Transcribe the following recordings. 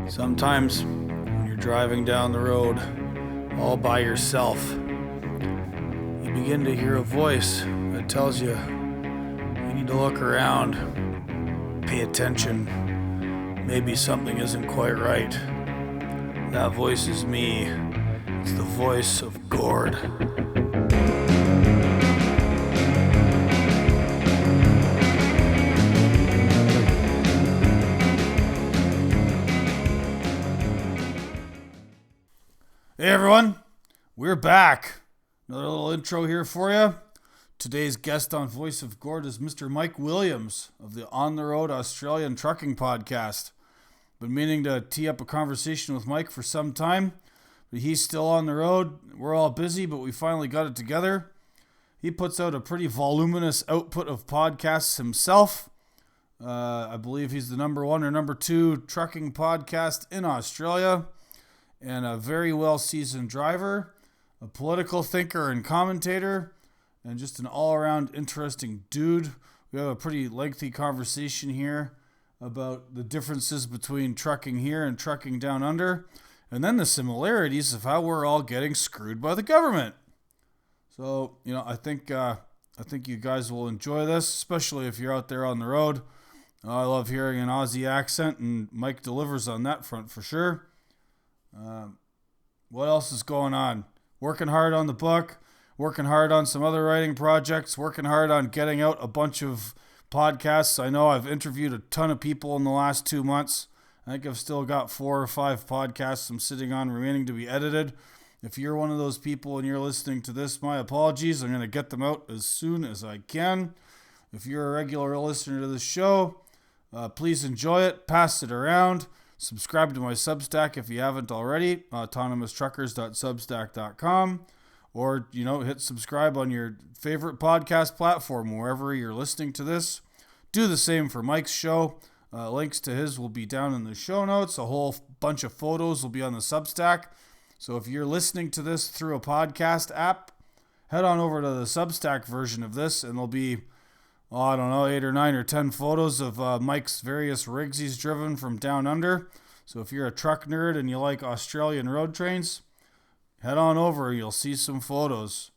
Sometimes when you're driving down the road all by yourself, you begin to hear a voice that tells you need to look around, pay attention, maybe something isn't quite right. That voice is me. It's the voice of Gord. Hey everyone, we're back. Another little intro here for you. Today's guest on Voice of Gord is Mr. Mike Williams of the On the Road Australian Trucking Podcast. Been meaning to tee up a conversation with Mike for some time, but he's still on the road. We're all busy, but we finally got it together. He puts out a pretty voluminous output of podcasts himself. I believe he's the number 1 or number 2 trucking podcast in Australia, and a very well-seasoned driver, a political thinker and commentator, and just an all-around interesting dude. We have a pretty lengthy conversation here about the differences between trucking here and trucking down under, and then the similarities of how we're all getting screwed by the government. So, I think you guys will enjoy this, especially if you're out there on the road. I love hearing an Aussie accent, and Mike delivers on that front for sure. What else is going on? Working hard on the book, working hard on some other writing projects, working hard on getting out a bunch of podcasts. I know I've interviewed a ton of people in the last 2 months. I think I've still got 4 or 5 podcasts I'm sitting on remaining to be edited. If you're one of those people and you're listening to this, my apologies. I'm going to get them out as soon as I can. If you're a regular listener to this show, please enjoy it, pass it around. Subscribe to my Substack if you haven't already, autonomoustruckers.substack.com, or, hit subscribe on your favorite podcast platform, wherever you're listening to this. Do the same for Mike's show. Links to his will be down in the show notes. A whole bunch of photos will be on the Substack. So if you're listening to this through a podcast app, head on over to the Substack version of this, and there'll be 8 or 9 or 10 photos of Mike's various rigs he's driven from down under. So if you're a truck nerd and you like Australian road trains, head on over. You'll see some photos.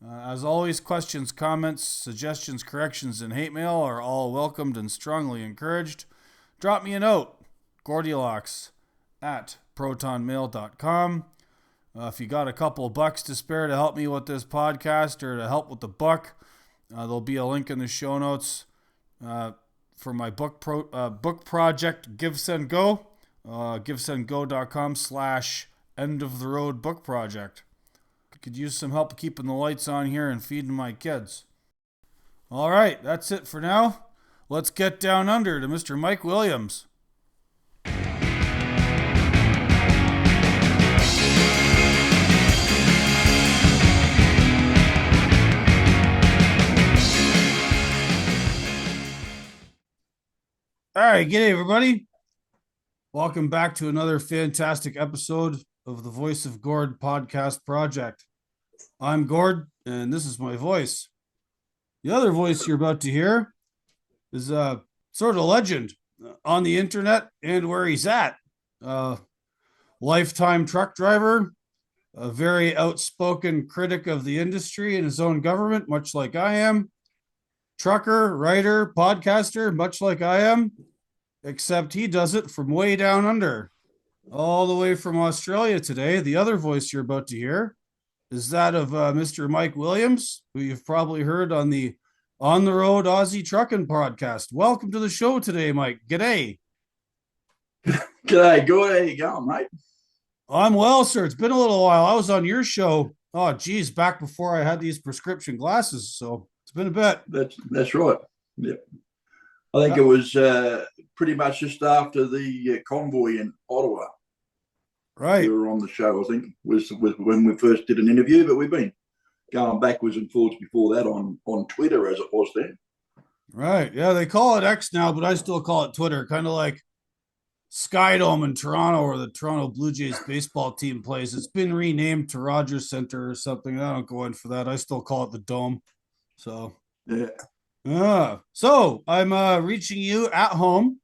As always, questions, comments, suggestions, corrections, and hate mail are all welcomed and strongly encouraged. Drop me a note, Gordilox@protonmail.com. If you got a couple of bucks to spare to help me with this podcast or to help with the book, there'll be a link in the show notes for my book project, Give Send Go, givesendgo.com/end of the road book project. Could use some help keeping the lights on here and feeding my kids. All right, that's it for now. Let's get down under to Mr. Mike Williams. All right, g'day everybody. Welcome back to another fantastic episode of the Voice of Gord podcast project. I'm Gord, and this is my voice. The other voice you're about to hear is a sort of legend on the internet and where he's at. Lifetime truck driver, a very outspoken critic of the industry and his own government, much like I am. Trucker, writer, podcaster, much like I am, except he does it from way down under, all the way from Australia today. The other voice you're about to hear is that of Mr. Mike Williams, who you've probably heard on the On the Road Aussie Trucking Podcast. Welcome to the show today, Mike. G'day. G'day, good. How you going, mate? I'm well, sir. It's been a little while. I was on your show, back before I had these prescription glasses, so it's been a bit. That's right. Yeah, I think it was pretty much just after the convoy in Ottawa. Right. We were on the show, I think, was when we first did an interview, but we've been going backwards and forwards before that on Twitter as it was then. Right. Yeah, they call it X now, but I still call it Twitter, kind of like Skydome in Toronto, where the Toronto Blue Jays baseball team plays. It's been renamed to Rogers Center or something. I don't go in for that. I still call it the Dome. So yeah. So I'm reaching you at home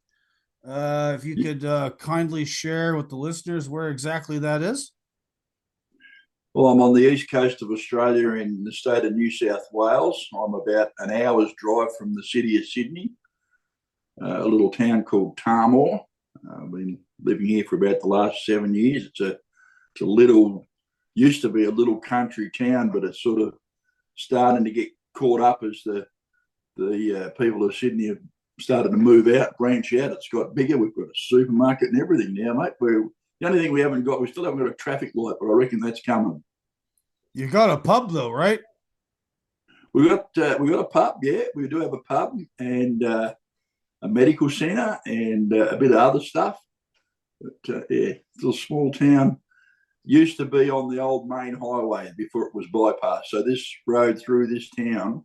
If you could kindly share with the listeners where exactly that is. Well, I'm on the east coast of Australia in the state of New South Wales. I'm about an hour's drive from the city of Sydney, a little town called Tamor. I've been living here for about the last 7 years. It's a little, used to be a little country town, but it's sort of starting to get caught up as the people of Sydney have started to move out, branch out. It's got bigger. We've got a supermarket and everything now, mate. The only thing we still haven't got a traffic light, but I reckon that's coming. You got a pub though, right? We got a pub, yeah. We do have a pub and a medical centre and a bit of other stuff. But yeah, it's a small town. Used to be on the old main highway before it was bypassed. So this road through this town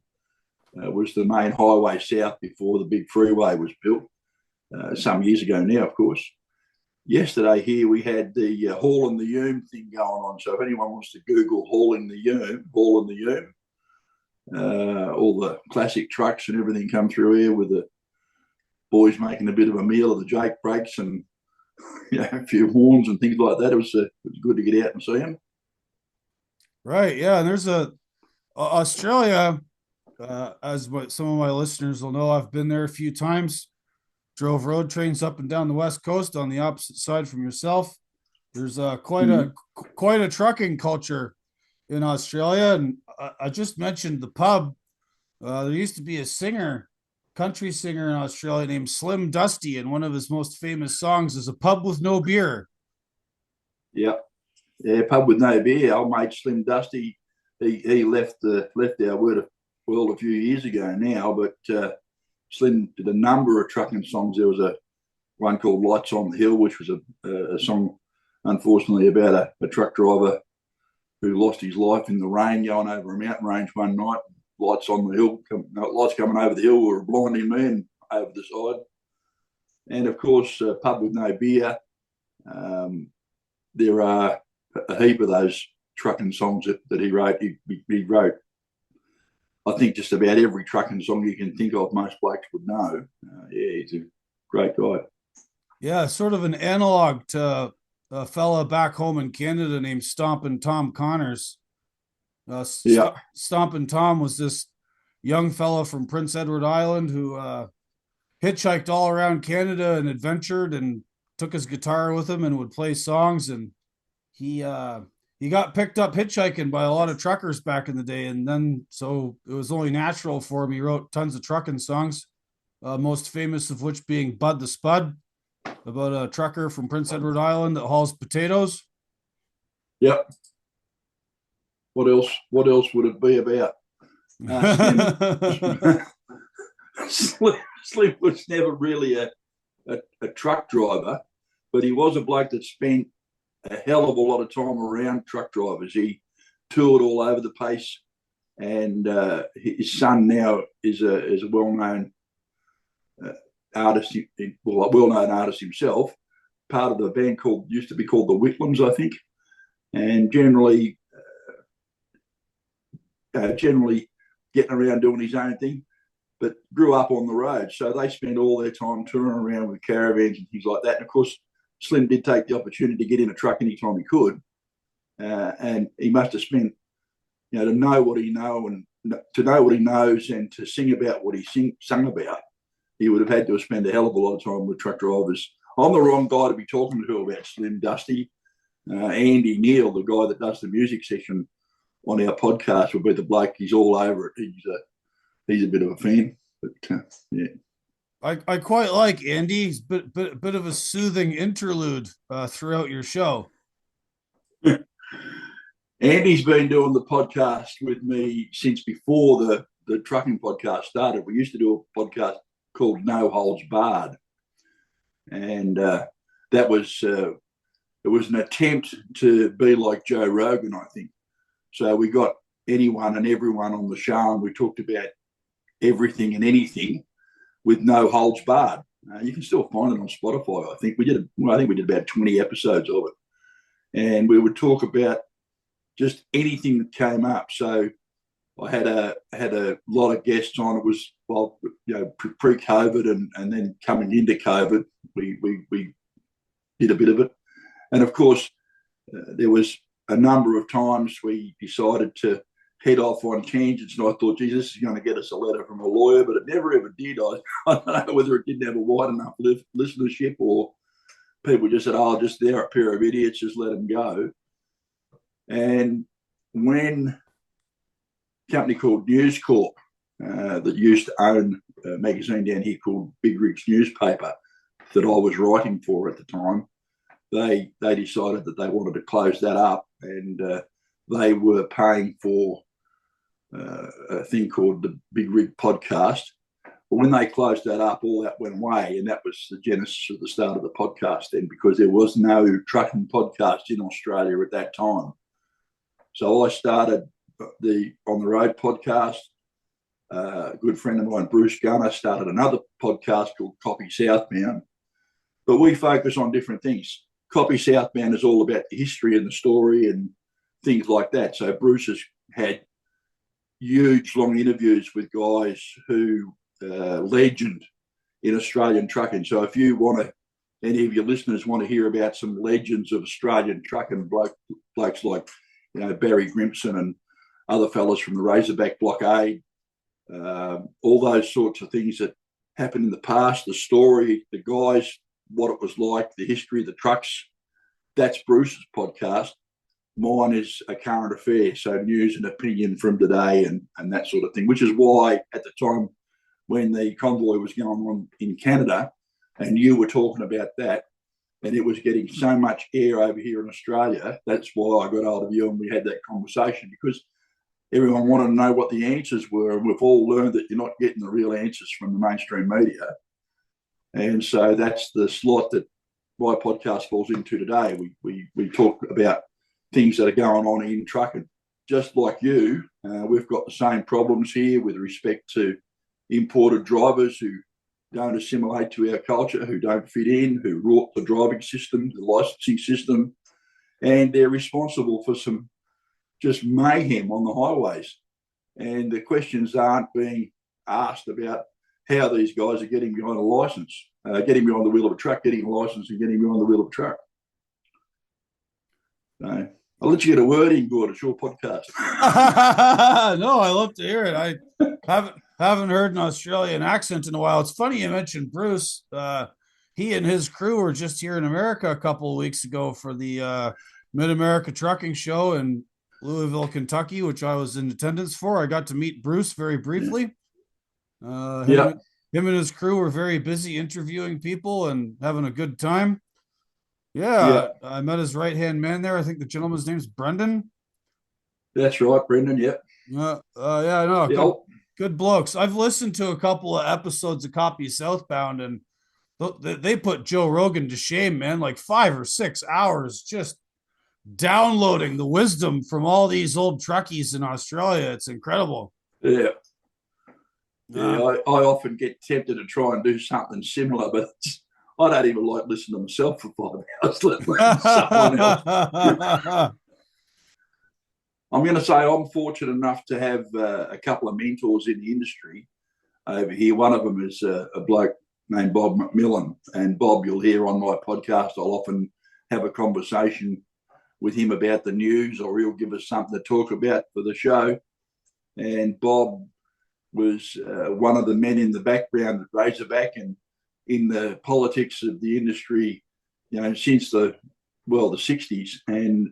was the main highway south before the big freeway was built some years ago now, of course. Yesterday here we had the hauling the Hume thing going on. So if anyone wants to Google hauling the Hume, all the classic trucks and everything come through here with the boys making a bit of a meal of the Jake breaks and a few horns and things like that. It was good to get out and see them. Right. Yeah. And there's Australia, as some of my listeners will know, I've been there a few times. Drove road trains up and down the west coast on the opposite side from yourself. There's quite a trucking culture in Australia, and I just mentioned the pub. There used to be a country singer in Australia named Slim Dusty, and one of his most famous songs is "A Pub with No Beer." Yeah, pub with no beer. Old mate Slim Dusty, he left our world a few years ago now, but Slim did a number of trucking songs. There was one called "Lights on the Hill," which was a song, unfortunately, about a truck driver who lost his life in the rain going over a mountain range one night. Lights on the hill, lights coming over the hill were blinding me and over the side. And of course, "Pub with No Beer." There are a heap of those trucking songs that he wrote. He wrote, I think, just about every trucking song you can think of. Most blokes would know. Yeah, he's a great guy. Yeah, sort of an analog to a fella back home in Canada named Stompin' Tom Connors. Stompin' Tom was this young fella from Prince Edward Island who hitchhiked all around Canada and adventured and took his guitar with him and would play songs. And he got picked up hitchhiking by a lot of truckers back in the day, and then so it was only natural for him. He wrote tons of trucking songs, most famous of which being "Bud the Spud," about a trucker from Prince Edward Island that hauls potatoes. Yep. What else? What else would it be about? Slim was never really a truck driver, but he was a bloke that spent a hell of a lot of time around truck drivers. He toured all over the place, and his son now is a well-known artist, a well-known artist himself. Part of the band used to be called the Whitlams, I think, and generally getting around doing his own thing, but grew up on the road. So they spent all their time touring around with caravans and things like that. And of course, Slim did take the opportunity to get in a truck anytime he could. And he must have spent, to know what he knows and to sing about what he sung about, he would have had to spend a hell of a lot of time with truck drivers. I'm the wrong guy to be talking to about Slim Dusty. Andy Neal, the guy that does the music section on our podcast, will be the bloke. He's all over it. He's a bit of a fan, but yeah. I quite like Andy. He's a bit of a soothing interlude throughout your show. Andy's been doing the podcast with me since before the trucking podcast started. We used to do a podcast called No Holds Barred, and that was it was an attempt to be like Joe Rogan, I think. So we got anyone and everyone on the show, and we talked about everything and anything with no holds barred. You can still find it on Spotify. I think we did about 20 episodes of it, and we would talk about just anything that came up. So I had a lot of guests on. It was pre-COVID and then coming into COVID, we did a bit of it. And of course, there was a number of times we decided to head off on tangents, and I thought, geez, this is going to get us a letter from a lawyer, but it never ever did. I don't know whether it didn't have a wide enough listenership, or people just said, oh, just they're a pair of idiots, just let them go. And when a company called News Corp, that used to own a magazine down here called Big Rig's Newspaper, that I was writing for at the time, they decided that they wanted to close that up, and they were paying for a thing called the Big Rig podcast. But when they closed that up, all that went away, and that was the genesis of the start of the podcast then, because there was no trucking podcast in Australia at that time. So I started the On the Road podcast. A good friend of mine, Bruce Gunner, started another podcast called Copy Southbound. But we focus on different things. Copy Southbound is all about the history and the story and things like that. So Bruce has had huge, long interviews with guys who legend in Australian trucking. So if you want to, any of your listeners want to hear about some legends of Australian trucking, blokes like, Barry Grimson and other fellas from the Razorback Blockade, all those sorts of things that happened in the past, the story, the guys, what it was like, the history of the trucks, that's Bruce's podcast. Mine is a current affair, so news and opinion from today and that sort of thing, which is why at the time when the convoy was going on in Canada and you were talking about that and it was getting so much air over here in Australia, that's why I got hold of you and we had that conversation, because everyone wanted to know what the answers were, and we've all learned that you're not getting the real answers from the mainstream media. And so that's the slot that my podcast falls into today. We talk about things that are going on in trucking. Just like you, we've got the same problems here with respect to imported drivers who don't assimilate to our culture, who don't fit in, who rot the driving system, the licensing system, and they're responsible for some just mayhem on the highways. And the questions aren't being asked about how these guys are getting behind a license, getting behind the wheel of a truck, getting a license and getting behind the wheel of a truck. So I'll let you get a word in, Gord. It's your podcast. No, I love to hear it. I haven't heard an Australian accent in a while. It's funny you mentioned Bruce. He and his crew were just here in America a couple of weeks ago for the Mid-America Trucking Show in Louisville, Kentucky, which I was in attendance for. I got to meet Bruce very briefly. Him and his crew were very busy interviewing people and having a good time. Yeah. I met his right-hand man there. I think the gentleman's name's Brendan. That's right, Brendan, yep. Good blokes. I've listened to a couple of episodes of Copy Southbound, and they put Joe Rogan to shame, man, like 5 or 6 hours just downloading the wisdom from all these old truckies in Australia. It's incredible. Yeah. I often get tempted to try and do something similar, but I don't even like listening to myself for 5 hours, let alone someone else. I'm going to say I'm fortunate enough to have a couple of mentors in the industry over here. One of them is a bloke named Bob McMillan. And Bob, you'll hear on my podcast, I'll often have a conversation with him about the news, or he'll give us something to talk about for the show. And Bob was one of the men in the background at Razorback and in the politics of the industry, since the 60s. And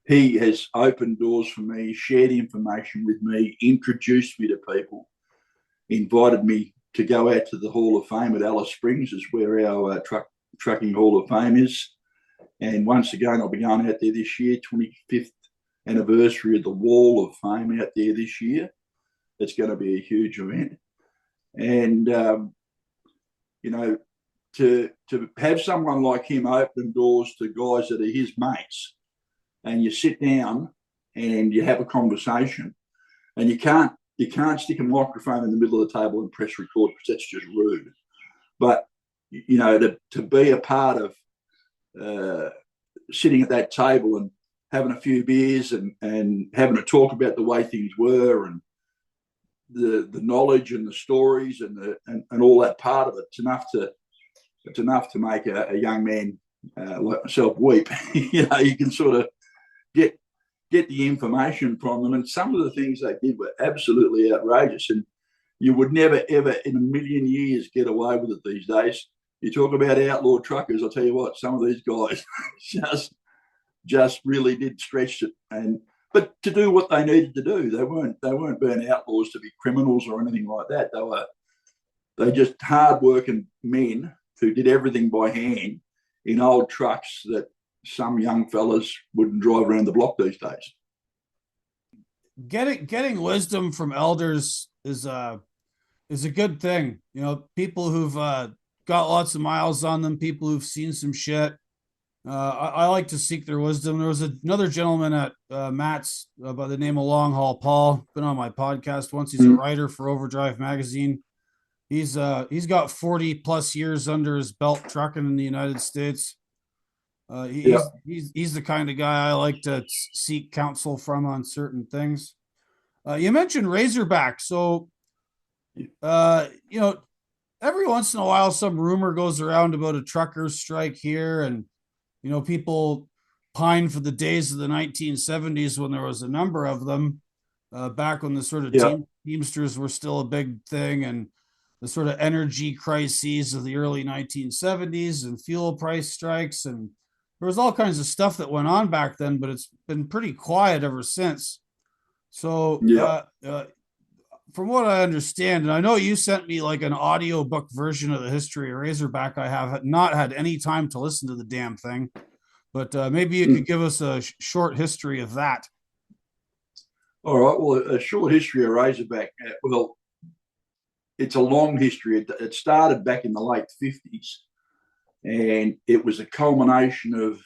he has opened doors for me, shared information with me, introduced me to people, invited me to go out to the Hall of Fame at Alice Springs, is where our trucking Hall of Fame is. And once again, I'll be going out there this year, 25th anniversary of the Wall of Fame out there this year. It's going to be a huge event. And, to have someone like him open doors to guys that are his mates, and you sit down and you have a conversation, and you can't stick a microphone in the middle of the table and press record, because that's just rude. But, to be a part of sitting at that table and having a few beers and having a talk about the way things were and the knowledge and the stories and all that part of it, it's enough to it's enough to make a young man like myself weep. You know, you can sort of get the information from them, and some of the things they did were absolutely outrageous, and you would never, ever in a million years get away with it these days. You talk about outlaw truckers, I'll tell you what, some of these guys just really did stretch it, but to do what they needed to do. They weren't being outlaws to be criminals or anything like that. They just hard-working men who did everything by hand in old trucks that some young fellas wouldn't drive around the block these days. Getting wisdom from elders is a good thing. You know, people who've got lots of miles on them, people who've seen some shit. I like to seek their wisdom. There was another gentleman at Matt's by the name of Long Haul Paul, been on my podcast once. He's a writer for Overdrive magazine. He's got 40 plus years under his belt trucking in the United States. He's the kind of guy I like to seek counsel from on certain things. You mentioned Razorback, so you know, every once in a while some rumor goes around about a truckers strike here, and you know, people pine for the days of the 1970s when there was a number of them, back when the sort of Teamsters were still a big thing, and the sort of energy crises of the early 1970s and fuel price strikes, and there was all kinds of stuff that went on back then, but it's been pretty quiet ever since. So from what I understand, and I know you sent me like an audiobook version of the history of Razorback. I have not had any time to listen to the damn thing, but maybe you could give us a short history of that. All right. Well, a short history of Razorback. Well, it's a long history. It started back in the late 50s, and it was a culmination of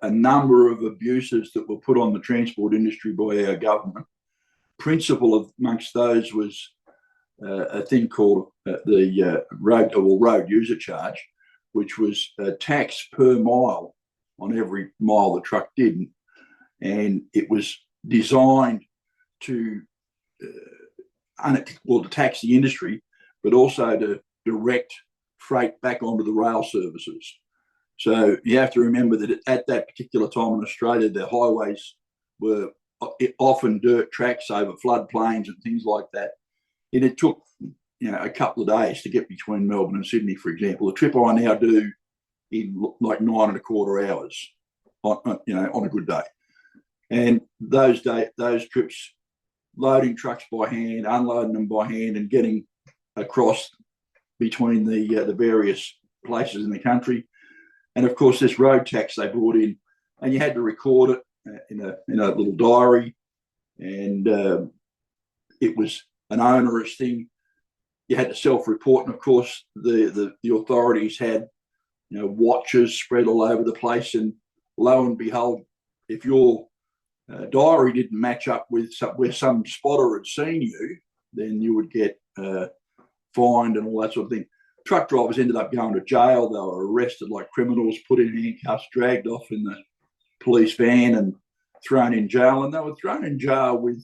a number of abuses that were put on the transport industry by our government. Principal amongst those was a thing called the road user charge, which was a tax per mile on every mile the truck did, and it was designed to to tax the industry, but also to direct freight back onto the rail services. So you have to remember that at that particular time in Australia, the highways were often dirt tracks over floodplains and things like that. And it took, you know, a couple of days to get between Melbourne and Sydney, for example. A trip I now do in like 9.25 hours on a good day. And those trips, loading trucks by hand, unloading them by hand, and getting across between the various places in the country. And of course, this road tax they brought in, and you had to record it in a little diary, and it was an onerous thing. You had to self-report, and of course, the authorities had, you know, watchers spread all over the place, and lo and behold, if your diary didn't match up with where some spotter had seen you, then you would get fined and all that sort of thing. Truck drivers ended up going to jail. They were arrested like criminals, put in handcuffs, dragged off in the police van and thrown in jail. And they were thrown in jail with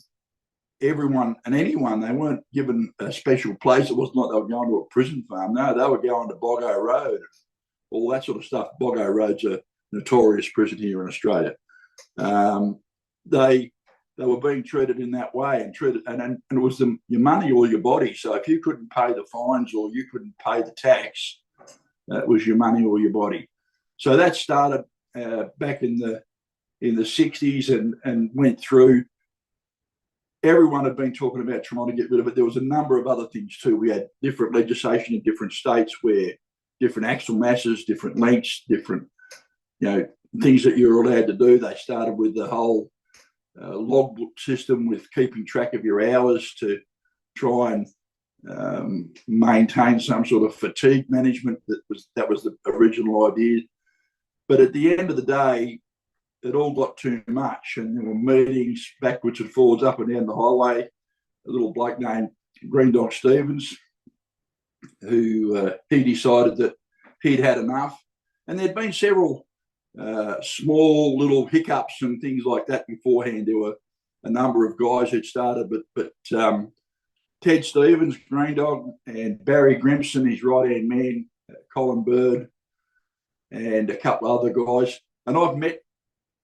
everyone and anyone. They weren't given a special place. It wasn't like they were going to a prison farm. No, they were going to Boggo Road, all that sort of stuff. Boggo Road's a notorious prison here in Australia. They were being treated in that way, and it was your money or your body. So if you couldn't pay the fines or you couldn't pay the tax, that was your money or your body. So that started back in the 60s and went through. Everyone had been talking about trying to get rid of it. There was a number of other things too. We had different legislation in different states where different axle masses, different lengths, different, you know, things that you're allowed to do. They started with the whole logbook system with keeping track of your hours to try and maintain some sort of fatigue management. That was the original idea. But at the end of the day, it all got too much, and there were meetings backwards and forwards up and down the highway. A little bloke named Green Dog Stevens, who he decided that he'd had enough, and there'd been several small little hiccups and things like that beforehand. There were a number of guys who'd started, but Ted Stevens, Green Dog, and Barry Grimson, his right-hand man, Colin Bird, and a couple of other guys. And I've met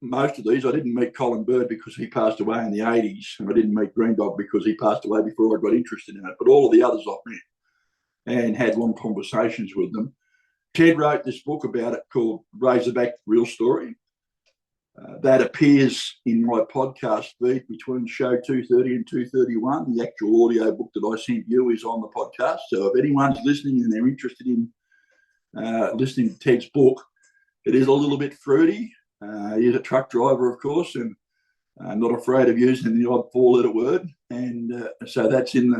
most of these. I didn't meet Colin Bird because he passed away in the 80s, and I didn't meet Green Dog because he passed away before I got interested in it. But all of the others I've met and had long conversations with them. Ted wrote this book about it called Razorback Real Story. That appears in my podcast feed between show 230 and 231. The actual audio book that I sent you is on the podcast. So if anyone's listening and they're interested in listening to Ted's book, it is a little bit fruity. He's a truck driver, of course, and not afraid of using the odd four-letter word. And so that's in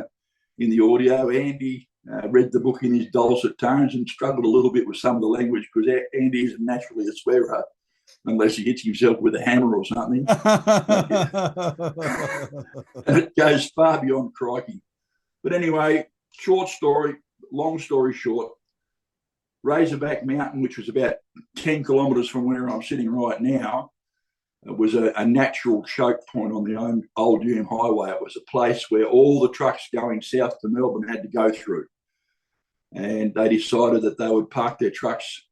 the audio. Andy read the book in his dulcet tones and struggled a little bit with some of the language because Andy isn't naturally a swearer unless he hits himself with a hammer or something. And it goes far beyond crikey. But anyway, short story, long story short, Razorback Mountain, which was about 10 kilometres from where I'm sitting right now, was a natural choke point on the old Hume Highway. It was a place where all the trucks going south to Melbourne had to go through. And they decided that they would park their trucks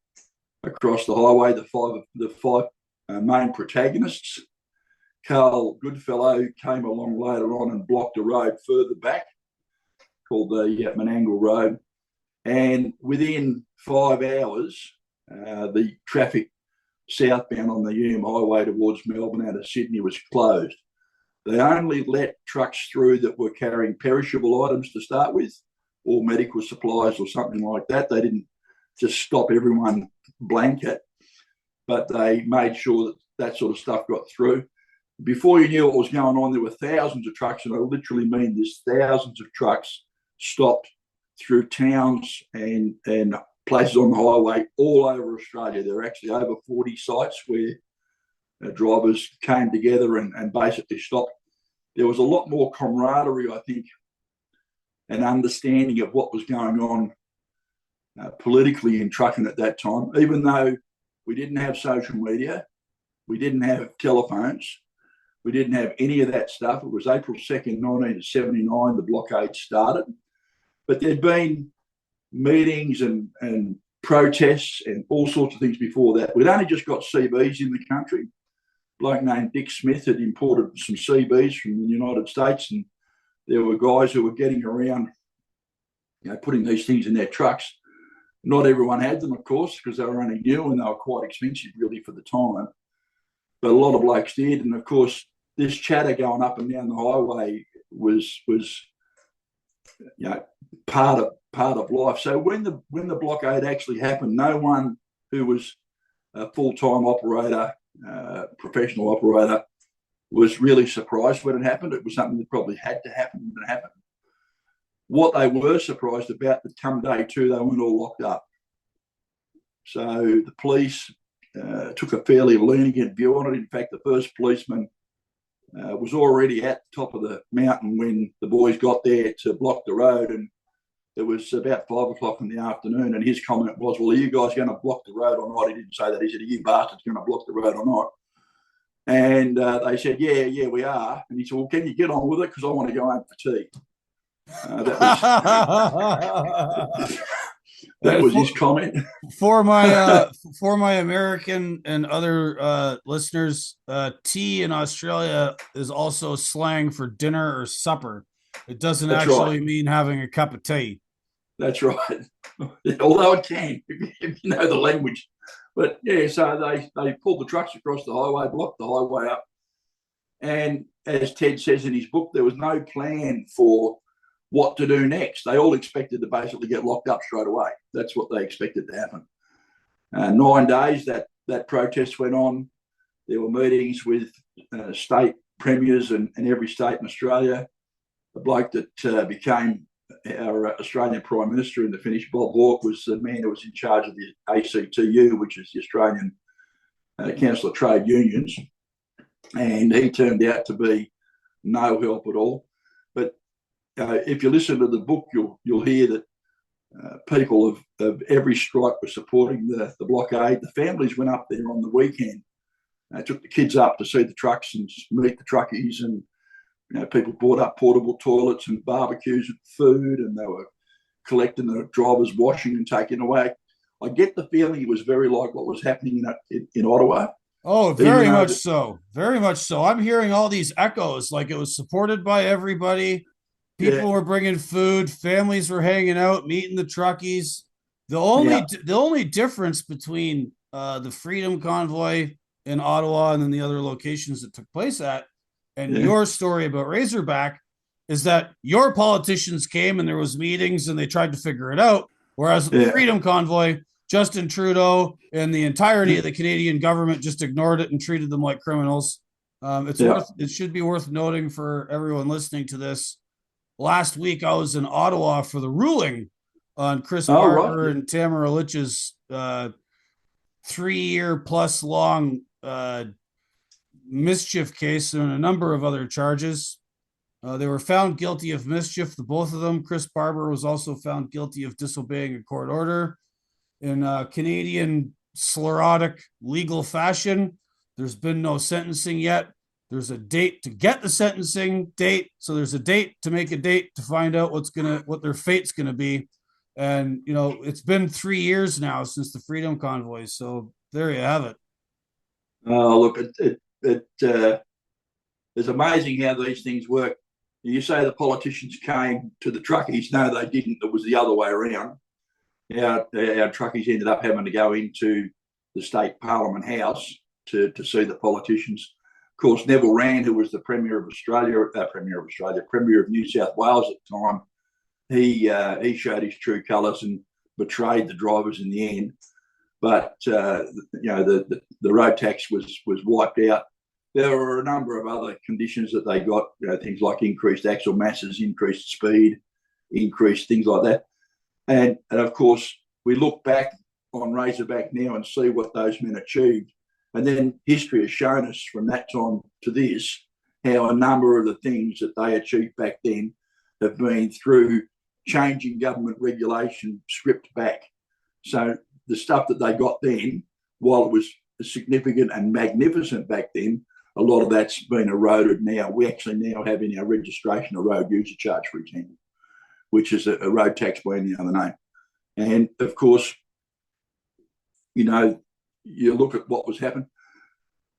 across the highway. The five main protagonists, Carl Goodfellow came along later on and blocked a road further back called the Menangle Road. And within 5 hours, the traffic southbound on the Hume Highway towards Melbourne out of Sydney was closed. They only let trucks through that were carrying perishable items to start with, or medical supplies or something like that. They didn't just stop everyone blanket, but they made sure that sort of stuff got through. Before you knew what was going on, there were thousands of trucks, and I literally mean this, thousands of trucks stopped through towns and places on the highway all over Australia. There are actually over 40 sites where drivers came together and basically stopped. There was a lot more camaraderie, I think, and understanding of what was going on politically in trucking at that time, even though we didn't have social media, we didn't have telephones, we didn't have any of that stuff. It was April 2nd, 1979, the blockade started. But there'd been meetings and protests and all sorts of things before that. We'd only just got CBs in the country. A bloke named Dick Smith had imported some CBs from the United States, and there were guys who were getting around, putting these things in their trucks. Not everyone had them, of course, because they were only new and they were quite expensive, really, for the time. But a lot of blokes did, and of course, this chatter going up and down the highway was part of life. So when the blockade actually happened, no one who was a full-time operator, professional operator, was really surprised when it happened. It was something that probably had to happen when it happened. What they were surprised about, that come day two, they weren't all locked up. So the police took a fairly lenient view on it. In fact, the first policeman was already at the top of the mountain when the boys got there to block the road, and it was about 5 o'clock in the afternoon, and his comment was, well, are you guys going to block the road or not? He didn't say that. He said, are you bastards going to block the road or not? And they said, yeah, we are. And he said, well, can you get on with it? Because I want to go home for tea. That was his comment. For my American and other listeners, tea in Australia is also slang for dinner or supper. It doesn't actually mean having a cup of tea. That's right. Although it can, if you know the language. But yeah, so they pulled the trucks across the highway, blocked the highway up. And as Ted says in his book, there was no plan for what to do next. They all expected to basically get locked up straight away. That's what they expected to happen. 9 days that protest went on. There were meetings with state premiers and every state in Australia. The bloke that became our Australian Prime Minister in the finish, Bob Hawke, was the man who was in charge of the ACTU, which is the Australian Council of Trade Unions. And he turned out to be no help at all. But if you listen to the book, you'll hear that people of every stripe were supporting the blockade. The families went up there on the weekend, took the kids up to see the trucks and meet the truckies, and people brought up portable toilets and barbecues and food, and they were collecting the drivers' washing and taking away. I get the feeling it was very like what was happening in Ottawa. Oh, Even very though much so. Very much so. I'm hearing all these echoes, like it was supported by everybody. yeah, People were bringing food, families were hanging out, meeting the truckies. yeah, The only difference between the Freedom Convoy in Ottawa and then the other locations that took place at, and yeah, your story about Razorback, is that your politicians came and there was meetings and they tried to figure it out, whereas with the yeah, Freedom Convoy, Justin Trudeau and the entirety of the Canadian government just ignored it and treated them like criminals. yeah. It should be worth noting for everyone listening to this. Last week, I was in Ottawa for the ruling on Chris Oh, right. Barber Yeah, and Tamara Litch's 3 year plus long mischief case and a number of other charges. They were found guilty of mischief, the both of them. Chris Barber was also found guilty of disobeying a court order. In Canadian sclerotic legal fashion, there's been no sentencing yet. There's a date to get the sentencing date, so there's a date to make a date to find out what their fate's gonna be. And it's been 3 years now since the Freedom Convoy, so there you have it. oh, look, it's amazing how these things work. You say the politicians came to the truckies. No, they didn't. It was the other way around. Our truckies ended up having to go into the state parliament house to see the politicians. Of course, Neville Rand, who was the Premier of Premier of New South Wales at the time, he showed his true colours and betrayed the drivers in the end. But the road tax was wiped out. There were a number of other conditions that they got, things like increased axle masses, increased speed, increased things like that. And of course, we look back on Razorback now and see what those men achieved. And then history has shown us from that time to this how a number of the things that they achieved back then have been through changing government regulation stripped back. So the stuff that they got then, while it was significant and magnificent back then, a lot of that's been eroded now. We actually now have in our registration a road user charge, for example, which is a road tax by any other name. And of course, you look at what was happening.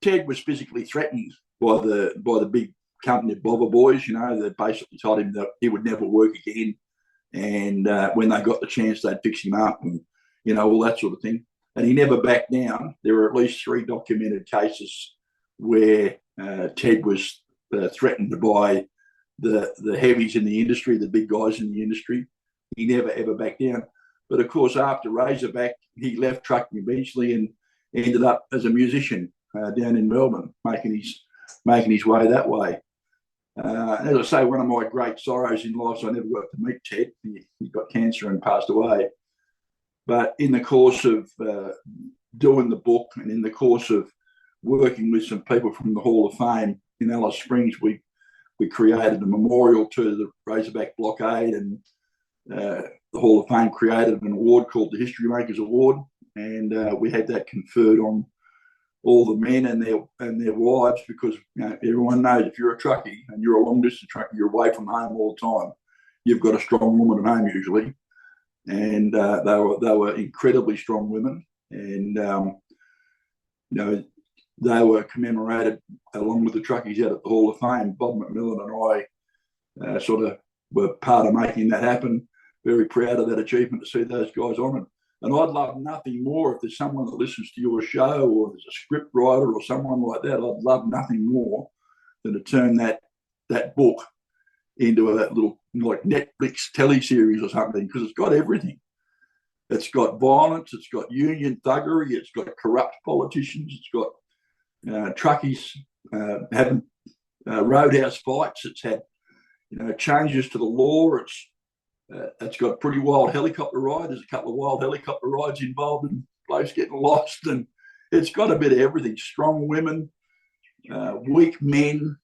Ted was physically threatened by the big company Bobber Boys, that basically told him that he would never work again. And when they got the chance, they'd fix him up and, all that sort of thing. And he never backed down. There were at least 3 documented cases where Ted was threatened by the heavies in the industry, the big guys in the industry. He never, ever backed down. But of course, after Razorback, he left trucking eventually and ended up as a musician down in Melbourne, making his way that way. As I say, one of my great sorrows in life is I never got to meet Ted. He got cancer and passed away. But in the course of doing the book and in the course of working with some people from the Hall of Fame in Alice Springs, we created a memorial to the Razorback Blockade, and the Hall of Fame created an award called the History Makers Award, and we had that conferred on all the men and their wives, because everyone knows if you're a truckie and you're a long distance truckie, you're away from home all the time. You've got a strong woman at home usually, and they were incredibly strong women, and they were commemorated along with the truckies out at the Hall of Fame. Bob McMillan and I sort of were part of making that happen. Very proud of that achievement to see those guys on it. And I'd love nothing more if there's someone that listens to your show, or there's a script writer or someone like that, I'd love nothing more than to turn that book into a little like Netflix teleseries or something, because it's got everything. It's got violence, it's got union thuggery, it's got corrupt politicians, it's got truckies having roadhouse fights, it's had changes to the law, it's got a pretty wild helicopter ride. There's a couple of wild helicopter rides involved in blokes getting lost, and it's got a bit of everything. Strong women, weak men.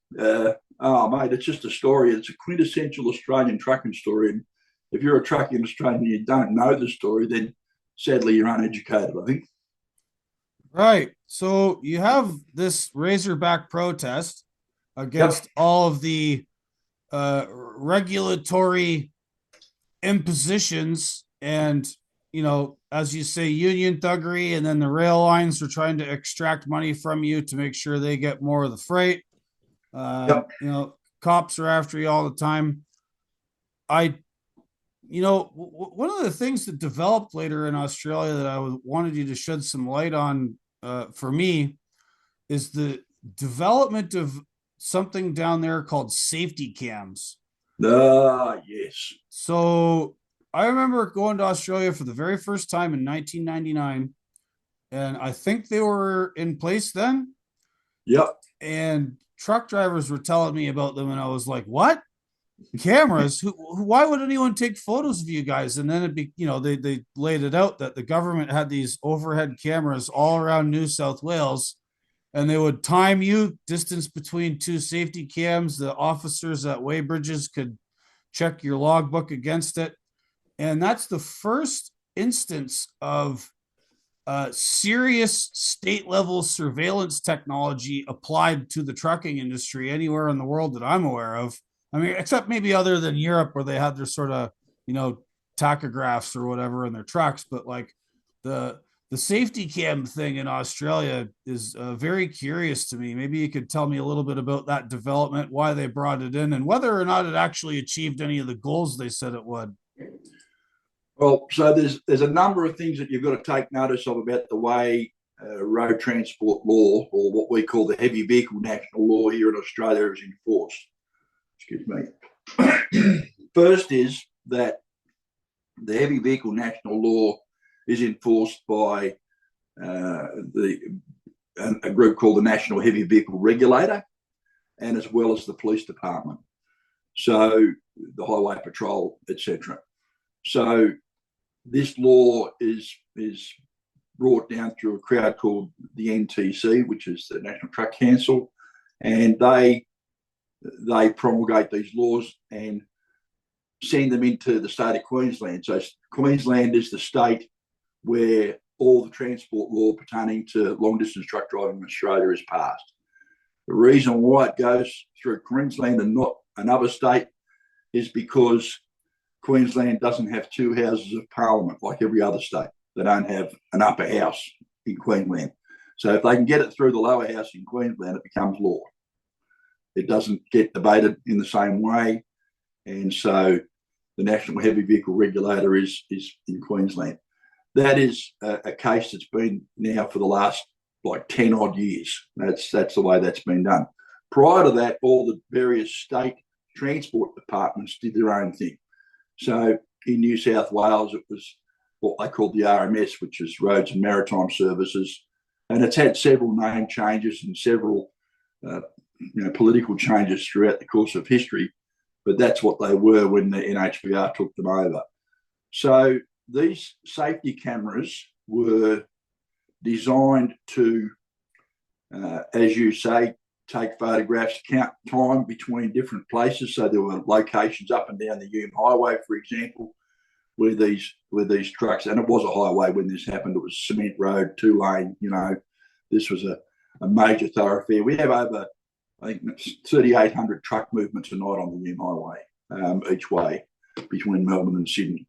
Mate, it's just a story. It's a quintessential Australian trucking story. And if you're a trucking Australian and you don't know the story, then sadly you're uneducated, I think. Right. So you have this Razorback protest against all of the regulatory impositions and as you say, union thuggery, and then the rail lines are trying to extract money from you to make sure they get more of the freight. Yep. Cops are after you all the time. One of the things that developed later in Australia that I wanted you to shed some light on, for me, is the development of something down there called safety cams. Yes. So I remember going to Australia for the very first time in 1999, and I think they were in place then. Yep. And truck drivers were telling me about them, and I was like, "What? Cameras? Why would anyone take photos of you guys?" And then they laid it out that the government had these overhead cameras all around New South Wales, and they would time you distance between two safety cams. The officers at Weybridges could check your logbook against it. And that's the first instance of serious state level surveillance technology applied to the trucking industry anywhere in the world that I'm aware of. I mean, except maybe other than Europe, where they had their sort of, tachographs or whatever in their trucks. But like the safety cam thing in Australia is very curious to me. Maybe you could tell me a little bit about that development, why they brought it in, and whether or not it actually achieved any of the goals they said it would. Well, so there's a number of things that you've got to take notice of about the way road transport law, or what we call the heavy vehicle national law here in Australia, is enforced. Excuse me. First is that the heavy vehicle national law is enforced by a group called the National Heavy Vehicle Regulator, and as well as the police department, so the highway patrol, etc. So this law is brought down through a crowd called the NTC, which is the National Truck Council, and they promulgate these laws and send them into the state of Queensland. So Queensland is the state where all the transport law pertaining to long distance truck driving in Australia is passed. The reason why it goes through Queensland and not another state is because Queensland doesn't have two houses of parliament like every other state. They don't have an upper house in Queensland. So if they can get it through the lower house in Queensland, it becomes law. It doesn't get debated in the same way. And so the National Heavy Vehicle Regulator is in Queensland. That is a case that's been now for the last 10 odd years. That's the way that's been done. Prior to that, all the various state transport departments did their own thing. So in New South Wales, it was what they called the RMS, which is Roads and Maritime Services. And it's had several name changes and several political changes throughout the course of history. But that's what they were when the NHVR took them over. So these safety cameras were designed to, as you say, take photographs, count time between different places. So there were locations up and down the Hume Highway, for example, where these trucks, and it was a highway when this happened, it was cement road, 2-lane, this was a major thoroughfare. We have over, I think, 3,800 truck movements a night on the Hume Highway, each way between Melbourne and Sydney.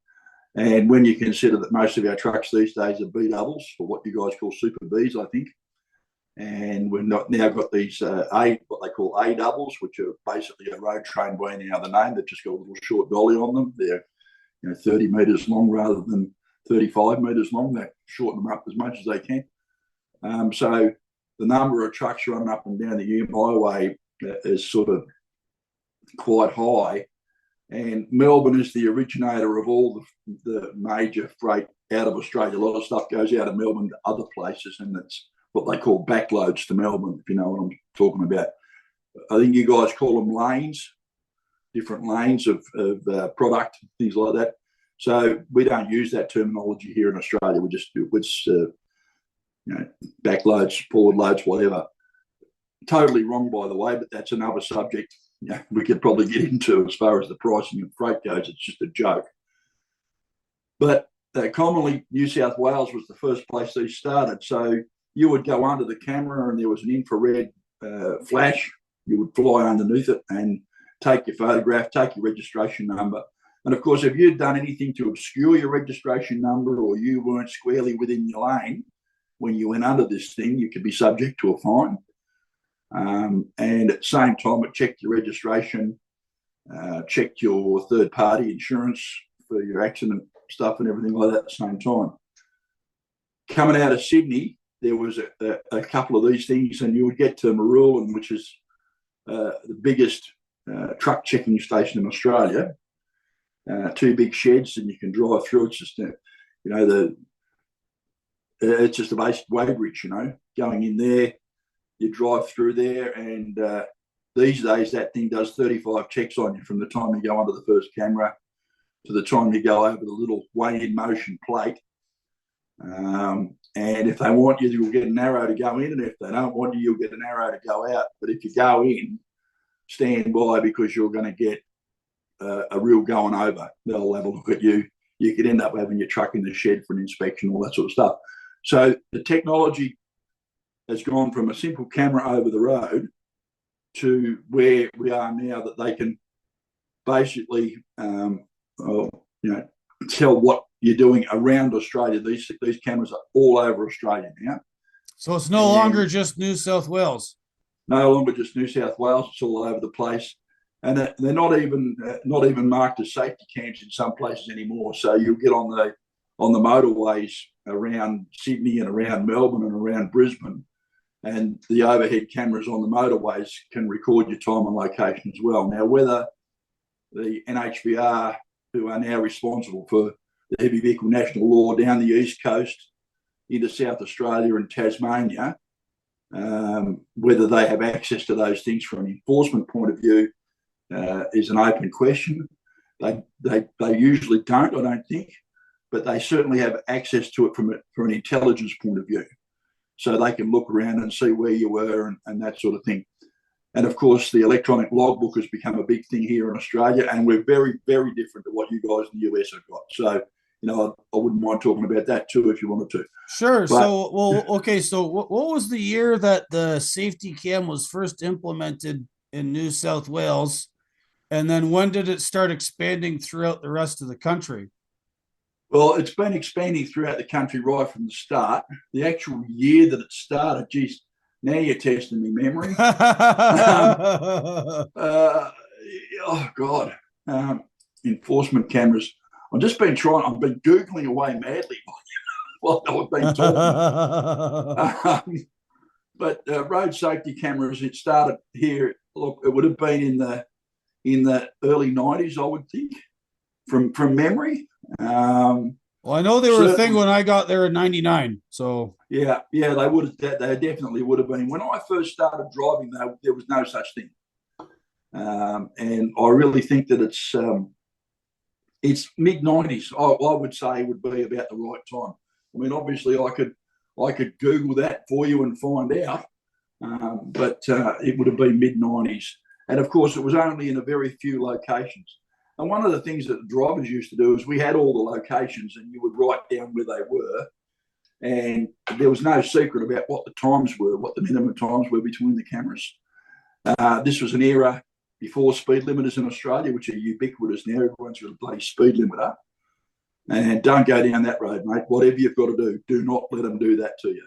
And when you consider that most of our trucks these days are B doubles, or what you guys call super Bs, I think, and we've now got these what they call A doubles, which are basically a road train by any other name. They've just got a little short dolly on them. They're 30 metres long rather than 35 metres long. They shorten them up as much as they can. So the number of trucks running up and down the Hume Highway is sort of quite high. And Melbourne is the originator of all the major freight out of Australia. A lot of stuff goes out of Melbourne to other places, and it's what they call backloads to Melbourne, if you know what I'm talking about. I think you guys call them lanes, different lanes of product, things like that. So we don't use that terminology here in Australia. We just do backloads, forward loads, whatever. Totally wrong, by the way, but that's another subject we could probably get into as far as the pricing of freight goes. It's just a joke. But commonly, New South Wales was the first place these started. So you would go under the camera and there was an infrared flash. You would fly underneath it and take your photograph, take your registration number, And of course, if you'd done anything to obscure your registration number or you weren't squarely within your lane when you went under this thing, you could be subject to a fine. And at the same time, it checked your registration, checked your third-party insurance for your accident stuff and everything like that at the same time. Coming out of Sydney, there was a couple of these things, and you would get to Moroolan, which is the biggest truck checking station in Australia. Two big sheds, and you can drive through. It's just, it's just a basic weighbridge, going in there. You drive through there, and these days that thing does 35 checks on you from the time you go under the first camera to the time you go over the little weigh-in motion plate. And if they want you, you'll get an arrow to go in, and if they don't want you, you'll get an arrow to go out. But if you go in, stand by, because you're going to get a real going over. They'll have a look at you. You could end up having your truck in the shed for an inspection, all that sort of stuff. So the technology has gone from a simple camera over the road to where we are now, that they can basically, tell what you're doing around Australia. These cameras are all over Australia now. So it's no longer just New South Wales. No longer just New South Wales. It's all over the place. And they're not even marked as safety cams in some places anymore. So you'll get on the motorways around Sydney and around Melbourne and around Brisbane, and the overhead cameras on the motorways can record your time and location as well. Now, whether the NHVR, who are now responsible for the heavy vehicle national law down the east coast into South Australia and Tasmania, whether they have access to those things from an enforcement point of view is an open question. They usually don't, I don't think, but they certainly have access to it from an intelligence point of view. So they can look around and see where you were and that sort of thing. And of course, the electronic logbook has become a big thing here in Australia, and we're very, very different to what you guys in the US have got. So, I wouldn't mind talking about that too if you wanted to. Sure. So what was the year that the safety cam was first implemented in New South Wales? And then when did it start expanding throughout the rest of the country? Well, it's been expanding throughout the country right from the start. The actual year that it started, geez, now you're testing me memory. Oh, God. Enforcement cameras. I've been Googling away madly while I've been talking. But road safety cameras, it started here. Look, it would have been in the early 90s, I would think, from memory. Well, I know they were a thing when I got there in 99. So yeah, they would have. They definitely would have been. When I first started driving, though, there was no such thing. And I really think that it's mid 90s. I would say would be about the right time. I mean, obviously, I could Google that for you and find out, but it would have been mid 90s. And of course, it was only in a very few locations. And one of the things that the drivers used to do is we had all the locations, and you would write down where they were, and there was no secret about what the times were, what the minimum times were between the cameras. This was an era before speed limiters in Australia, which are ubiquitous now. Everyone's got a bloody speed limiter. And don't go down that road, mate. Whatever you've got to do not let them do that to you.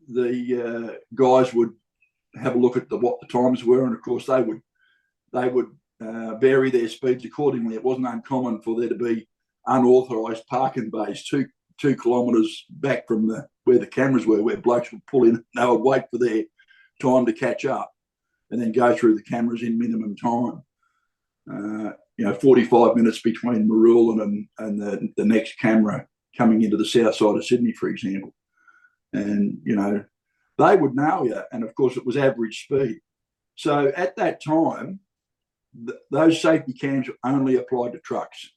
The guys would have a look at what the times were, and of course they would vary their speeds accordingly. It wasn't uncommon for there to be unauthorised parking bays 2 kilometres back from where the cameras were, where blokes would pull in and they would wait for their time to catch up and then go through the cameras in minimum time. 45 minutes between Moroolan and the next camera coming into the south side of Sydney, for example. And, they would nail you. And, of course, it was average speed. So at that time, those safety cams only applied to trucks.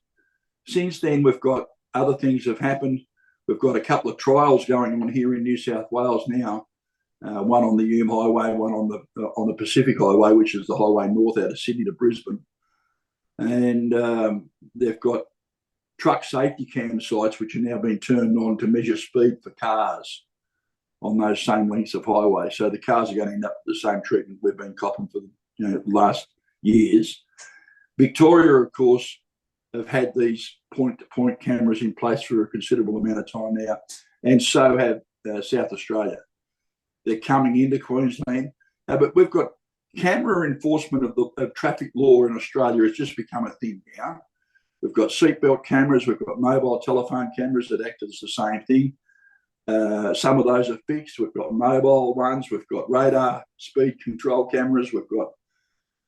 Since then, we've got other things have happened. We've got a couple of trials going on here in New South Wales now. One on the Hume Highway, one on the Pacific Highway, which is the highway north out of Sydney to Brisbane. And they've got truck safety cam sites which are now being turned on to measure speed for cars on those same lengths of highway. So the cars are going to end up with the same treatment we've been copping for the last years. Victoria, of course, have had these point-to-point cameras in place for a considerable amount of time now, and so have South Australia. They're coming into Queensland, but we've got camera enforcement of traffic law in Australia has just become a thing now. We've got seatbelt cameras, we've got mobile telephone cameras that act as the same thing. Some of those are fixed. We've got mobile ones, we've got radar, speed control cameras, we've got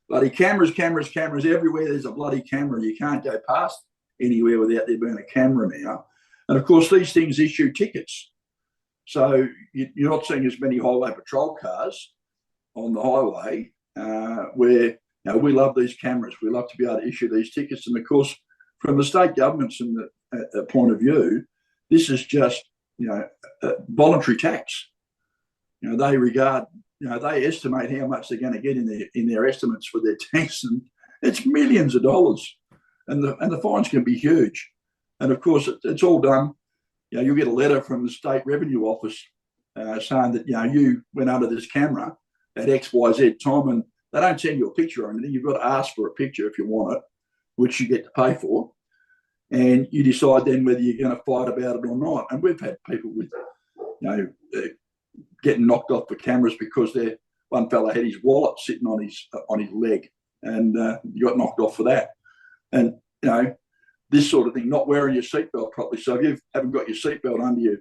bloody cameras everywhere. There's a bloody camera. You can't go past anywhere without there being a camera now. And of course, these things issue tickets. So you're not seeing as many highway patrol cars on the highway where we love these cameras. We love to be able to issue these tickets. And of course, from the state government's point of view, this is just voluntary tax. They regard, they estimate how much they're going to get in their estimates for their tax, and it's millions of dollars, and the fines can be huge. And of course, it's all done. You'll get a letter from the state revenue office saying that you went under this camera at XYZ time, and they don't send you a picture or anything. You've got to ask for a picture if you want it, which you get to pay for, and you decide then whether you're going to fight about it or not. And we've had people with getting knocked off for cameras because one fella had his wallet sitting on his leg, and you got knocked off for that. And this sort of thing, not wearing your seatbelt properly. So if you haven't got your seatbelt under you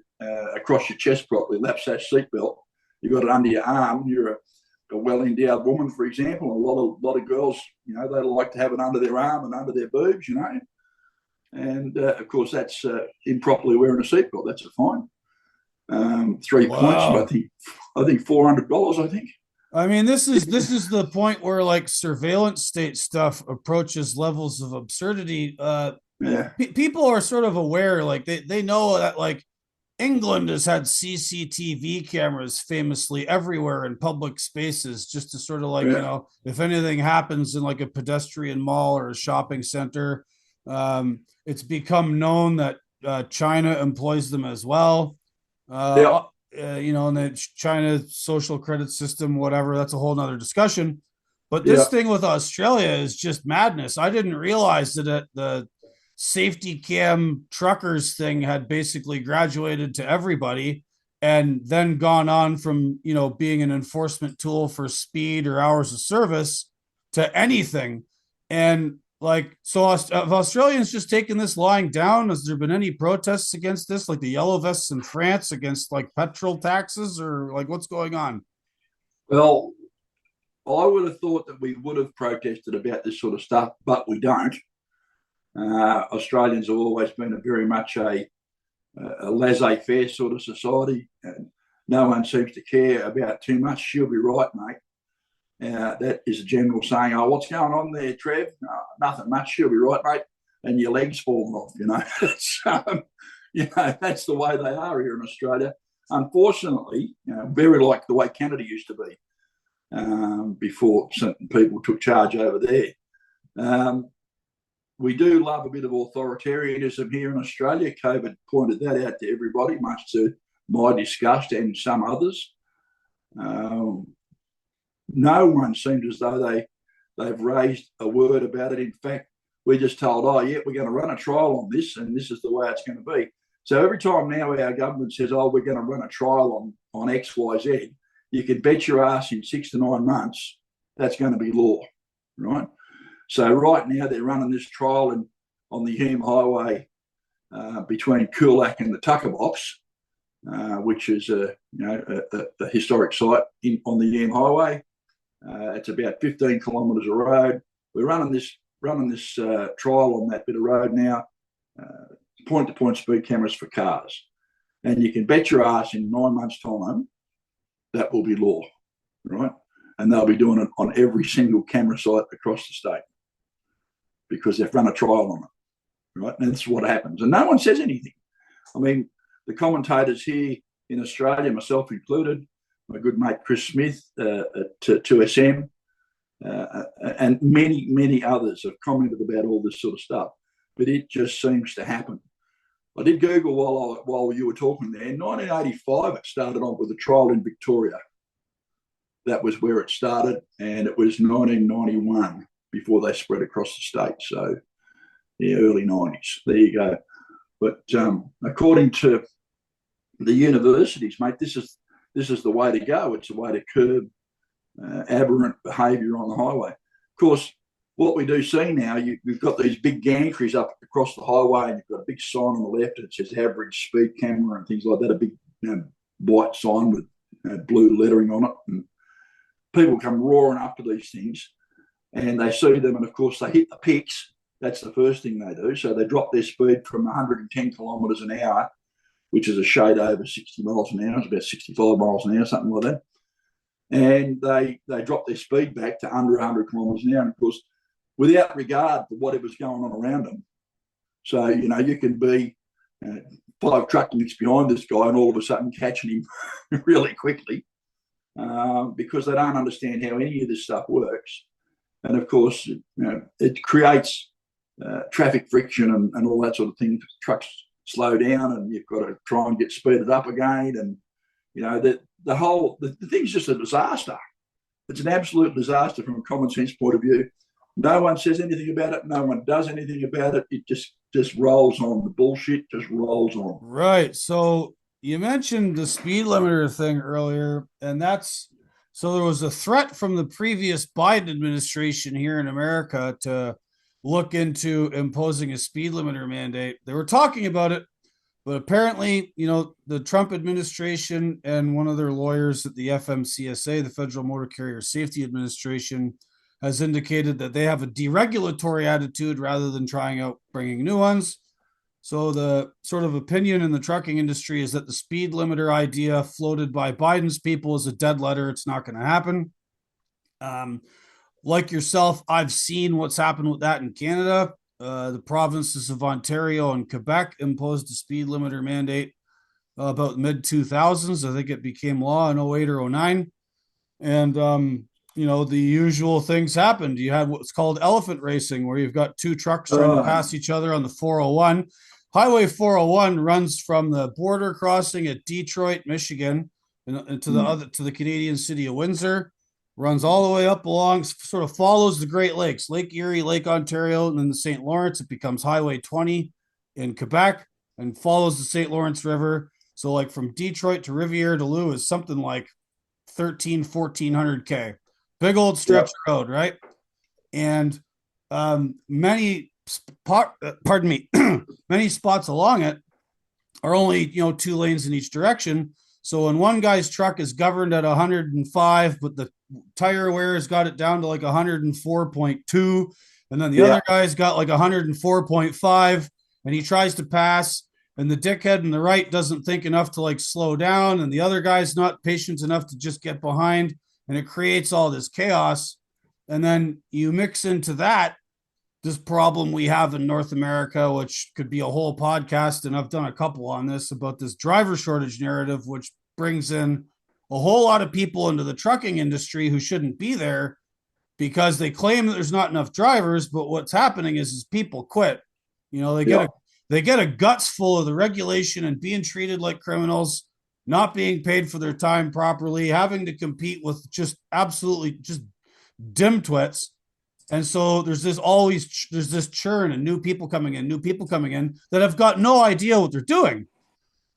across your chest properly, lap sash seatbelt, you've got it under your arm. You're a well-endowed woman, for example. A lot of girls, they like to have it under their arm and under their boobs, And of course, that's improperly wearing a seatbelt. That's a fine. 3 points. I think $400. I think. I mean, this is the point where like surveillance state stuff approaches levels of absurdity. People are sort of aware, like they know that like England has had CCTV cameras famously everywhere in public spaces, just to sort of like if anything happens in like a pedestrian mall or a shopping center, it's become known that China employs them as well. And the China social credit system, whatever, that's a whole nother discussion. But this thing with Australia is just madness. I didn't realize that the safety cam truckers thing had basically graduated to everybody and then gone on from, being an enforcement tool for speed or hours of service to anything. And so have Australians just taken this lying down? Has there been any protests against this, like the yellow vests in France against like petrol taxes, or like what's going on? Well, I would have thought that we would have protested about this sort of stuff, but we don't. Australians have always been very much a laissez-faire sort of society, and no one seems to care about too much. She'll be right, mate. That is a general saying. Oh, what's going on there, Trev? Nothing much. She'll be right, mate. And your legs falling off, that's the way they are here in Australia. Unfortunately, very like the way Canada used to be before certain people took charge over there. We do love a bit of authoritarianism here in Australia. COVID pointed that out to everybody, much to my disgust and some others. No one seems as though they've raised a word about it. In fact, we're just told, we're going to run a trial on this, and this is the way it's going to be. So every time now our government says, we're going to run a trial on X, Y, Z, you can bet your ass in 6 to 9 months that's going to be law, right? So right now they're running this trial on the Hume Highway between Coolac and the Tucker Box, which is a historic site on the Hume Highway. It's about 15 kilometres of road. We're running this trial on that bit of road now, point-to-point speed cameras for cars. And you can bet your ass in 9 months' time that will be law, right? And they'll be doing it on every single camera site across the state because they've run a trial on it, right? And that's what happens. And no one says anything. I mean, the commentators here in Australia, myself included, my good mate Chris Smith at 2SM, and many, many others have commented about all this sort of stuff. But it just seems to happen. I did Google while you were talking there. In 1985, it started on with a trial in Victoria. That was where it started, and it was 1991 before they spread across the state. So, yeah, early 90s. There you go. But according to the universities, mate, this is the way to go. It's the way to curb aberrant behaviour on the highway. Of course, what we do see now, you've got these big gantries up across the highway, and you've got a big sign on the left that says average speed camera and things like that, a big white sign with blue lettering on it. And people come roaring up to these things, and they see them, and of course they hit the picks. That's the first thing they do. So they drop their speed from 110 kilometres an hour, which is a shade over 60 miles an hour. It's about 65 miles an hour, something like that. And they drop their speed back to under 100 kilometres an hour. And of course, without regard for whatever's going on around them. So, you can be 5 truck lengths behind this guy and all of a sudden catching him really quickly because they don't understand how any of this stuff works. And of course, it creates traffic friction and all that sort of thing. Trucks slow down and you've got to try and get speeded up again. And, the thing's just a disaster. It's an absolute disaster from a common sense point of view. No one says anything about it. No one does anything about it. It just rolls on. The bullshit just rolls on. Right. So you mentioned the speed limiter thing earlier, and so there was a threat from the previous Biden administration here in America to look into imposing a speed limiter mandate. They were talking about it, but apparently, the Trump administration and one of their lawyers at the FMCSA, the Federal Motor Carrier Safety Administration, has indicated that they have a deregulatory attitude rather than trying out bringing new ones. So the sort of opinion in the trucking industry is that the speed limiter idea floated by Biden's people is a dead letter. It's not going to happen. Like yourself, I've seen what's happened with that in Canada. The provinces of Ontario and Quebec imposed a speed limiter mandate about mid-2000s. I think it became law in 08 or 09. And, the usual things happened. You had what's called elephant racing, where you've got 2 trucks trying to pass each other on the 401. Highway 401 runs from the border crossing at Detroit, Michigan, and to the Canadian city of Windsor, runs all the way up along, sort of follows the Great Lakes, Lake Erie, Lake Ontario, and then the St. Lawrence. It becomes Highway 20 in Quebec and follows the St. Lawrence River. So like from Detroit to Rivière-du-Loup is something like 1,400 K. Big old stretch of road, right? And many spots along it are only 2 lanes in each direction. So when one guy's truck is governed at 105, but the tire wear's got it down to like 104.2, and then the other guy's got like 104.5, and he tries to pass, and the dickhead in the right doesn't think enough to like slow down, and the other guy's not patient enough to just get behind, and it creates all this chaos. And then you mix into that this problem we have in North America, which could be a whole podcast, and I've done a couple on this, about this driver shortage narrative, which brings in a whole lot of people into the trucking industry who shouldn't be there because they claim that there's not enough drivers, but what's happening is people quit. They get a guts full of the regulation and being treated like criminals, not being paid for their time properly, having to compete with just absolutely just dimwits. And so there's this churn and new people coming in that have got no idea what they're doing.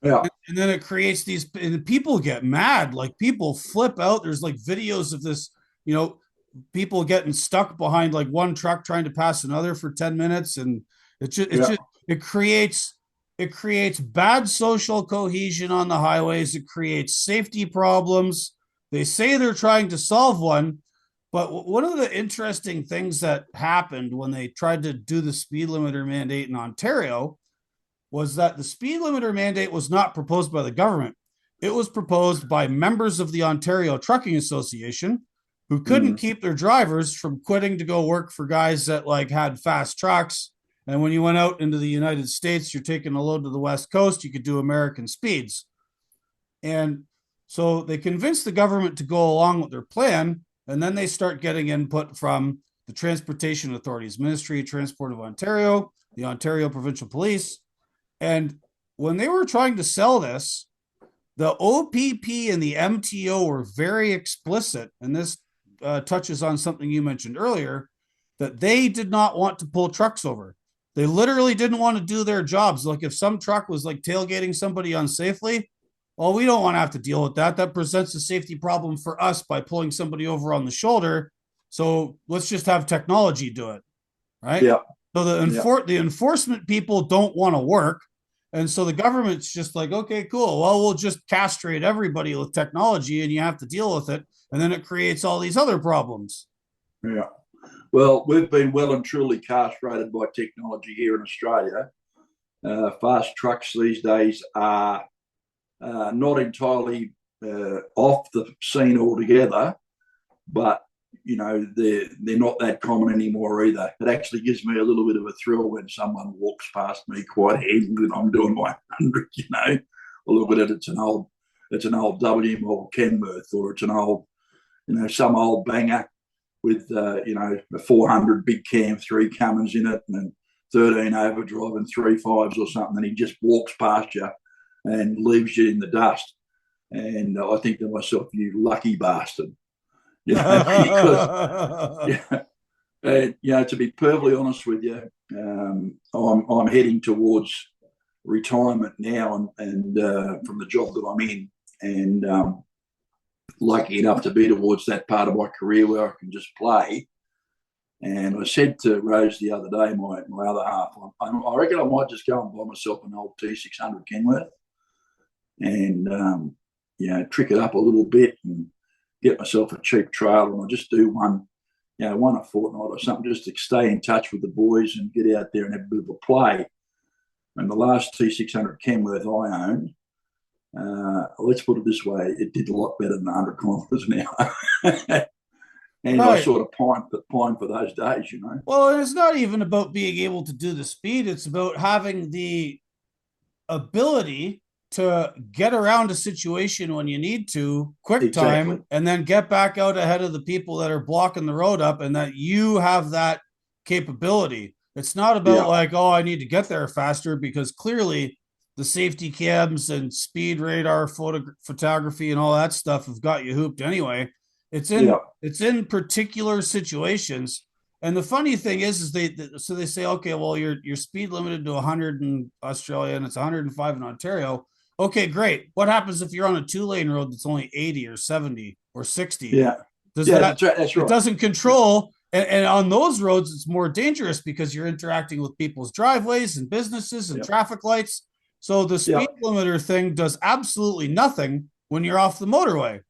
Yeah. And then it creates and people get mad, like people flip out. There's like videos of this, people getting stuck behind like one truck trying to pass another for 10 minutes. And it creates bad social cohesion on the highways. It creates safety problems. They say they're trying to solve one. But one of the interesting things that happened when they tried to do the speed limiter mandate in Ontario was that the speed limiter mandate was not proposed by the government. It was proposed by members of the Ontario Trucking Association who couldn't keep their drivers from quitting to go work for guys that like had fast trucks. And when you went out into the United States, you're taking a load to the West Coast, you could do American speeds. And so they convinced the government to go along with their plan. And then they start getting input from the Transportation Authorities, Ministry of Transport of Ontario, the Ontario Provincial Police. And when they were trying to sell this, the OPP and the MTO were very explicit. And this touches on something you mentioned earlier. that they did not want to pull trucks over. They literally didn't want to do their jobs. Like if some truck was like tailgating somebody unsafely, well, we don't want to have to deal with that. That presents a safety problem for us by pulling somebody over on the shoulder. So let's just have technology do it, right? Yeah. So the enforcement people don't want to work. And so the government's just like, okay, cool. Well, we'll just castrate everybody with technology and you have to deal with it. And then it creates all these other problems. Yeah. Well, we've been well and truly castrated by technology here in Australia. Fast trucks these days are not entirely off the scene altogether, but they're not that common anymore either. It actually gives me a little bit of a thrill when someone walks past me quite heavily and I'm doing my 100. I look at it, it's an old W model Kenworth, or it's an old, some old banger with a 400 big cam 3 Cummins in it and 13 overdrive and 3 5s or something, and he just walks past you and leaves you in the dust. And I think to myself, you lucky bastard. Because and, to be perfectly honest with you, I'm heading towards retirement now, and from the job that I'm in, and lucky enough to be towards that part of my career where I can just play. And I said to Rose the other day, my other half, I reckon I might just go and buy myself an old T600 Kenworth and trick it up a little bit and get myself a cheap trailer, and I'll just do one a fortnight or something, just to stay in touch with the boys and get out there and have a bit of a play. And the last T600 Kenworth I owned, let's put it this way, it did a lot better than 100 kilometres an hour. And right. I sort of pined for those days, Well, it's not even about being able to do the speed. It's about having the ability to get around a situation when you need to, quick time, and then get back out ahead of the people that are blocking the road up, and that you have that capability. It's not about like, oh, I need to get there faster, because clearly the safety cams and speed radar photography and all that stuff have got you hooped anyway. It's in particular situations. And the funny thing is they say, okay, well, you're speed limited to 100 in Australia and it's 105 in Ontario. Okay, great. What happens if you're on a 2-lane road that's only 80 or 70 or 60? Yeah. That's right. It doesn't control. And on those roads, it's more dangerous because you're interacting with people's driveways and businesses and traffic lights. So the speed limiter thing does absolutely nothing when you're off the motorway.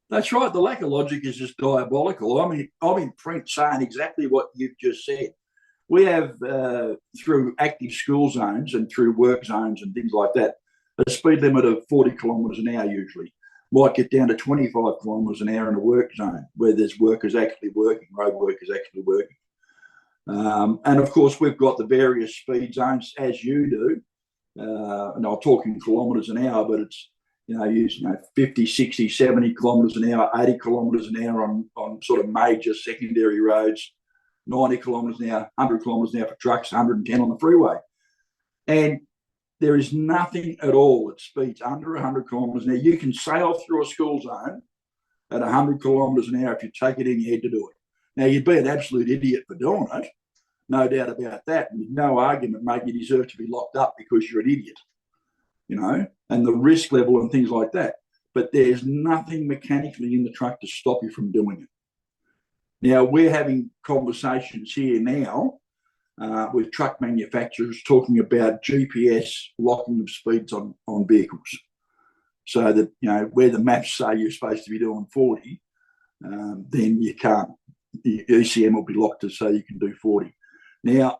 That's right. The lack of logic is just diabolical. I mean, I'm in print saying exactly what you've just said. We have, through active school zones and through work zones and things like that, a speed limit of 40 kilometres an hour usually. Might get down to 25 kilometres an hour in a work zone where there's workers actually working, road workers actually working. And, of course, we've got the various speed zones, as you do. And I'm talking kilometres an hour, but it's, 50, 60, 70 kilometres an hour, 80 kilometres an hour on sort of major secondary roads, 90 kilometres an hour, 100 kilometres an hour for trucks, 110 on the freeway. And there is nothing at all that speeds under 100 kilometres an hour. You can sail through a school zone at 100 kilometres an hour if you take it in your head to do it. Now, you'd be an absolute idiot for doing it, no doubt about that. And no argument, mate, you deserve to be locked up because you're an idiot, and the risk level and things like that. But there's nothing mechanically in the truck to stop you from doing it. Now, we're having conversations here now with truck manufacturers talking about GPS locking of speeds on vehicles, so that, where the maps say you're supposed to be doing 40, then you can't. The ECM will be locked to say you can do 40. Now,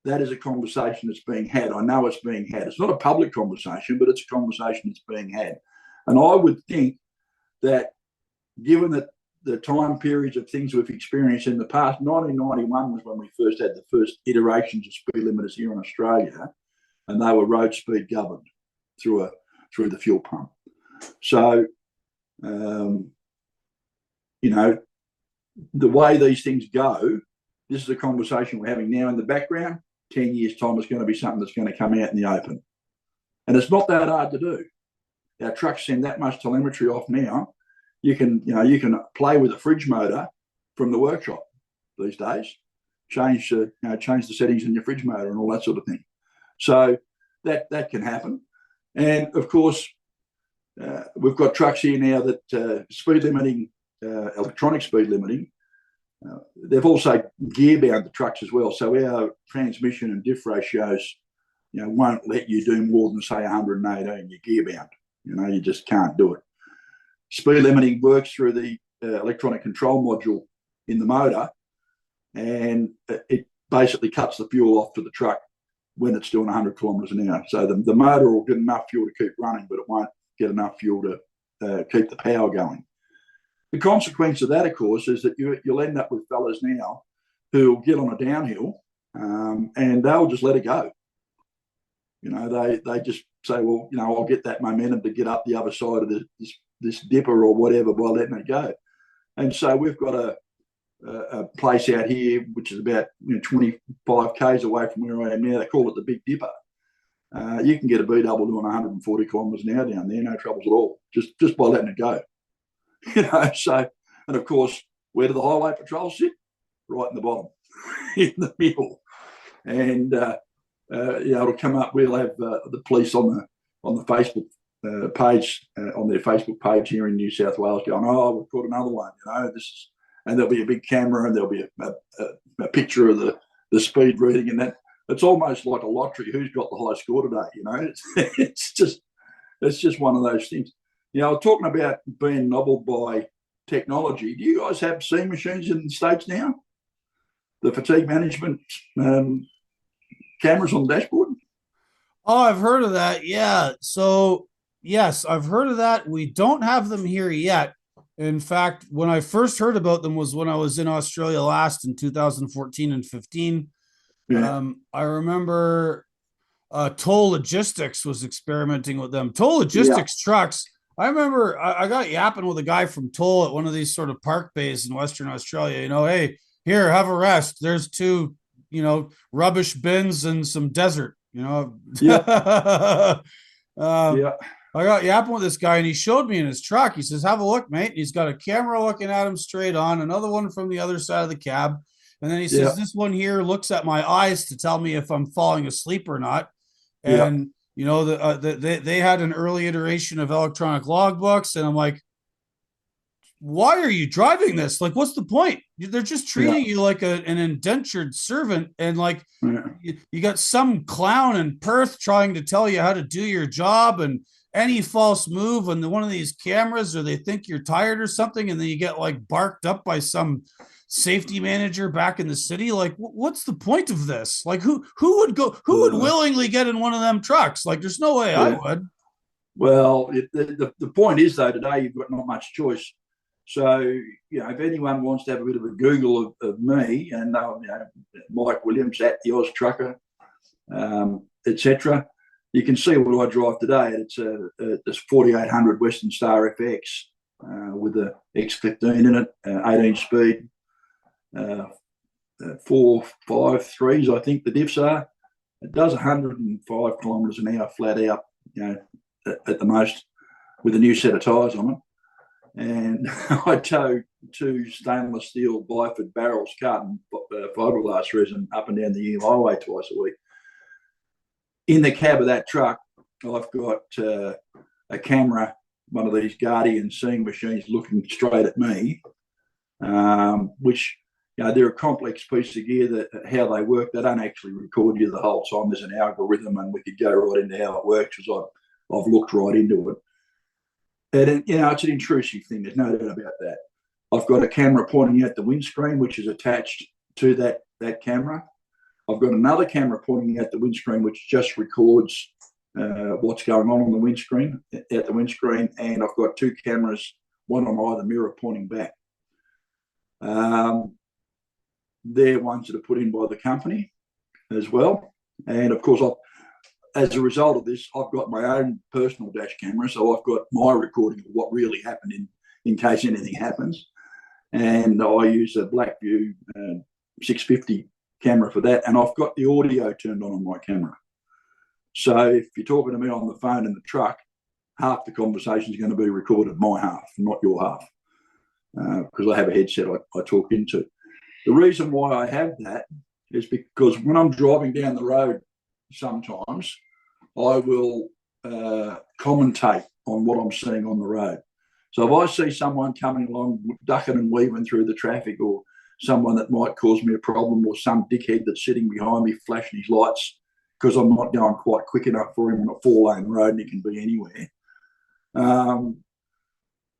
that is a conversation that's being had. I know it's being had. It's not a public conversation, but it's a conversation that's being had. And I would think that, given that the time periods of things we've experienced in the past, 1991 was when we first had the first iterations of speed limiters here in Australia, and they were road speed governed through the fuel pump. So, the way these things go, this is a conversation we're having now in the background. 10 years' time, it's going to be something that's going to come out in the open. And it's not that hard to do. Our trucks send that much telemetry off now. You can play with a fridge motor from the workshop these days. change the settings in your fridge motor and all that sort of thing. So that can happen. And of course, we've got trucks here now that speed limiting, electronic speed limiting. They've also gear bound the trucks as well. So our transmission and diff ratios, won't let you do more than say 118. You're gear bound. You just can't do it. Speed limiting works through the electronic control module in the motor, and it basically cuts the fuel off to the truck when it's doing 100 kilometres an hour. So the motor will get enough fuel to keep running, but it won't get enough fuel to keep the power going. The consequence of that, of course, is that you'll end up with fellas now who will get on a downhill and they'll just let it go. They just say, well, I'll get that momentum to get up the other side of this dipper or whatever by letting it go. And so we've got a place out here which is about 25 k's away from where I am now. They call it the Big Dipper. You can get a B-double doing 140 kilometres an hour down there, no troubles at all, just by letting it go. So, and of course, where do the highway patrols sit? Right in the bottom, in the middle. And it'll come up. We'll have the police on the Facebook page, on their Facebook page here in New South Wales, going, "Oh, we've got another one." And there'll be a big camera, and there'll be a picture of the speed reading, and that. It's almost like a lottery. Who's got the high score today? It's just one of those things. Talking about being nobbled by technology, do you guys have seeing machines in the States now? The fatigue management cameras on the dashboard? Oh, I've heard of that. Yeah. So, yes, I've heard of that. We don't have them here yet. In fact, when I first heard about them was when I was in Australia last in 2014 and 15. Yeah. I remember Toll Logistics was experimenting with them. Toll Logistics trucks. I remember I got yapping with a guy from Toll at one of these sort of park bays in Western Australia. Hey, here, have a rest. There's two, rubbish bins and some desert. Yeah. I got yapping with this guy, and he showed me in his truck. He says, "Have a look, mate." And he's got a camera looking at him straight on, another one from the other side of the cab. And then he says, "This one here looks at my eyes to tell me if I'm falling asleep or not." And, they had an early iteration of electronic logbooks. And I'm like, why are you driving this? Like, what's the point? They're just treating you like an indentured servant. And you got some clown in Perth trying to tell you how to do your job, and any false move on one of these cameras, or they think you're tired or something, and then you get barked up by some safety manager back in the city. Like, what's the point of this? Like, who would willingly get in one of them trucks? Like, there's no way I would. Well, the point is, though, today you've got not much choice. So, if anyone wants to have a bit of a Google of me, and Mike Williams at the Oz Trucker, etc., you can see what I drive today. It's this 4800 Western Star FX with the X15 in it, 18 speed, 4.53s, I think the diffs are. It does 105 kilometres an hour flat out, at the most, with a new set of tyres on it. And I tow 2 stainless steel Byford barrels cut in fiberglass resin up and down the Eel Highway twice a week. In the cab of that truck, I've got a camera, one of these Guardian seeing machines looking straight at me, which, they're a complex piece of gear that how they work. They don't actually record you the whole time. There's an algorithm, and we could go right into how it works, because I've looked right into it. And, it's an intrusive thing. There's no doubt about that. I've got a camera pointing at the windscreen, which is attached to that camera. I've got another camera pointing at the windscreen, which just records what's going on the windscreen, at the windscreen. And I've got 2 cameras, one on either mirror, pointing back. They're ones that are put in by the company as well. And, of course, as a result of this, I've got my own personal dash camera, so I've got my recording of what really happened in case anything happens. And I use a Blackview 650 camera for that, and I've got the audio turned on my camera. So if you're talking to me on the phone in the truck, half the conversation is going to be recorded my half, not your half, because I have a headset I talk into. The reason why I have that is because when I'm driving down the road, sometimes I will commentate on what I'm seeing on the road. So if I see someone coming along, ducking and weaving through the traffic, or someone that might cause me a problem, or some dickhead that's sitting behind me flashing his lights because I'm not going quite quick enough for him on a 4-lane road and he can be anywhere,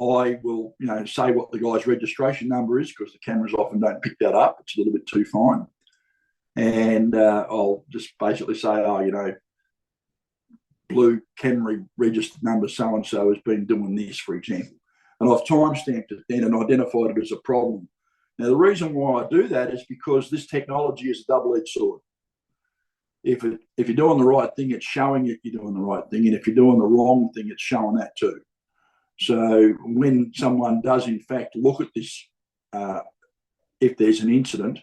I will, say what the guy's registration number is, because the cameras often don't pick that up. It's a little bit too fine. And I'll just basically say, blue Camry registered number so-and-so has been doing this, for example. And I've time-stamped it then and identified it as a problem. Now, the reason why I do that is because this technology is a double-edged sword. If you're doing the right thing, it's showing you you're doing the right thing. And if you're doing the wrong thing, it's showing that too. So when someone does, in fact, look at this, if there's an incident,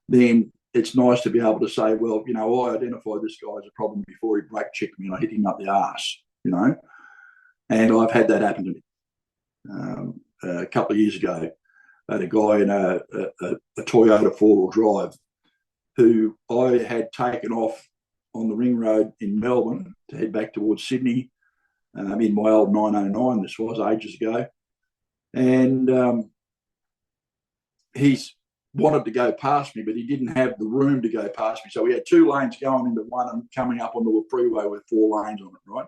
then it's nice to be able to say, well, I identified this guy as a problem before he brake checked me and I hit him up the arse, and I've had that happen to me. A couple of years ago, I had a guy in a Toyota four-wheel drive who I had taken off on the ring road in Melbourne to head back towards Sydney, in my old 909, this was ages ago. And he's wanted to go past me, but he didn't have the room to go past me. So we had 2 lanes going into one and coming up onto a freeway with 4 lanes on it, right?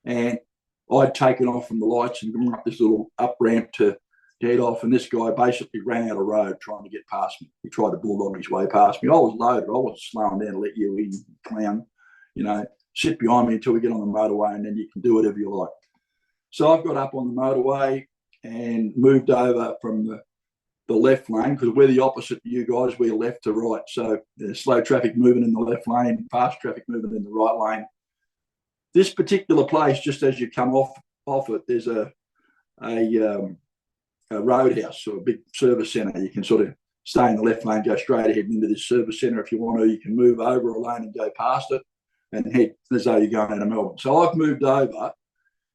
And I'd taken off from the lights and gone up this little up ramp to head off, and this guy basically ran out of road trying to get past me. He tried to bulldog his way past me. I was loaded. I wasn't slowing down to let you in, clown. Sit behind me until we get on the motorway, and then you can do whatever you like. So I've got up on the motorway and moved over from the left lane, because we're the opposite to you guys. We're left to right. So there's slow traffic moving in the left lane, fast traffic moving in the right lane. This particular place, just as you come off it, there's a roadhouse, or a big service centre. You can sort of stay in the left lane, go straight ahead into this service centre if you want to. You can move over a lane and go past it and head as though you're going out of Melbourne. So I've moved over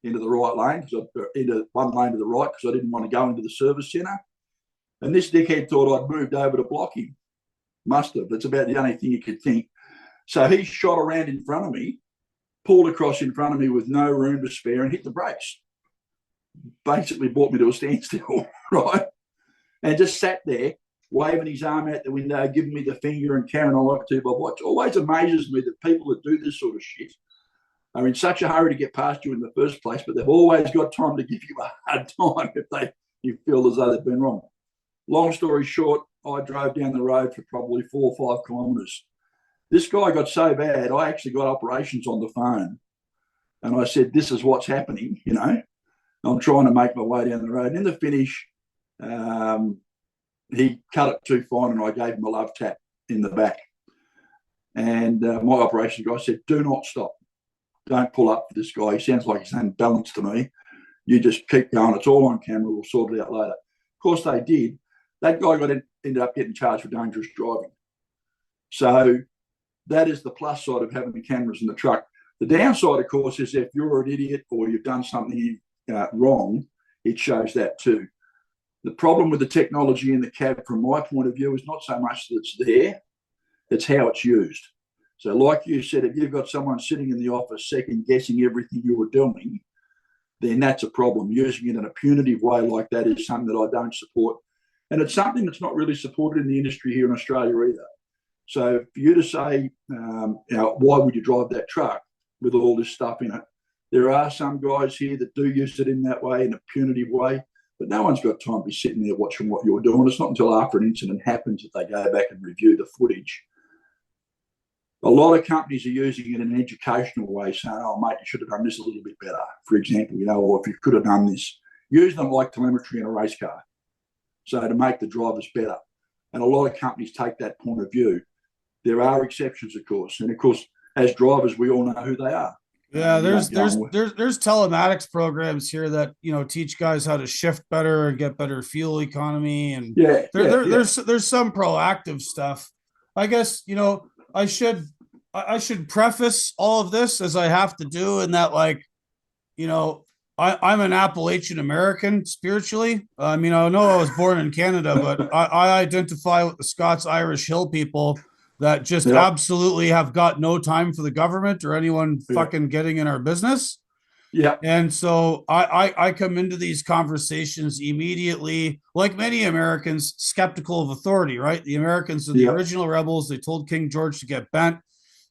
into the right lane, into one lane to the right, because I didn't want to go into the service centre. And this dickhead thought I'd moved over to block him. Must have. That's about the only thing you could think. So he shot around in front of me, pulled across in front of me with no room to spare, and hit the brakes. Basically brought me to a standstill, right? And just sat there, waving his arm out the window, giving me the finger and carrying on like a 2x4. What always amazes me that people that do this sort of shit are in such a hurry to get past you in the first place, but they've always got time to give you a hard time if you feel as though they've been wrong. Long story short, I drove down the road for probably 4 or 5 kilometres. This guy got so bad, I actually got operations on the phone. And I said, this is what's happening, I'm trying to make my way down the road. And in the finish, he cut it too fine, and I gave him a love tap in the back. And my operations guy said, do not stop. Don't pull up for this guy. He sounds like he's unbalanced to me. You just keep going. It's all on camera. We'll sort it out later. Of course, they did. That guy ended up getting charged for dangerous driving. So that is the plus side of having the cameras in the truck. The downside, of course, is if you're an idiot or you've done something wrong, it shows that too. The problem with the technology in the cab, from my point of view, is not so much that it's there, it's how it's used. So like you said, if you've got someone sitting in the office second-guessing everything you're doing, then that's a problem. Using it in a punitive way like that is something that I don't support. And it's something that's not really supported in the industry here in Australia either. So for you to say, why would you drive that truck with all this stuff in it? There are some guys here that do use it in that way, in a punitive way, but no one's got time to be sitting there watching what you're doing. It's not until after an incident happens that they go back and review the footage. A lot of companies are using it in an educational way, saying, oh, mate, you should have done this a little bit better, for example, or if you could have done this. Use them like telemetry in a race car, so to make the drivers better. And a lot of companies take that point of view. There are exceptions, of course. And, of course, as drivers, we all know who they are. Yeah, there's telematics programs here that teach guys how to shift better and get better fuel economy, and there's some proactive stuff. I guess I should preface all of this, as I have to do, in that I'm an Appalachian American spiritually. I mean, I know I was born in Canada, but I identify with the Scots Irish Hill people that just Yep. absolutely have got no time for the government or anyone Yeah. fucking getting in our business. Yeah. And so I come into these conversations immediately, like many Americans, skeptical of authority, right? The Americans are the Yeah. original rebels. They told King George to get bent.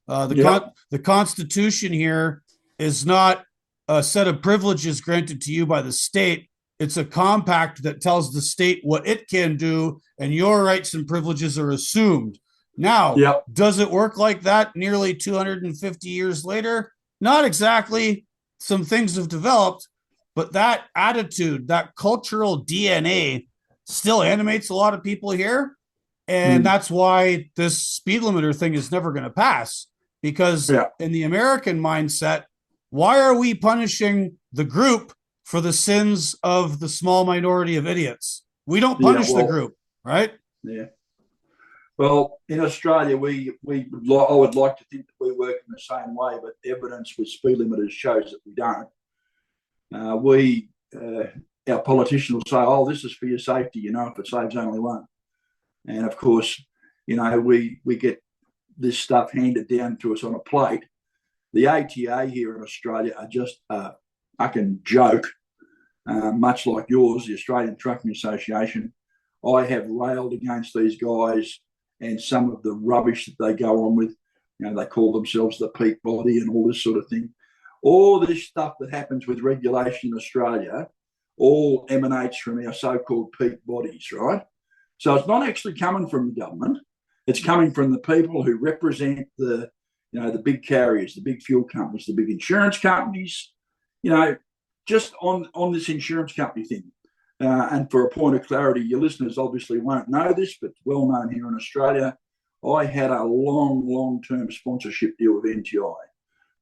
Yeah. The Constitution here is not a set of privileges granted to you by the state. It's a compact that tells the state what it can do, and your rights and privileges are assumed. Now, Yeah. does it work like that nearly 250 years later? Not exactly. Some things have developed, but that attitude, that cultural DNA still animates a lot of people here. And Mm. that's why this speed limiter thing is never going to pass. Because Yeah. in the American mindset, why are we punishing the group for the sins of the small minority of idiots? We don't Yeah. punish the Well, group, right? yeah. Well, in Australia, I would like to think that we work in the same way, but evidence with speed limiters shows that we don't. Our politicians will say, "Oh, this is for your safety," if it saves only one. And of course, we get this stuff handed down to us on a plate. The ATA here in Australia are just a fucking joke, much like yours, the Australian Trucking Association. I have railed against these guys and some of the rubbish that they go on with. They call themselves the peak body and all this sort of thing. All this stuff that happens with regulation in Australia all emanates from our so-called peak bodies, right? So it's not actually coming from the government. It's coming from the people who represent the big carriers, the big fuel companies, the big insurance companies, just on this insurance company thing. And for a point of clarity, your listeners obviously won't know this, but it's well known here in Australia. I had a long-term sponsorship deal with NTI.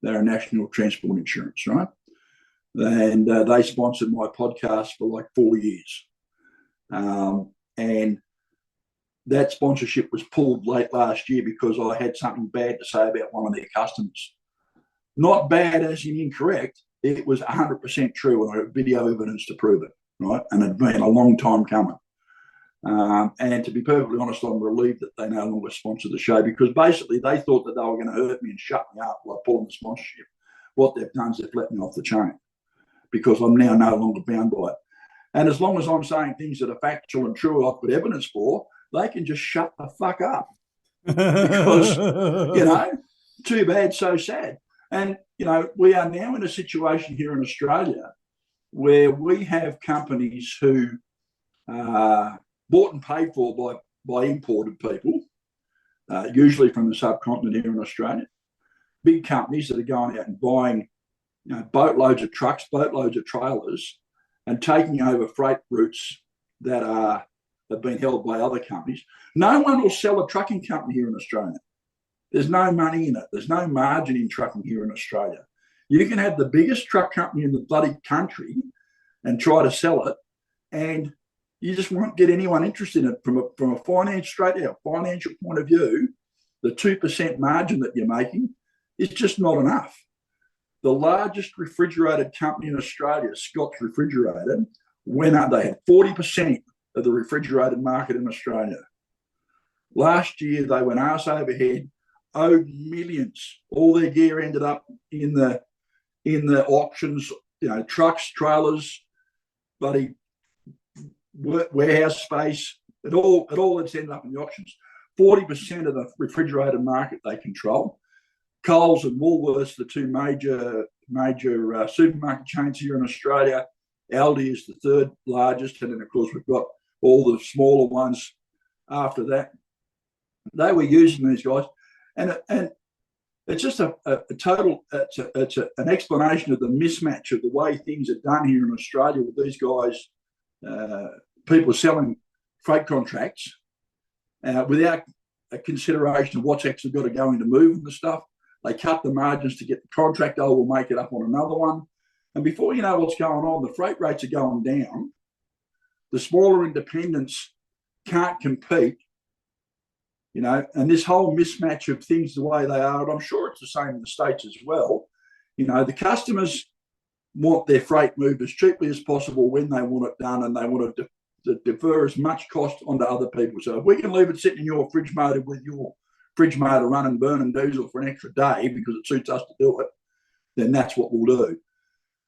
They're a national transport insurance, right? And they sponsored my podcast for like 4 years. And that sponsorship was pulled late last year because I had something bad to say about one of their customers. Not bad as in incorrect. It was 100% true, and I have video evidence to prove it, right? And it had been a long time coming. And to be perfectly honest, I'm relieved that they no longer sponsor the show, because basically they thought that they were going to hurt me and shut me up by pulling the sponsorship. What they've done is they've let me off the chain, because I'm now no longer bound by it. And as long as I'm saying things that are factual and true, I've got evidence for, they can just shut the fuck up. Because, too bad, so sad. And, we are now in a situation here in Australia where we have companies who are bought and paid for by imported people, usually from the subcontinent here in Australia. Big companies that are going out and buying boatloads of trucks, boatloads of trailers, and taking over freight routes that have been held by other companies. No one will sell a trucking company here in Australia. There's no money in it. There's no margin in trucking here in Australia. You can have the biggest truck company in the bloody country and try to sell it, and you just won't get anyone interested in it from a financial point of view. The 2% margin that you're making is just not enough. The largest refrigerated company in Australia, Scott's Refrigerated, went up. They had 40% of the refrigerated market in Australia. Last year, they went arse over head, owed millions. All their gear ended up in the auctions, trucks, trailers, bloody warehouse space. It all has ended up in the auctions. 40% of the refrigerated market they control. Coles and Woolworths, the two major supermarket chains here in Australia. Aldi is the third largest, and then of course we've got all the smaller ones after that. They were using these guys, and it's just an explanation of the mismatch of the way things are done here in Australia with these guys, people selling freight contracts without a consideration of what's actually got to go into moving the stuff. They cut the margins to get the contract. Oh, we'll make it up on another one. And before you know what's going on, the freight rates are going down. The smaller independents can't compete, and this whole mismatch of things the way they are, and I'm sure it's the same in the States as well. The customers want their freight moved as cheaply as possible when they want it done, and they want to defer as much cost onto other people. So if we can leave it sitting in your fridge motor with your fridge motor running burning diesel for an extra day because it suits us to do it, then that's what we'll do.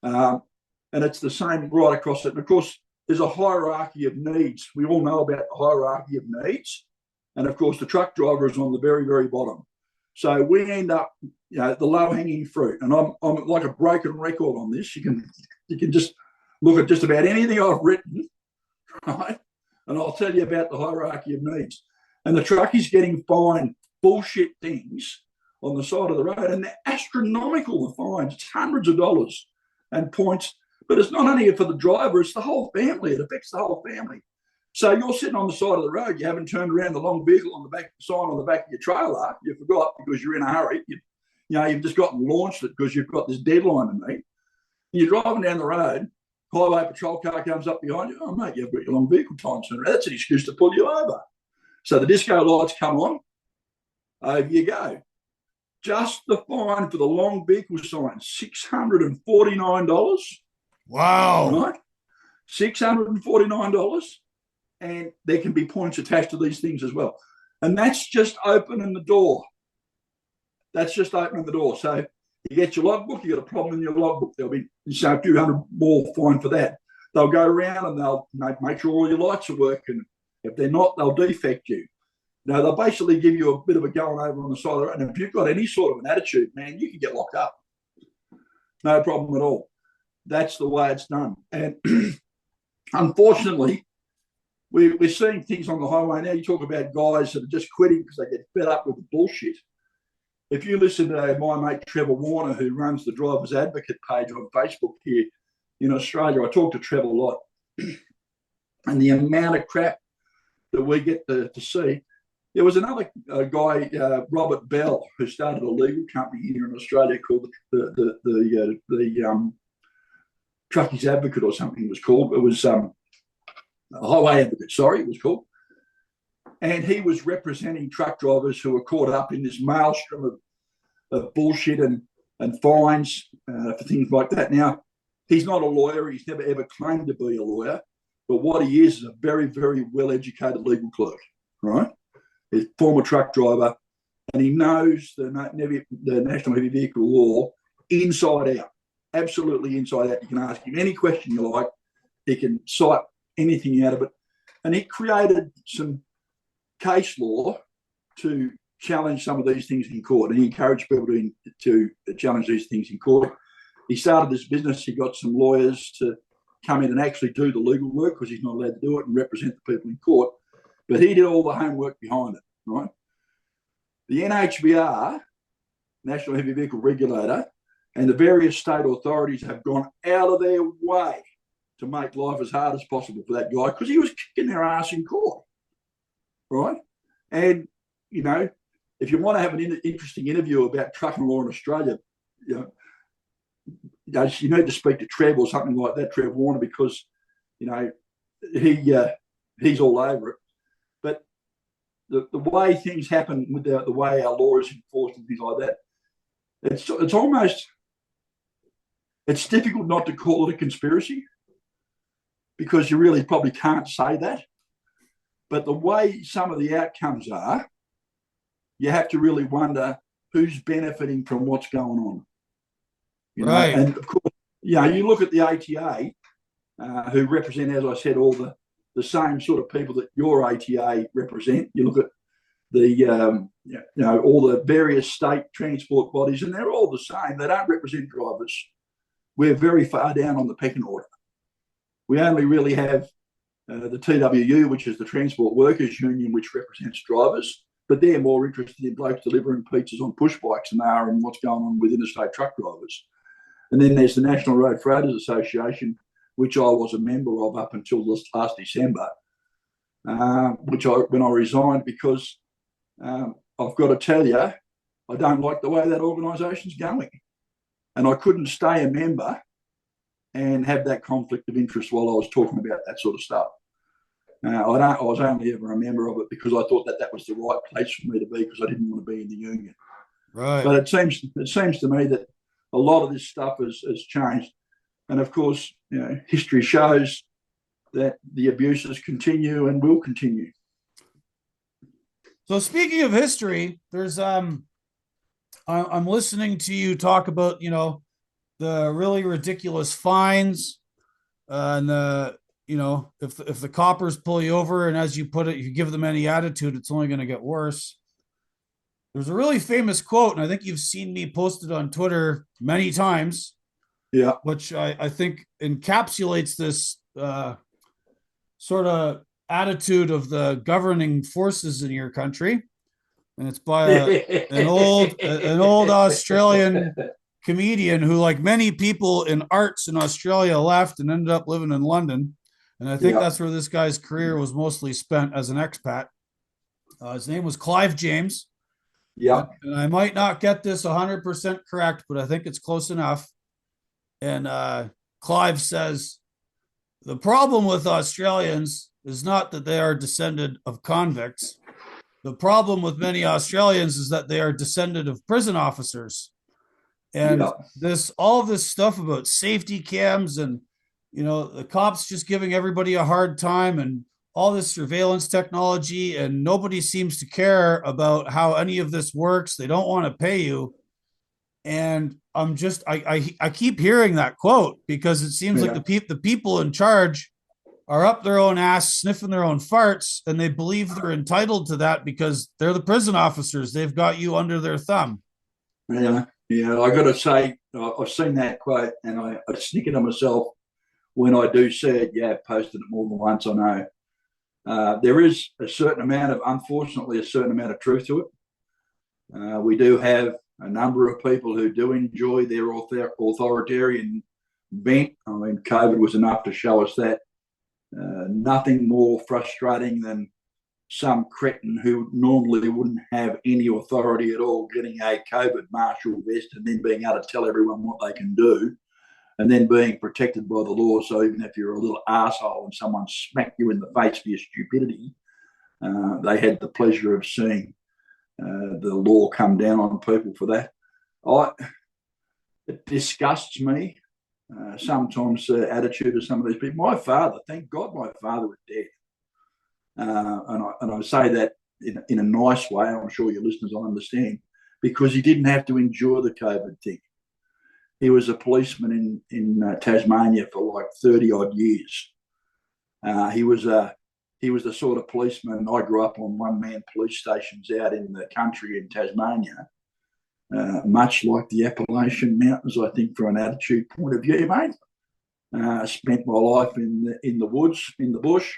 And it's the same right across it. And of course, there's a hierarchy of needs. We all know about the hierarchy of needs. And of course, the truck driver is on the very, very bottom. So we end up, the low-hanging fruit. And I'm like a broken record on this. You can just look at just about anything I've written, right? And I'll tell you about the hierarchy of needs. And the truckie's getting fined bullshit things on the side of the road, and they're astronomical, the fines. It's hundreds of dollars and points. But it's not only for the driver, it's the whole family. It affects the whole family. So you're sitting on the side of the road, you haven't turned around the long vehicle on the back, sign on the back of your trailer, you forgot because you're in a hurry. You've just gotten launched it because you've got this deadline to meet. You're driving down the road, highway patrol car comes up behind you. Oh, mate, you've got your long vehicle time sooner. That's an excuse to pull you over. So the disco lights come on, over you go. Just the fine for the long vehicle sign, $649. Wow. Right? $649. And there can be points attached to these things as well. And that's just opening the door. That's just opening the door. So you get your logbook, you got a problem in your logbook, there'll be a few hundred more fine for that. They'll go around and they'll make sure all your lights are working. If they're not, they'll defect you. Now, they'll basically give you a bit of a going over on the side of the road. And if you've got any sort of an attitude, man, you can get locked up. No problem at all. That's the way it's done. And unfortunately, we're seeing things on the highway now. You talk about guys that are just quitting because they get fed up with the bullshit. If you listen to my mate Trevor Warner, who runs the Driver's Advocate page on Facebook here in Australia, I talk to Trevor a lot. And the amount of crap that we get to see. There was another guy, Robert Bell, who started a legal company here in Australia called the Truckies Advocate or something it was called. It was Highway Advocate, sorry, it was called. And he was representing truck drivers who were caught up in this maelstrom of bullshit and fines for things like that. Now, he's not a lawyer. He's never, ever claimed to be a lawyer. But what he is a very, very well-educated legal clerk, right? He's a former truck driver, and he knows the National Heavy Vehicle Law inside out, absolutely inside out. You can ask him any question you like. He can cite anything out of it. And he created some case law to challenge some of these things in court, and he encouraged people to challenge these things in court. He started this business. He got some lawyers to come in and actually do the legal work because he's not allowed to do it and represent the people in court. But he did all the homework behind it, right? The NHVR, National Heavy Vehicle Regulator, and the various state authorities have gone out of their way to make life as hard as possible for that guy because he was kicking their ass in court, right? And, if you want to have an interesting interview about trucking law in Australia, you need to speak to Trev or something like that, Trev Warner, because, he's all over it. But the way things happen with the way our law is enforced and things like that, it's almost, it's difficult not to call it a conspiracy because you really probably can't say that. But the way some of the outcomes are, you have to really wonder who's benefiting from what's going on. Right. And of course, you look at the ATA, who represent, as I said, all the same sort of people that your ATA represent. You look at the, all the various state transport bodies, and they're all the same. They don't represent drivers. We're very far down on the pecking order. We only really have the TWU, which is the Transport Workers Union, which represents drivers, but they're more interested in blokes delivering pizzas on push bikes than they are in what's going on with interstate truck drivers. And then there's the National Road Freighters Association, which I was a member of up until last December, when I resigned because I've got to tell you, I don't like the way that organisation's going. And I couldn't stay a member and have that conflict of interest while I was talking about that sort of stuff. I was only ever a member of it because I thought that was the right place for me to be because I didn't want to be in the union. Right. But it seems to me that a lot of this stuff has changed. And of course, history shows that the abuses continue and will continue. So speaking of history, there's I'm listening to you talk about the really ridiculous fines and the if the coppers pull you over and, as you put it, you give them any attitude, it's only going to get worse. There's a really famous quote, and I think you've seen me post it on Twitter many times. Yeah, which I think encapsulates this sort of attitude of the governing forces in your country. And it's by an old Australian comedian who, like many people in arts in Australia, left and ended up living in London. And I think that's where this guy's career was mostly spent as an expat. His name was Clive James. Yeah. And I might not get this 100% correct, but I think it's close enough. And Clive says, the problem with Australians is not that they are descended of convicts. The problem with many Australians is that they are descended of prison officers. And all of this stuff about safety cams and, the cops just giving everybody a hard time and all this surveillance technology, and nobody seems to care about how any of this works. They don't want to pay you. And I keep hearing that quote because it seems like the people in charge are up their own ass, sniffing their own farts, and they believe they're entitled to that because they're the prison officers. They've got you under their thumb. Yeah. I got to say, I've seen that quote, and I snicker to myself when I do see it. Yeah, I've posted it more than once, I know. There is unfortunately, a certain amount of truth to it. We do have a number of people who do enjoy their authoritarian bent. I mean, COVID was enough to show us that. Nothing more frustrating than some cretin who normally wouldn't have any authority at all getting a COVID marshal vest and then being able to tell everyone what they can do, and then being protected by the law. So even if you're a little arsehole and someone smacked you in the face for your stupidity, they had the pleasure of seeing the law come down on people for that. It disgusts me sometimes the attitude of some of these people. My father, thank God my father was dead. And I say that in a nice way, I'm sure your listeners will understand, because he didn't have to endure the COVID thing. He was a policeman in Tasmania for like 30 odd years. He was the sort of policeman. I grew up on one-man police stations out in the country in Tasmania, much like the Appalachian Mountains, I think, from an attitude point of view, mate. Spent my life in the woods, in the bush.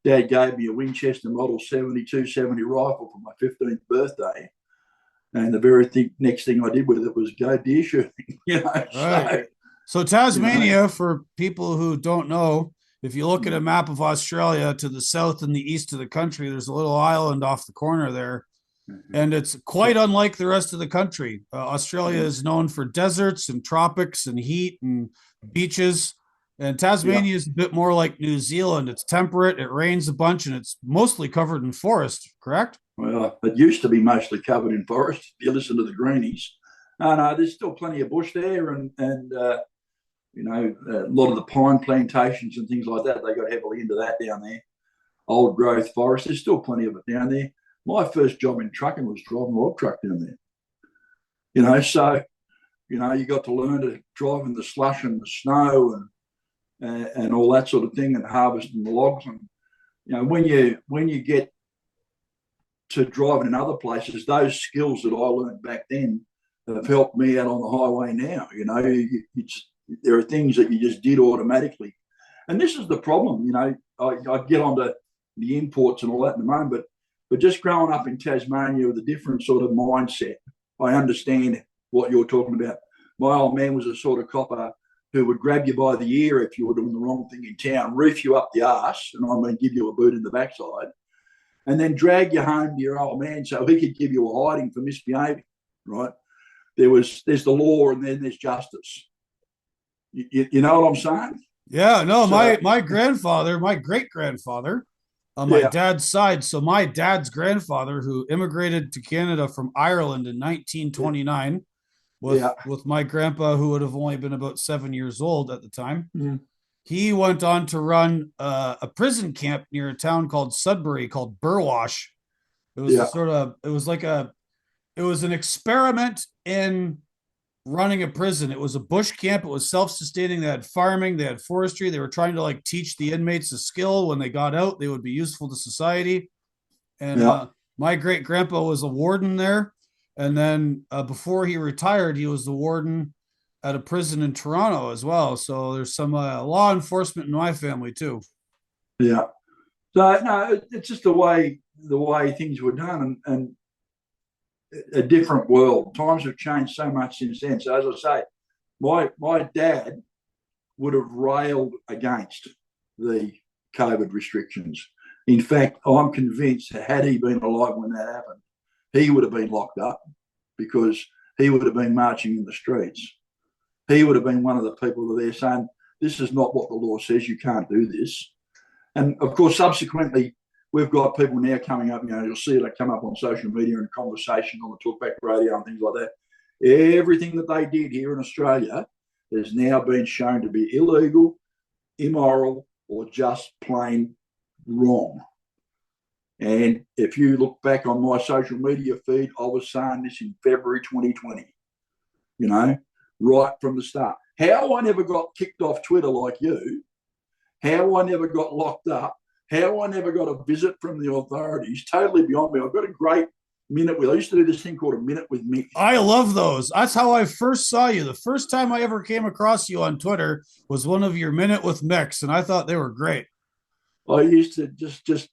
Dad gave me a Winchester Model 72-70 rifle for my 15th birthday. And the very next thing I did with it was go deer shooting. Right. So Tasmania, for people who don't know, if you look at a map of Australia, to the south and the east of the country, there's a little island off the corner there. And it's quite unlike the rest of the country. Australia is known for deserts and tropics and heat and beaches. And Tasmania is a bit more like New Zealand. It's temperate, it rains a bunch, and it's mostly covered in forest, correct? Well, it used to be mostly covered in forest, if you listen to the greenies. No, there's still plenty of bush there, and a lot of the pine plantations and things like that, they got heavily into that down there. Old growth forest, there's still plenty of it down there. My first job in trucking was driving a log truck down there. So, you got to learn to drive in the slush and the snow and all that sort of thing, and harvesting the logs. And, when you get to driving in other places, those skills that I learned back then have helped me out on the highway now. There are things that you just did automatically. And this is the problem, I get onto the imports and all that in a moment, but just growing up in Tasmania with a different sort of mindset, I understand what you're talking about. My old man was a sort of copper who would grab you by the ear if you were doing the wrong thing in town, reef you up the arse, and I mean give you a boot in the backside, and then drag you home to your old man so he could give you a hiding for misbehaving, right? There's the law, and then there's justice. You know what I'm saying? Yeah, no, so, my grandfather, my great-grandfather, on my dad's side, so my dad's grandfather, who immigrated to Canada from Ireland in 1929, with my grandpa, who would have only been about 7 years old at the time. Mm. He went on to run a prison camp near a town called Sudbury, called Burwash. It was Yeah. it was an experiment in running a prison. It was a bush camp. It was self-sustaining. They had farming, they had forestry. They were trying to like teach the inmates a skill. When they got out, they would be useful to society. And Yeah. my great grandpa was a warden there. And then before he retired, he was the warden at a prison in Toronto as well. So there's some law enforcement in my family too. Yeah. So no, it's just the way things were done, and a different world. Times have changed so much since then. So as I say, my dad would have railed against the COVID restrictions. In fact, I'm convinced had he been alive when that happened, he would have been locked up because he would have been marching in the streets. He would have been one of the people that are there saying, this is not what the law says, you can't do this. And of course, subsequently, we've got people now coming up, you'll see it come up on social media and conversation on the talkback radio and things like that. Everything that they did here in Australia has now been shown to be illegal, immoral, or just plain wrong. And if you look back on my social media feed, I was saying this in February 2020, right from the start. How I never got kicked off Twitter like you, how I never got locked up, how I never got a visit from the authorities, totally beyond me. I've got a great minute with, I used to do this thing called a minute with Mick. I love those. That's how I first saw you. The first time I ever came across you on Twitter was one of your minute with Micks, and I thought they were great. I used to just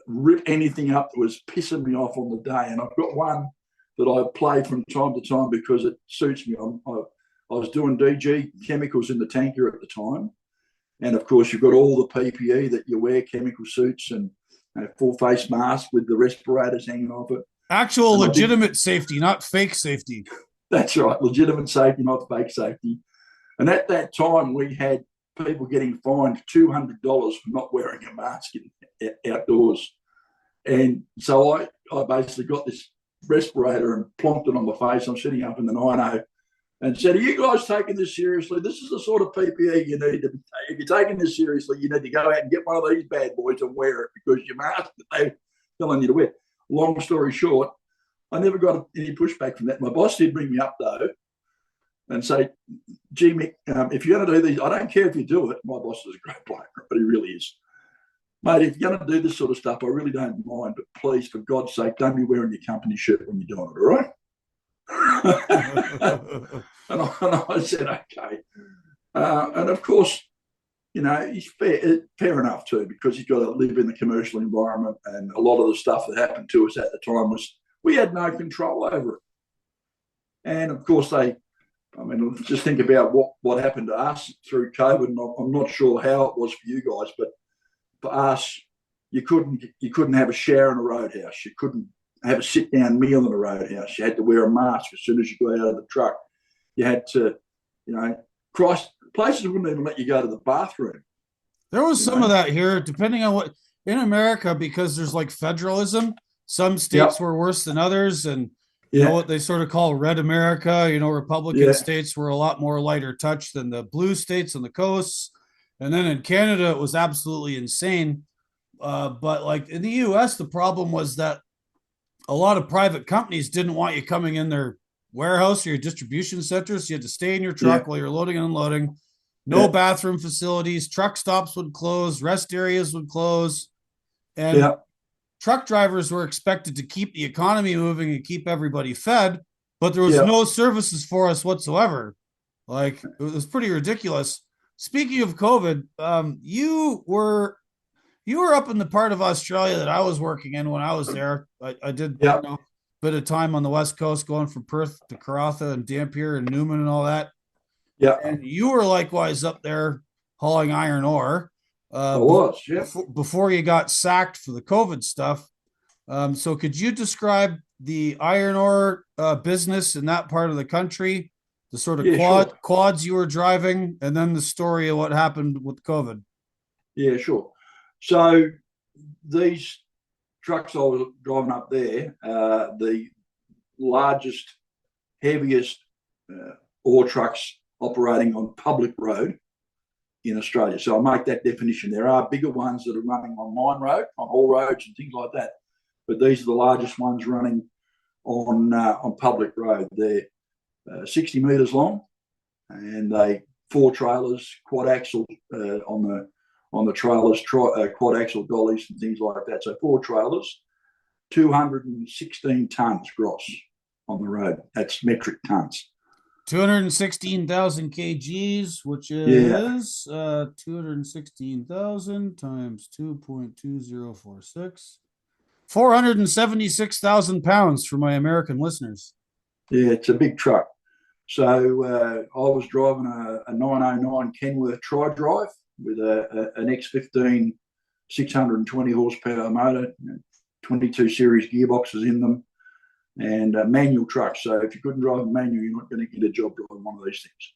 rip anything up that was pissing me off on the day. And I've got one that I play from time to time because it suits me. I was doing DG chemicals in the tanker at the time. And of course, you've got all the PPE that you wear, chemical suits and full face mask with the respirators hanging off it. Actual legitimate safety, not fake safety. That's right. Legitimate safety, not fake safety. And at that time, we had people getting fined $200 for not wearing a mask outdoors. And so I basically got this respirator and plonked it on my face. I'm sitting up in the 90 and said, are you guys taking this seriously? This is the sort of PPE you need to take. If you're taking this seriously, you need to go out and get one of these bad boys and wear it because your mask that they're telling you to wear. Long story short, I never got any pushback from that. My boss did bring me up, though, and say, gee, Mick, if you're going to do these, I don't care if you do it. My boss is a great bloke, but he really is. Mate, if you're going to do this sort of stuff, I really don't mind, but please, for God's sake, don't be wearing your company shirt when you're doing it, all right? and I said, okay. And of course, he's fair enough too, because he's got to live in the commercial environment, and a lot of the stuff that happened to us at the time was we had no control over it. And of course, just think about what happened to us through COVID, and I'm not sure how it was for you guys, but for us, you couldn't have a shower in a roadhouse. You couldn't have a sit-down meal in a roadhouse. You had to wear a mask as soon as you got out of the truck. You had to, places wouldn't even let you go to the bathroom. There was some of that here, depending on what, in America, because there's like federalism, some states were worse than others. And you know what they sort of call red America, Republican states were a lot more lighter touch than the blue states on the coasts. And then in Canada, it was absolutely insane. But like in the US, the problem was that a lot of private companies didn't want you coming in their warehouse or your distribution centers. So you had to stay in your truck while you're loading and unloading. No bathroom facilities. Truck stops would close. Rest areas would close. And truck drivers were expected to keep the economy moving and keep everybody fed, but there was no services for us whatsoever. Like, it was pretty ridiculous. Speaking of COVID, you were up in the part of Australia that I was working in when I was there. I did a bit of time on the West Coast, going from Perth to Karratha and Dampier and Newman and all that. Yeah. And you were likewise up there hauling iron ore. I was, before you got sacked for the COVID stuff. So could you describe the iron ore business in that part of the country, the sort of quads you were driving, and then the story of what happened with COVID? Yeah, sure. So these trucks I was driving up there, the largest, heaviest ore trucks operating on public road in Australia. So I'll make that definition. There are bigger ones that are running on mine road, on haul roads and things like that, but these are the largest ones running on public road. They're 60 metres long, and they 4 trailers, quad axle on the trailers, quad axle dollies and things like that. So 4 trailers, 216 tonnes gross on the road. That's metric tonnes. 216,000 kgs, which is 216,000 times 2.2046. 476,000 pounds for my American listeners. Yeah, it's a big truck. So I was driving a 909 Kenworth tri-drive with an X15 620 horsepower motor, 22 series gearboxes in them, and a manual truck. So if you couldn't drive a manual, you're not going to get a job driving one of these things.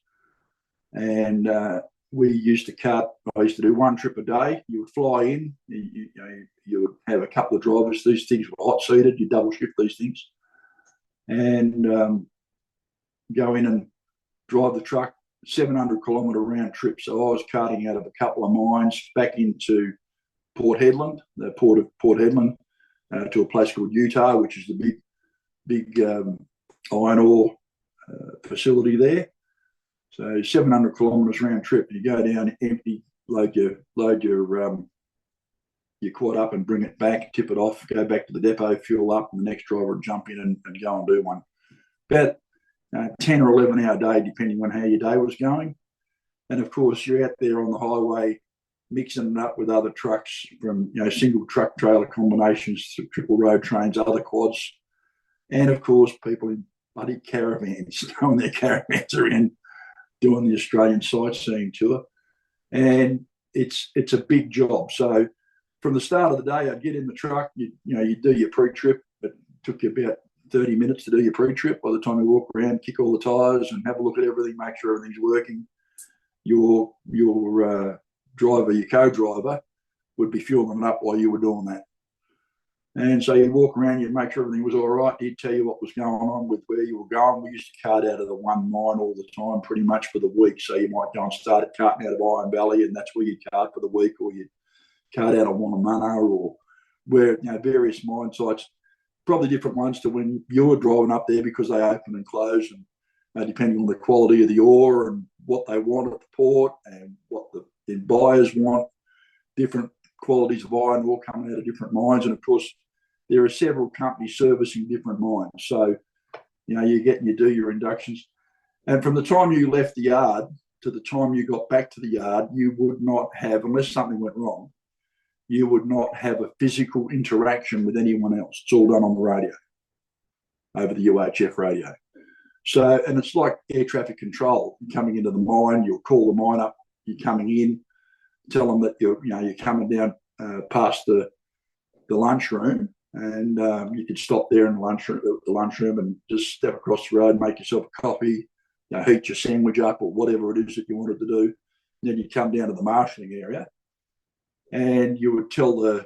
And I used to do 1 trip a day. You would fly in, you would have a couple of drivers. These things were hot seated. You double shift these things, and go in and drive the truck 700 kilometre round trip. So I was carting out of a couple of mines back into Port Hedland, the port of Port Hedland, to a place called Utah, which is the big iron ore facility there. So 700 kilometres round trip. You go down, empty, load your quad up and bring it back, tip it off, go back to the depot, fuel up, and the next driver would jump in and go and do one. About 10 or 11 hour day, depending on how your day was going. And of course, you're out there on the highway mixing it up with other trucks, from single truck trailer combinations to triple road trains, other quads, and of course people in bloody caravans, throwing their caravans around doing the Australian sightseeing tour. And it's a big job. So from the start of the day, I'd get in the truck, you do your pre-trip. It took you about 30 minutes to do your pre-trip. By the time you walk around, kick all the tyres and have a look at everything, make sure everything's working, your driver, your co-driver, would be fueling it up while you were doing that. And so you'd walk around, you'd make sure everything was all right. He'd tell you what was going on with where you were going. We used to cart out of the one mine all the time, pretty much for the week. So you might go and start at carting out of Iron Valley, and that's where you'd cart for the week, or you'd cart out of Wonnamuna, or where, various mine sites, probably different ones to when you were driving up there, because they open and close, and depending on the quality of the ore and what they want at the port and what the buyers want, different qualities of iron ore coming out of different mines. And of course, there are several companies servicing different mines. So, you do your inductions. And from the time you left the yard to the time you got back to the yard, you would not have, unless something went wrong, you would not have a physical interaction with anyone else. It's all done on the radio, over the UHF radio. So, and it's like air traffic control. Coming into the mine, you'll call the mine up, you're coming in, tell them that you're coming down past the lunchroom, and you could stop there in the lunchroom and just step across the road, make yourself a coffee, heat your sandwich up or whatever it is that you wanted to do. And then you come down to the marshalling area, and you would tell the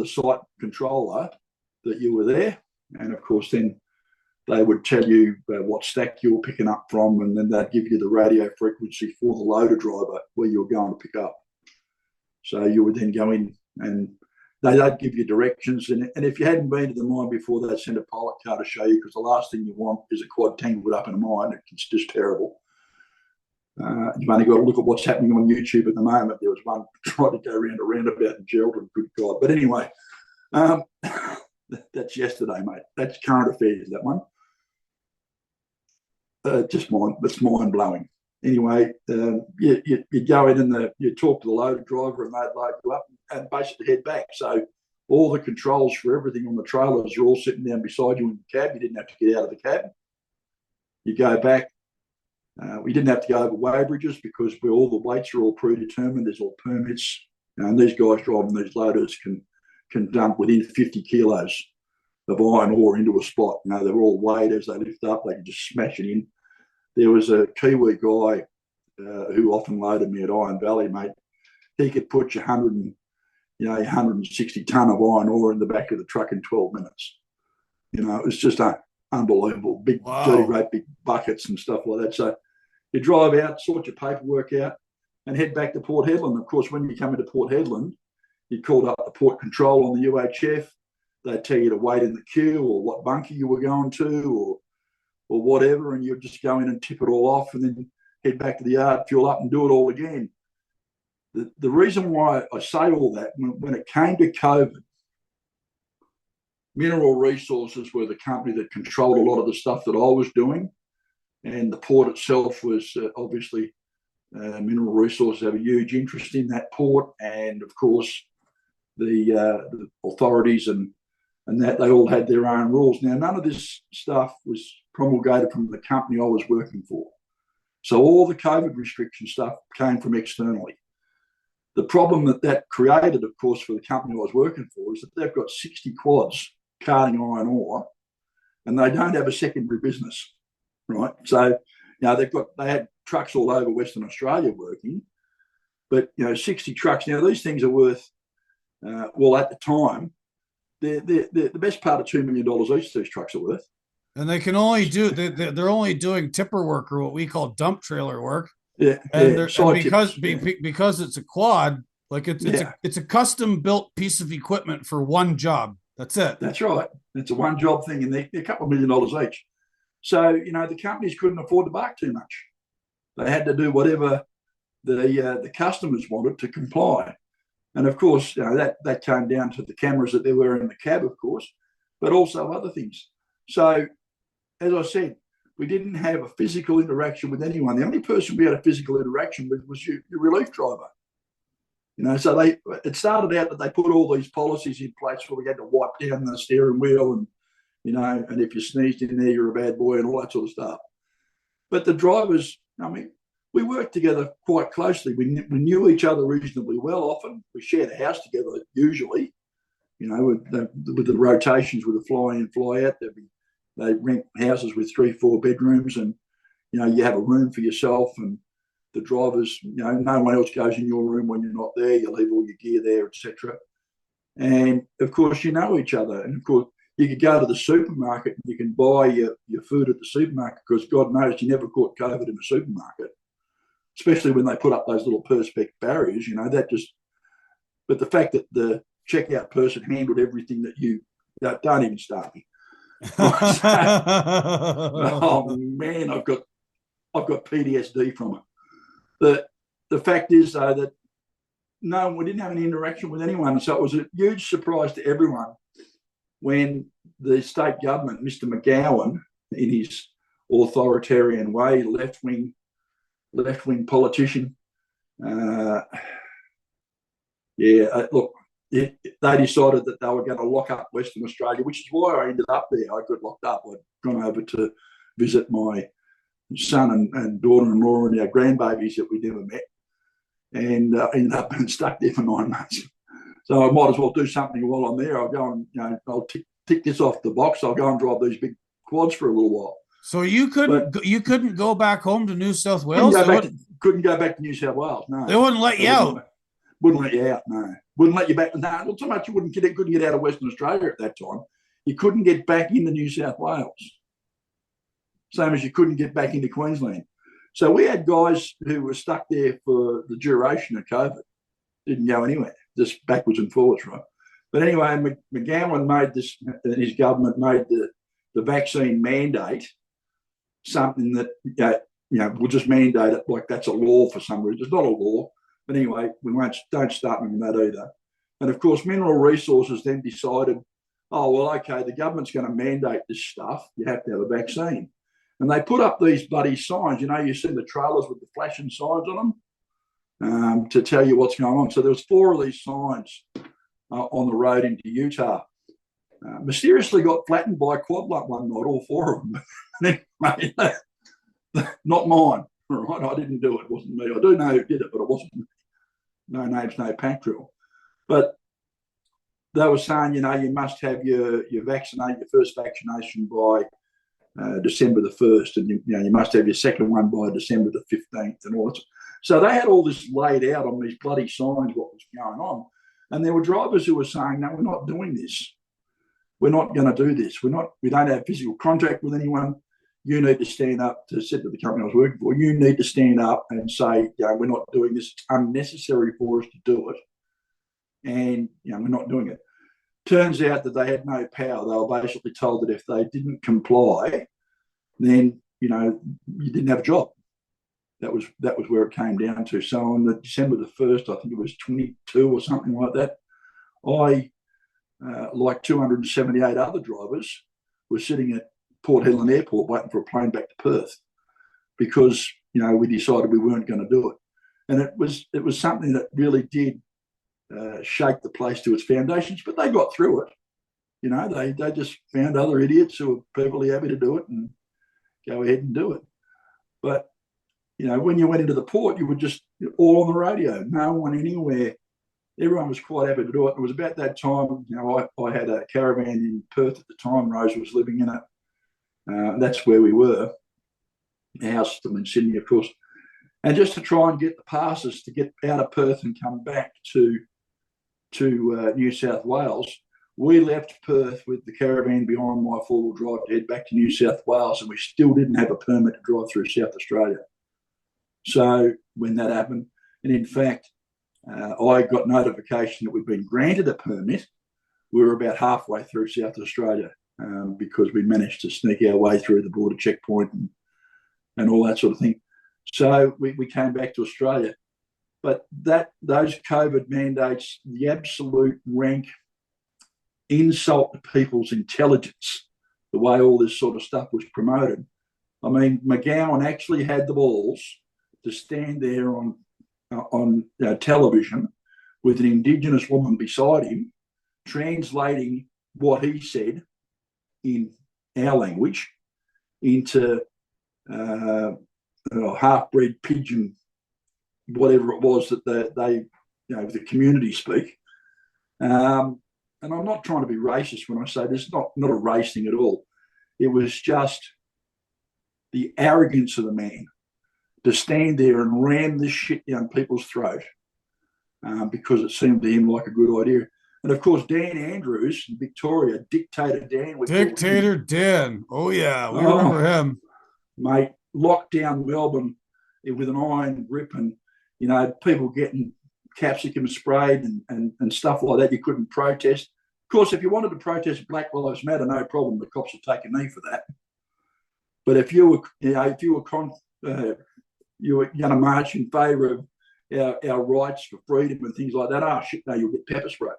site controller that you were there, and of course then they would tell you what stack you were picking up from, and then they'd give you the radio frequency for the loader driver where you were going to pick up. So you would then go in, and they'd give you directions. And if you hadn't been to the mine before, they'd send a pilot car to show you, because the last thing you want is a quad tangled up in a mine. It's just terrible. You've only got to look at what's happening on YouTube at the moment. There was one trying to go around a roundabout in Geraldton, good God. But anyway, that's yesterday, mate. That's current affairs, that one. It's mind-blowing. Anyway, you go in and you talk to the loader driver, and they'd load you up and basically head back. So all the controls for everything on the trailers are all sitting down beside you in the cab. You didn't have to get out of the cab. You go back. We didn't have to go over weigh bridges, because all the weights are all predetermined. There's all permits, and these guys driving these loaders can dump within 50 kilos of iron ore into a spot. They're all weighed as they lift up. They can just smash it in. There was a Kiwi guy who often loaded me at Iron Valley, mate. He could put you 160 tonne of iron ore in the back of the truck in 12 minutes. It was just unbelievable. Big, dirty, great big buckets and stuff like that. So you drive out, sort your paperwork out, and head back to Port Hedland. Of course, when you come into Port Hedland, you called up the port control on the UHF. They'd tell you to wait in the queue or what bunker you were going to or whatever, and you'd just go in and tip it all off and then head back to the yard, fuel up and do it all again. The reason why I say all that, when it came to COVID, Mineral Resources were the company that controlled a lot of the stuff that I was doing, and the port itself was obviously Mineral Resources have a huge interest in that port, and of course the authorities and that they all had their own rules. Now, none of this stuff was promulgated from the company I was working for. So all the COVID restriction stuff came from externally. The problem that created, of course, for the company I was working for is that they've got 60 quads carting iron ore, and they don't have a secondary business, right? So, they had trucks all over Western Australia working, but 60 trucks. Now these things are worth, at the time, they're the best part of $2 million each. These trucks are worth. And they can only do they're only doing tipper work, or what we call dump trailer work. Yeah, and because it's a quad, like it's a custom built piece of equipment for one job. That's it. That's right. It's a one job thing, and they're a couple of $1 million each. So the companies couldn't afford to bark too much. They had to do whatever the customers wanted to comply. And of course, that came down to the cameras that there were in the cab, of course, but also other things. So, as I said, we didn't have a physical interaction with anyone. The only person we had a physical interaction with was your relief driver. So it started out that they put all these policies in place where we had to wipe down the steering wheel and, and if you sneezed in there, you're a bad boy and all that sort of stuff. But the drivers, we worked together quite closely. We knew each other reasonably well often. We shared a house together usually, with the rotations with the fly in, fly out. They rent houses with 3-4 bedrooms, and, you have a room for yourself, and the drivers, no one else goes in your room when you're not there. You leave all your gear there, etc. And of course, you know each other. And of course, you could go to the supermarket and you can buy your food at the supermarket, because God knows you never caught COVID in the supermarket, especially when they put up those little perspex barriers. But the fact that the checkout person handled everything that you don't even start me. Oh man, I've got PTSD from it. The fact is, though, that no, we didn't have any interaction with anyone. So it was a huge surprise to everyone when the state government, Mr. McGowan, in his authoritarian way, left-wing politician, look, they decided that they were going to lock up Western Australia, which is why I ended up there. I got locked up. I'd gone over to visit my son and daughter-in-law and our grandbabies that we never met, and ended up being stuck there for 9 months. So I might as well do something while I'm there. I'll go and I'll tick this off the box. I'll go and drive these big quads for a little while. So you couldn't go back home to New South Wales? Couldn't go back to New South Wales, no. They wouldn't let you out? Wouldn't let you out, no. Wouldn't let you back. No, not so much you couldn't get out of Western Australia at that time. You couldn't get back into New South Wales. Same as you couldn't get back into Queensland. So we had guys who were stuck there for the duration of COVID. Didn't go anywhere, just backwards and forwards, right? But anyway, McGowan made this, his government made the vaccine mandate something that, we'll just mandate it like that's a law for some reason. It's not a law. But anyway, don't start me with that either. And of course, Mineral Resources then decided, oh, well, okay, the government's going to mandate this stuff. You have to have a vaccine. And they put up these bloody signs. You see the trailers with the flashing signs on them to tell you what's going on. So there was 4 of these signs on the road into Utah. Mysteriously got flattened by a quad lump one night, all 4 of them. Anyway, not mine, right? I didn't do it. It wasn't me. I do know who did it, but it wasn't me. No names, no pack drill. But they were saying, you must have your first vaccination by December the 1st, and you must have your second one by December the 15th, and all that. So they had all this laid out on these bloody signs what was going on, and there were drivers who were saying, no, we're not doing this. we're not going to do this. We don't have physical contact with anyone. You need to stand up. Said to the company I was working for, you need to stand up and say, we're not doing this. It's unnecessary for us to do it, and we're not doing it. Turns out that they had no power. They were basically told that if they didn't comply, then you didn't have a job. That was where it came down to. So on the December the 1st, I think it was 22 or something like that, I, like 278 other drivers, were sitting at Port Hedland Airport waiting for a plane back to Perth because, we decided we weren't going to do it. And it was something that really did shake the place to its foundations, but they got through it. They just found other idiots who were perfectly happy to do it and go ahead and do it. But when you went into the port, you were just all on the radio. No one anywhere. Everyone was quite happy to do it. It was about that time, I had a caravan in Perth at the time. Rose was living in it. That's where we were. Our house still in Sydney, of course. And just to try and get the passes to get out of Perth and come back to New South Wales, we left Perth with the caravan behind my four-wheel drive to head back to New South Wales, and we still didn't have a permit to drive through South Australia. So when that happened, and in fact, I got notification that we'd been granted a permit. We were about halfway through South Australia because we managed to sneak our way through the border checkpoint and all that sort of thing. So we came back to Australia. But those COVID mandates, the absolute rank insult to people's intelligence, the way all this sort of stuff was promoted. I mean, McGowan actually had the balls to stand there on television with an Indigenous woman beside him, translating what he said in our language into half-bred pidgin, whatever it was that they the community speak. And I'm not trying to be racist when I say this, not a race thing at all. It was just the arrogance of the man to stand there and ram this shit down people's throat because it seemed to him like a good idea. And of course, Dan Andrews in Victoria, Dictator Dan. Dictator Dan. Oh, yeah. We remember him. Mate, locked down Melbourne with an iron grip and, people getting capsicum sprayed and stuff like that. You couldn't protest. Of course, if you wanted to protest Black Lives Matter, no problem. The cops would take a knee for that. But if you were going to march in favour of our rights for freedom and things like that, shit, no, you'll get pepper sprayed.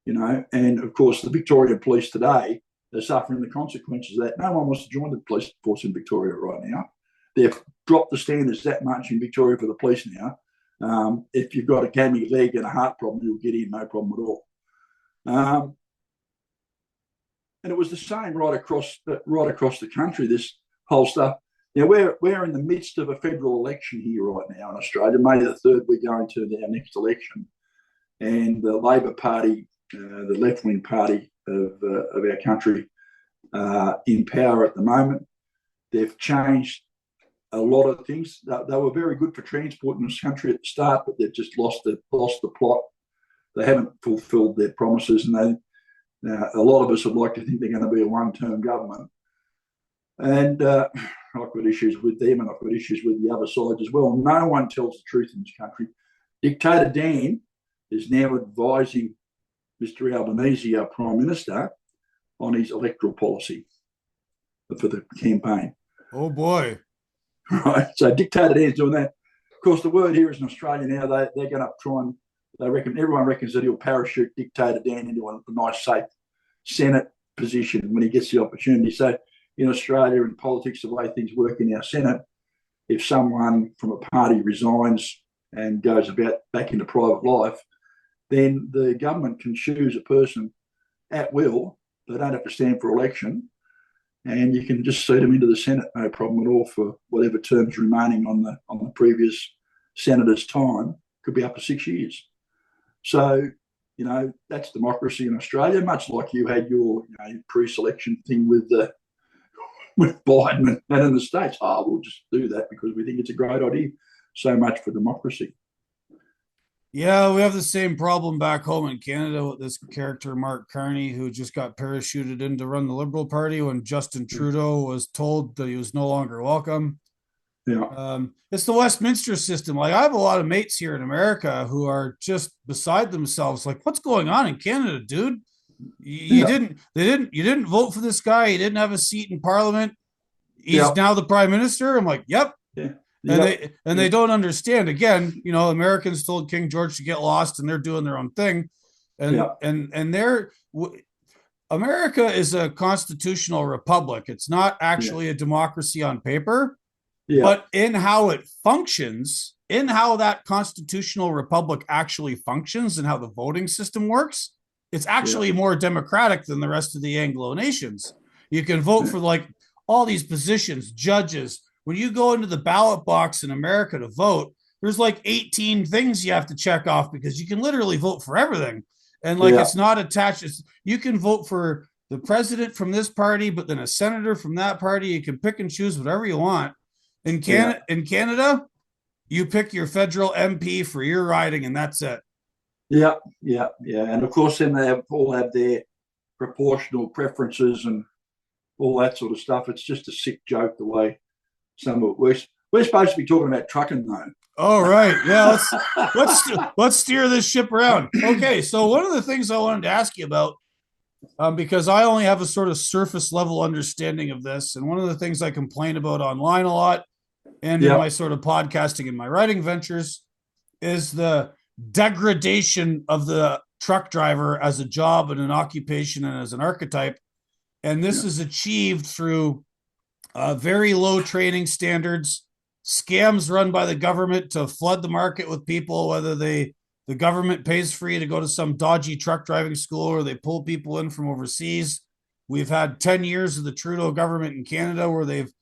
And of course, the Victorian police today are suffering the consequences of that. No one wants to join the police force in Victoria right now. They've dropped the standards that much in Victoria for the police now. If you've got a gammy leg and a heart problem, you'll get in, no problem at all. And it was the same right across the country, this whole stuff. Now, we're in the midst of a federal election here right now in Australia. May the 3rd, we're going to our next election. And the Labor Party, the left-wing party of our country, in power at the moment. They've changed a lot of things. They were very good for transport in this country at the start, but they've just lost the plot. They haven't fulfilled their promises, and a lot of us would like to think they're going to be a one-term government. And I've got issues with them, and I've got issues with the other sides as well. No one tells the truth in this country. Dictator Dan is now advising Mr. Albanese, our Prime Minister, on his electoral policy for the campaign. Oh, boy. Right. So Dictator Dan's doing that. Of course, the word here is in Australia now, they're going to try and, everyone reckons that he'll parachute Dictator Dan into a nice, safe Senate position when he gets the opportunity. So in Australia, in politics, the way things work in our Senate, if someone from a party resigns and goes back into private life, then the government can choose a person at will. They don't have to stand for election, and you can just seat them into the Senate, no problem at all, for whatever terms remaining on the previous senator's time. Could be up to 6 years. So, that's democracy in Australia, much like you had your pre-selection thing with Biden and in the States. We'll just do that because we think it's a great idea. So much for democracy. Yeah, we have the same problem back home in Canada with this character, Mark Carney, who just got parachuted in to run the Liberal Party when Justin Trudeau was told that he was no longer welcome. Yeah, It's the Westminster system. Like, I have a lot of mates here in America who are just beside themselves. Like, what's going on in Canada, dude? yeah, You didn't vote for this guy. He didn't have a seat in Parliament. yeah, He's now the Prime Minister. I'm like, yep. yeah, And yeah, they don't understand. Again, Americans told King George to get lost, and they're doing their own thing. yeah, And they're America is a constitutional republic. It's not yeah, actually a democracy on paper, yeah, but in how it functions, in how that constitutional republic actually functions and how the voting system works, it's yeah, actually more democratic than the rest of the Anglo nations. You can vote yeah, for like all these positions, judges. When you go into the ballot box in America to vote, there's like 18 things you have to check off because you can literally vote for everything. And like yeah, it's not attached. You can vote for the president from this party, but then a senator from that party. You can pick and choose whatever you want. yeah, In Canada, you pick your federal MP for your riding, and that's it. yeah, yeah, yeah. And of course, then all have their proportional preferences and all that sort of stuff. It's just a sick joke the way some of it works. We're supposed to be talking about trucking All though. right, yeah, let's steer this ship around. Okay, so one of the things I wanted to ask you about, because I only have a sort of surface level understanding of this, and one of the things I complain about online a lot and in my Yep, sort of podcasting and my writing ventures is the degradation of the truck driver as a job and an occupation and as an archetype. And this yep, is achieved through very low training standards, scams run by the government to flood the market with people, whether the government pays for you to go to some dodgy truck driving school or they pull people in from overseas. We've had 10 years of the Trudeau government in Canada where they've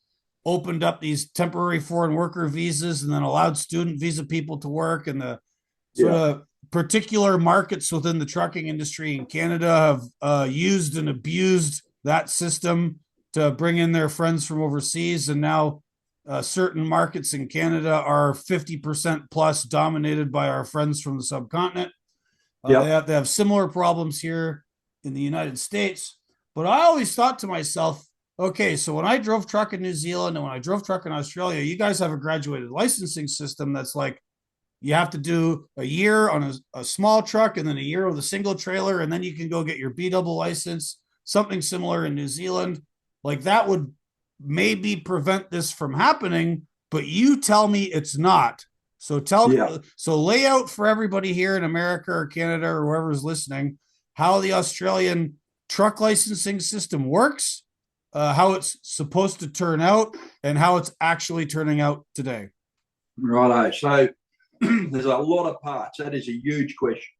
opened up these temporary foreign worker visas and then allowed student visa people to work. And the sort yeah, of particular markets within the trucking industry in Canada have used and abused that system to bring in their friends from overseas. And now certain markets in Canada are 50% plus dominated by our friends from the subcontinent. yeah, They have similar problems here in the United States. But I always thought to myself, okay, so when I drove truck in New Zealand and when I drove truck in Australia, you guys have a graduated licensing system that's like you have to do a year on a small truck and then a year with a single trailer, and then you can go get your B double license. Something similar in New Zealand. Like that would maybe prevent this from happening, but you tell me it's not. yeah. So lay out for everybody here in America or Canada or whoever's listening how the Australian truck licensing system works, how it's supposed to turn out, and how it's actually turning out today. Righto. So there's a lot of parts. That is a huge question.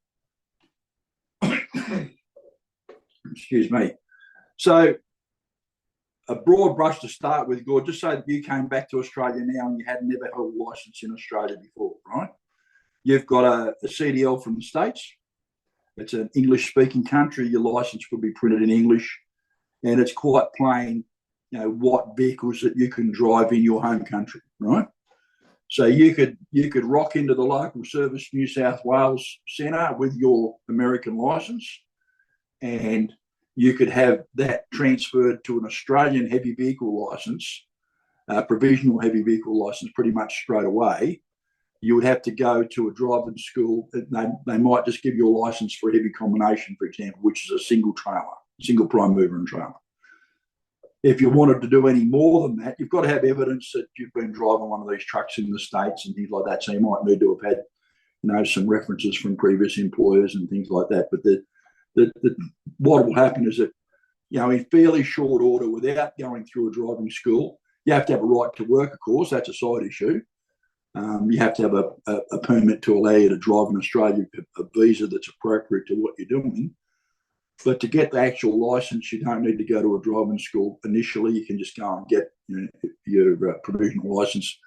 Excuse me. So a broad brush to start with, Gord, just so that you came back to Australia now and you had never held a license in Australia before, right? You've got a CDL from the States. It's an English-speaking country. Your license would be printed in English, and it's quite plain, what vehicles that you can drive in your home country, right? So you could rock into the local Service New South Wales Centre with your American license, and you could have that transferred to an Australian heavy vehicle license, provisional heavy vehicle license, pretty much straight away. You would have to go to a driving school. They might just give you a license for a heavy combination, for example, which is a single trailer, single prime mover and trailer. If you wanted to do any more than that, you've got to have evidence that you've been driving one of these trucks in the States and things like that. So you might need to have had, some references from previous employers and things like that. But what will happen is that, in fairly short order, without going through a driving school, you have to have a right to work, of course. That's a side issue. You have to have a permit to allow you to drive in Australia, a visa that's appropriate to what you're doing. But to get the actual license, you don't need to go to a driving school initially. You can just go and get your provisional license.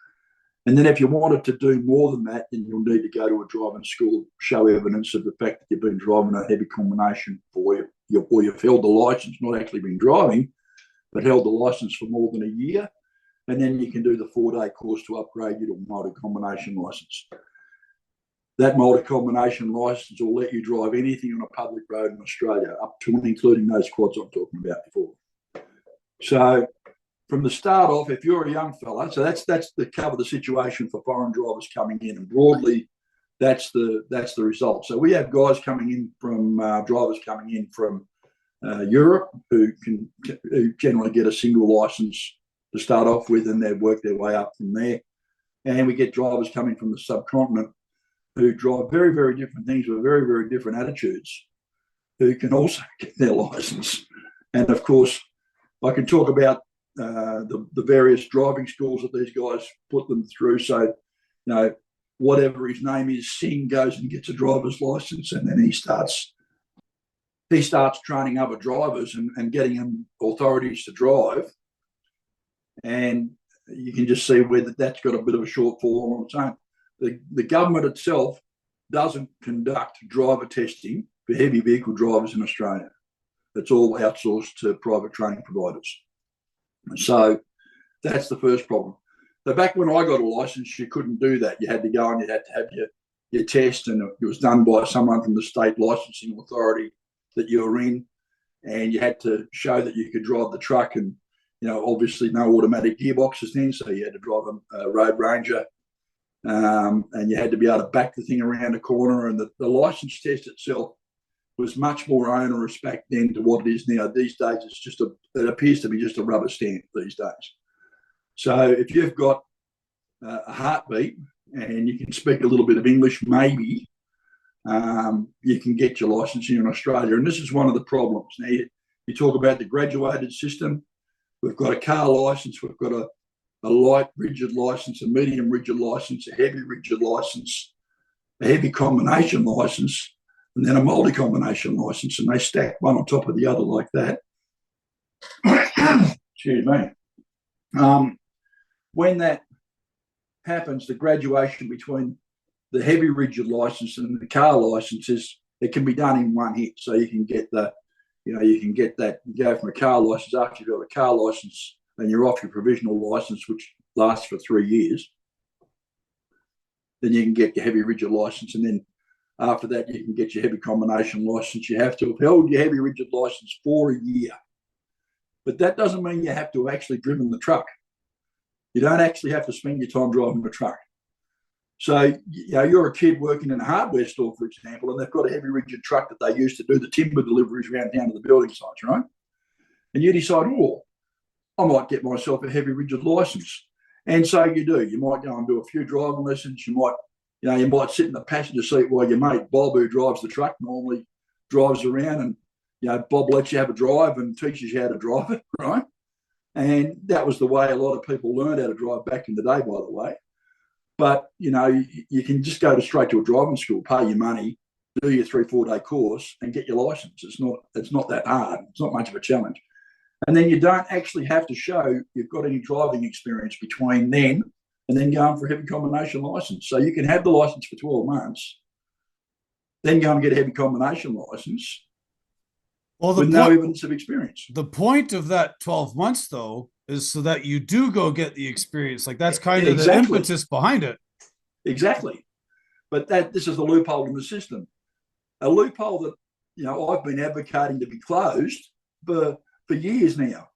And then if you wanted to do more than that, then you'll need to go to a driving school, show evidence of the fact that you've been driving a heavy combination or you've held the license, not actually been driving, but held the license for more than a year. And then you can do the 4-day course to upgrade you to a motor combination license. that multi-combination licence will let you drive anything on a public road in Australia, up to and including those quads I'm talking about before. So from the start off, if you're a young fella, so that's the cover the situation for foreign drivers coming in, and broadly, that's the result. So we have guys coming in from drivers coming in from Europe who generally get a single licence to start off with, and they work their way up from there. And we get drivers coming from the subcontinent who drive very, very different things with very, very different attitudes, who can also get their licence. And of course, I can talk about the various driving schools that these guys put them through. So, whatever his name is, Singh goes and gets a driver's licence, and then he starts training other drivers and getting them authorities to drive. And you can just see where that's got a bit of a shortfall on its own. The government itself doesn't conduct driver testing for heavy vehicle drivers in Australia. It's all outsourced to private training providers. So that's the first problem. So back when I got a licence, you couldn't do that. You had to go and you had to have your test, and it was done by someone from the state licensing authority that you were in, and you had to show that you could drive the truck. And obviously no automatic gearboxes then, so you had to drive a Road Ranger, and you had to be able to back the thing around a corner. And the licence test itself was much more onerous back then to what it is now. These days, it appears to be just a rubber stamp these days. So if you've got a heartbeat and you can speak a little bit of English, maybe you can get your licence here in Australia. And this is one of the problems. Now, you talk about the graduated system. We've got a car licence, we've got a light rigid licence, a medium rigid licence, a heavy rigid licence, a heavy combination licence, and then a multi-combination licence, and they stack one on top of the other like that. Excuse me. When that happens, the graduation between the heavy rigid licence and the car licences, it can be done in one hit. So you can get you go from a car licence after you've got a car licence and you're off your provisional licence, which lasts for 3 years. Then you can get your heavy rigid licence, and then after that, you can get your heavy combination licence. You have to have held your heavy rigid licence for a year. But that doesn't mean you have to have actually driven the truck. You don't actually have to spend your time driving the truck. So, you're a kid working in a hardware store, for example, and they've got a heavy rigid truck that they use to do the timber deliveries around down to the building sites, right? And you decide, I might get myself a heavy rigid licence. And so you do. You might go and do a few driving lessons. You might sit in the passenger seat while your mate Bob, who drives the truck, normally drives around, and Bob lets you have a drive and teaches you how to drive it, right? And that was the way a lot of people learned how to drive back in the day, by the way. But you can just go straight to a driving school, pay your money, do your 3-4 day course, and get your license. It's not that hard. It's not much of a challenge. And then you don't actually have to show you've got any driving experience between then and then going for a heavy combination license. So you can have the license for 12 months, then go and get a heavy combination license with no evidence of experience. The point of that 12 months, though, is so that you do go get the experience. Like, that's kind of the impetus behind it. Exactly. But this is the loophole in the system. A loophole that, I've been advocating to be closed for years now.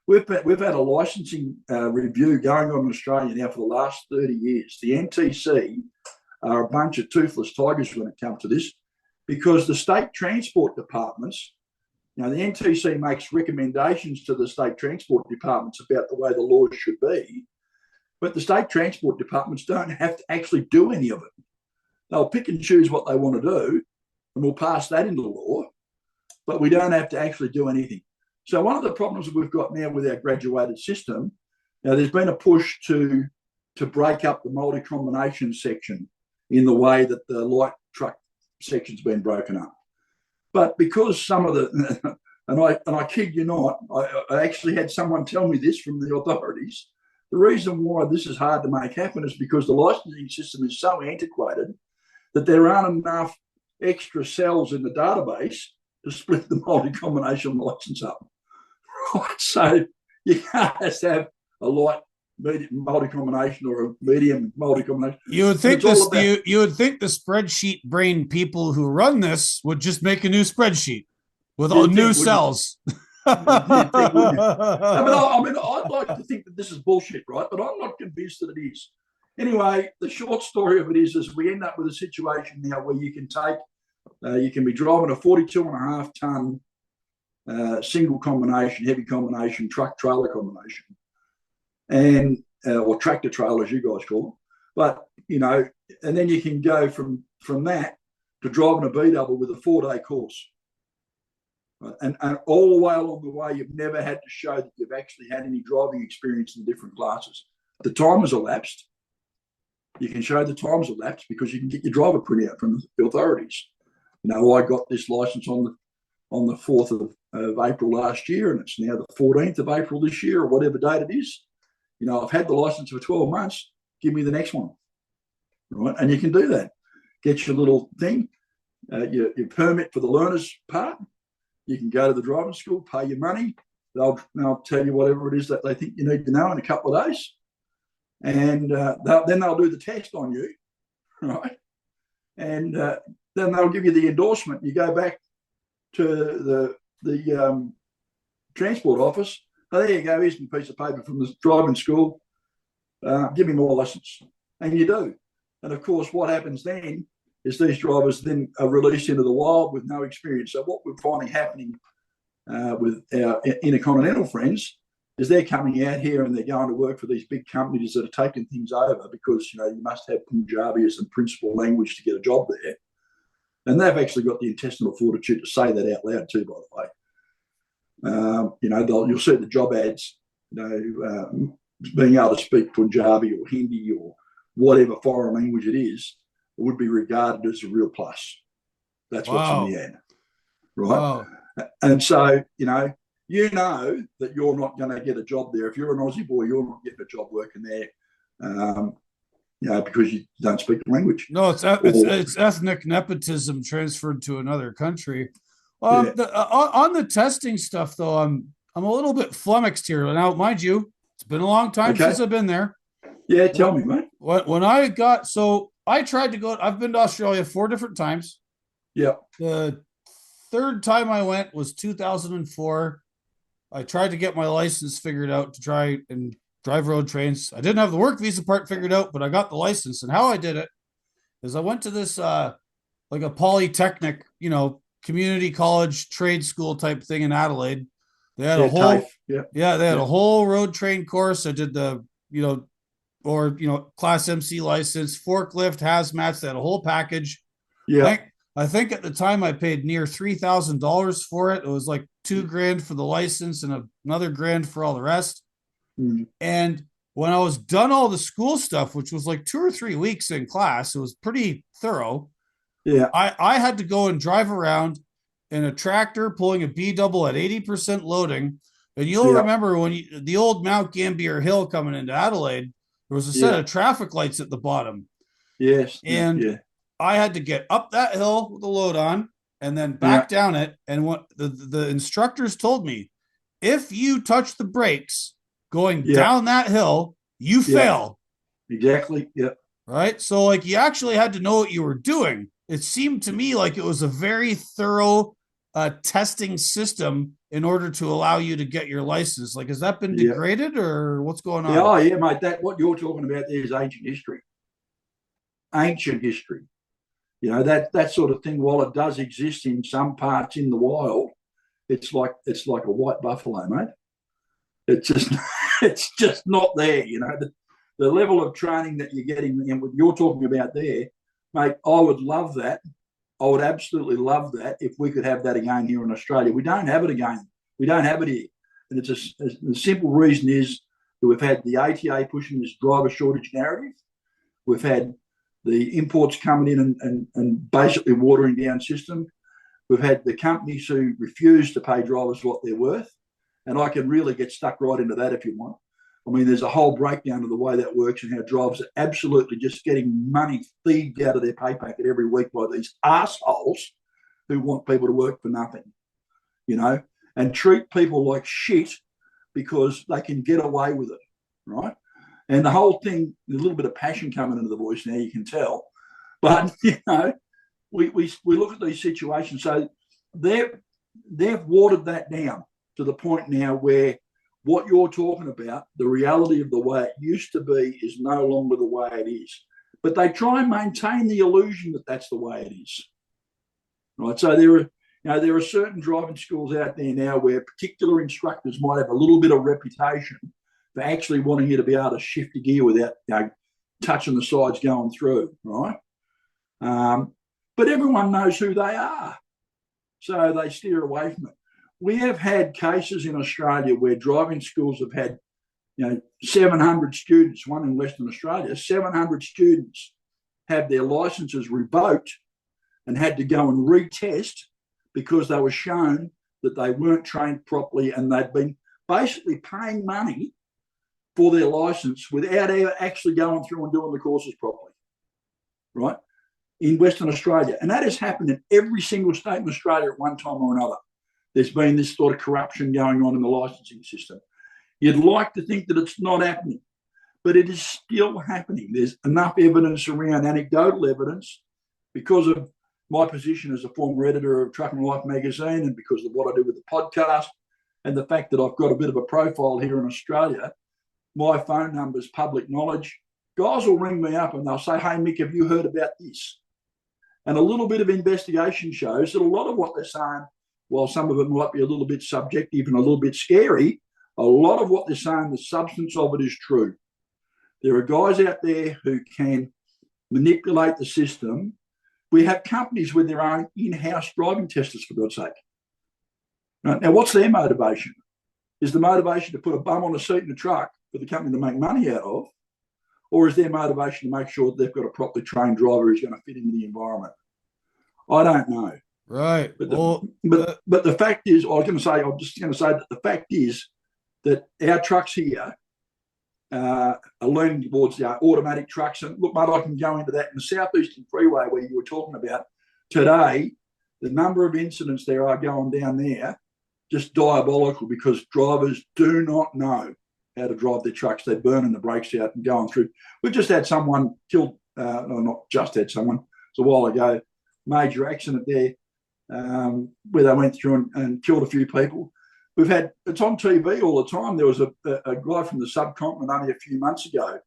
We've had a licensing review going on in Australia now for the last 30 years. The NTC are a bunch of toothless tigers when it comes to this, because the state transport departments, the NTC makes recommendations to the state transport departments about the way the laws should be, but the state transport departments don't have to actually do any of it. They'll pick and choose what they want to do, and we'll pass that into law, but we don't have to actually do anything. So one of the problems that we've got now with our graduated system, there's been a push to break up the multi-combination section in the way that the light truck section's been broken up. But because some of the, and I kid you not, I actually had someone tell me this from the authorities. The reason why this is hard to make happen is because the licensing system is so antiquated that there aren't enough extra cells in the database to split the multi-combination license up. Right? So you can't just have a light multi-combination or a medium multi-combination. You would think this. You would think the spreadsheet brain people who run this would just make a new spreadsheet with all new cells. I mean, I'd like to think that this is bullshit, right? But I'm not convinced that it is. Anyway, the short story of it is we end up with a situation now where you can take, you can be driving a 42.5 ton single combination, heavy combination, truck trailer combination, and or tractor trailer as you guys call them. But and then you can go from that to driving a B double with a 4-day course. And all the way along the way, you've never had to show that you've actually had any driving experience in different classes. The time has elapsed. You can show the time's elapsed because you can get your driver printout from the authorities. I got this license on the 4th of April last year, and it's now the 14th of April this year, or whatever date it is. I've had the license for 12 months. Give me the next one, right? And you can do that. Get your little thing, your permit for the learners part. You can go to the driving school, pay your money. They'll tell you whatever it is that they think you need to know in a couple of days. And then they'll do the test on you, right? And then they'll give you the endorsement. You go back to the transport office. Oh, there you go. Here's a piece of paper from the driving school. Give me more lessons. And you do. And, of course, what happens then is these drivers then are released into the wild with no experience. So what we're finding happening with our intercontinental friends is they're coming out here and they're going to work for these big companies that are taking things over because, you must have Punjabi as the principal language to get a job there. And they've actually got the intestinal fortitude to say that out loud too, by the way. You'll see the job ads, being able to speak Punjabi or Hindi or whatever foreign language it is, would be regarded as a real plus. That's what's in the ad, right? Wow. And so, that you're not going to get a job there. If you're an Aussie boy, you're not getting a job working there, because you don't speak the language. No, it's ethnic nepotism transferred to another country. On the testing stuff, though, I'm a little bit flummoxed here. Now, mind you, it's been a long time since I've been there. Yeah, tell me, mate. When I tried to go. I've been to Australia 4 different times. Yeah. The 3rd time I went was 2004. I tried to get my license figured out to try and drive road trains. I didn't have the work visa part figured out, but I got the license. And how I did it is I went to this like a polytechnic, community college trade school type thing in Adelaide. They had a whole road train course. I did the class MC license, forklift, hazmats. They had a whole package. Yeah. I think at the time I paid near $3,000 for it. It was like $2,000 for the license and another $1,000 for all the rest. Mm. And when I was done all the school stuff, which was like 2 or 3 weeks in class, it was pretty thorough. Yeah. I had to go and drive around in a tractor pulling a B double at 80% loading. And you'll remember when the old Mount Gambier Hill coming into Adelaide, there was a set of traffic lights at the bottom. Yes. And I had to get up that hill with the load on and then back down it. And what the instructors told me, if you touch the brakes going down that hill, you fail. Exactly. Yep. Right. So you actually had to know what you were doing. It seemed to me like it was a very thorough testing system in order to allow you to get your license. Has that been degraded or what's going on? Oh, yeah, mate. What you're talking about there is ancient history. Ancient history. That sort of thing, while it does exist in some parts in the wild, it's like a white buffalo, mate. It's just not there. The level of training that you're getting and what you're talking about there, mate, I would love that. I would absolutely love that if we could have that again here in Australia. We don't have it again. We don't have it here. And the simple reason is that we've had the ATA pushing this driver shortage narrative. We've had the imports coming in and basically watering down system. We've had the companies who refuse to pay drivers what they're worth. And I can really get stuck right into that if you want. I mean, there's a whole breakdown of the way that works and how drivers are absolutely just getting money feed out of their pay packet every week by these assholes who want people to work for nothing, and treat people like shit because they can get away with it, right? And the whole thing, there's a little bit of passion coming into the voice now, you can tell. But, we look at these situations. So they've watered that down to the point now where what you're talking about, the reality of the way it used to be, is no longer the way it is. But they try and maintain the illusion that that's the way it is. Right. So there are certain driving schools out there now where particular instructors might have a little bit of reputation for actually wanting you to be able to shift the gear without touching the sides going through, right? But everyone knows who they are, so they steer away from it. We have had cases in Australia where driving schools have had 700 students, one in Western Australia, 700 students have their licences revoked and had to go and retest because they were shown that they weren't trained properly and they'd been basically paying money for their licence without ever actually going through and doing the courses properly, right, in Western Australia. And that has happened in every single state in Australia at one time or another. There's been this sort of corruption going on in the licensing system. You'd like to think that it's not happening, but it is still happening. There's enough evidence around, anecdotal evidence, because of my position as a former editor of Truck and Life magazine and because of what I do with the podcast and the fact that I've got a bit of a profile here in Australia. My phone number is public knowledge. Guys will ring me up and they'll say, "Hey, Mick, have you heard about this?" And a little bit of investigation shows that a lot of what they're saying, while some of it might be a little bit subjective and a little bit scary, a lot of what they're saying, the substance of it is true. There are guys out there who can manipulate the system. We have companies with their own in-house driving testers, for God's sake. Now, what's their motivation? Is the motivation to put a bum on a seat in a truck for the company to make money out of? Or is their motivation to make sure that they've got a properly trained driver who's going to fit into the environment? I don't know. Right. But the fact is, I'm just going to say that the fact is that our trucks here are leaning towards the automatic trucks. And look, mate, I can go into that in the Southeastern Freeway where you were talking about today. The number of incidents there are going down there, just diabolical, because drivers do not know how to drive their trucks. They're burning the brakes out and going through. We've just had someone killed, not just had someone, it's a while ago, major accident there where they went through and killed a few people. It's on TV all the time. There was a guy from the subcontinent only a few months ago,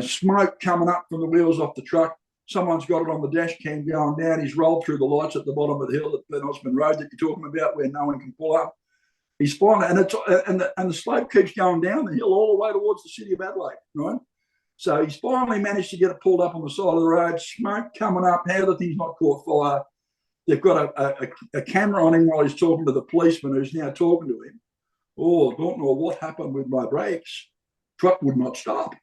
smoke coming up from the wheels off the truck. Someone's got it on the dash cam going down. He's rolled through the lights at the bottom of the hill at Glen Osmond Road that you're talking about, where no one can pull up. He's fine, and the slope keeps going down the hill all the way towards the city of Adelaide, right? So he's finally managed to get it pulled up on the side of the road. Smoke coming up. How the thing's not caught fire? They've got a camera on him while he's talking to the policeman, who's now talking to him. Oh, I don't know what happened with my brakes. Truck would not stop.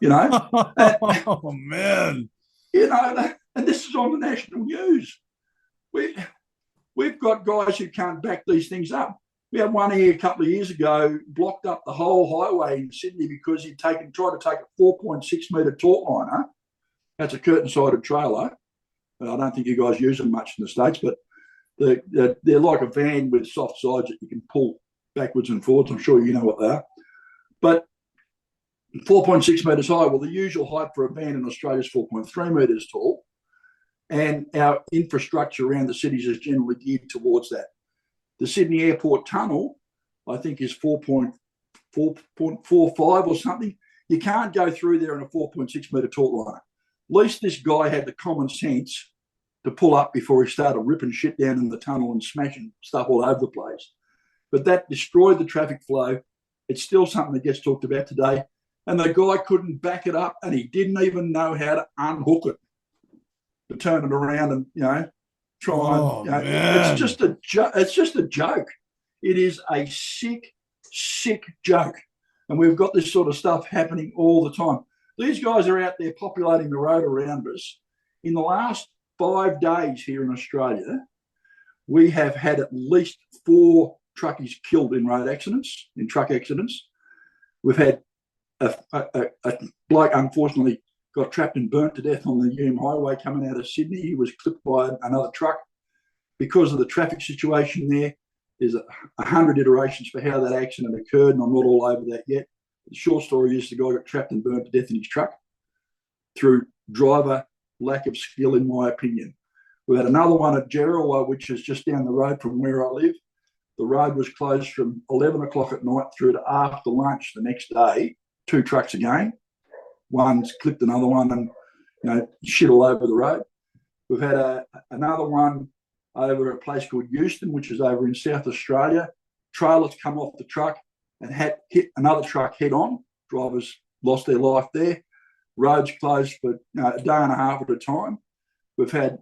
Oh man. And this is on the national news. We've got guys who can't back these things up. We had one here a couple of years ago, blocked up the whole highway in Sydney because he'd tried to take a 4.6 metre taut liner. That's a curtain-sided trailer. I don't think you guys use them much in the States, but they're like a van with soft sides that you can pull backwards and forwards. I'm sure you know what they are. But 4.6 metres high, well, the usual height for a van in Australia is 4.3 metres tall. And our infrastructure around the cities is generally geared towards that. The Sydney Airport Tunnel, I think, is 4.45 or something. You can't go through there in a 4.6 metre taut liner. At least this guy had the common sense to pull up before he started ripping shit down in the tunnel and smashing stuff all over the place. But that destroyed the traffic flow. It's still something that gets talked about today. And the guy couldn't back it up, and he didn't even know how to unhook it to turn it around and, try and, it's just a joke. It is a sick joke. And we've got this sort of stuff happening all the time. These guys are out there populating the road around us. In the last 5 days here in Australia, we have had at least 4 truckies killed in road accidents, in truck accidents. We've had a bloke, unfortunately, got trapped and burnt to death on the Hume Highway coming out of Sydney. He was clipped by another truck. Because of the traffic situation there, there's 100 iterations for how that accident occurred, and I'm not all over that yet. The short story is the guy got trapped and burnt to death in his truck through driver lack of skill, in my opinion. We had another one at Geraldwell, which is just down the road from where I live. The road was closed from 11 o'clock at night through to after lunch the next day. 2 trucks again. One's clipped another one and shit all over the road. We've had another one over at a place called Euston, which is over in South Australia. Trailers come off the truck and had hit another truck head on. Drivers lost their life there. Roads closed for a day and a half at a time. We've had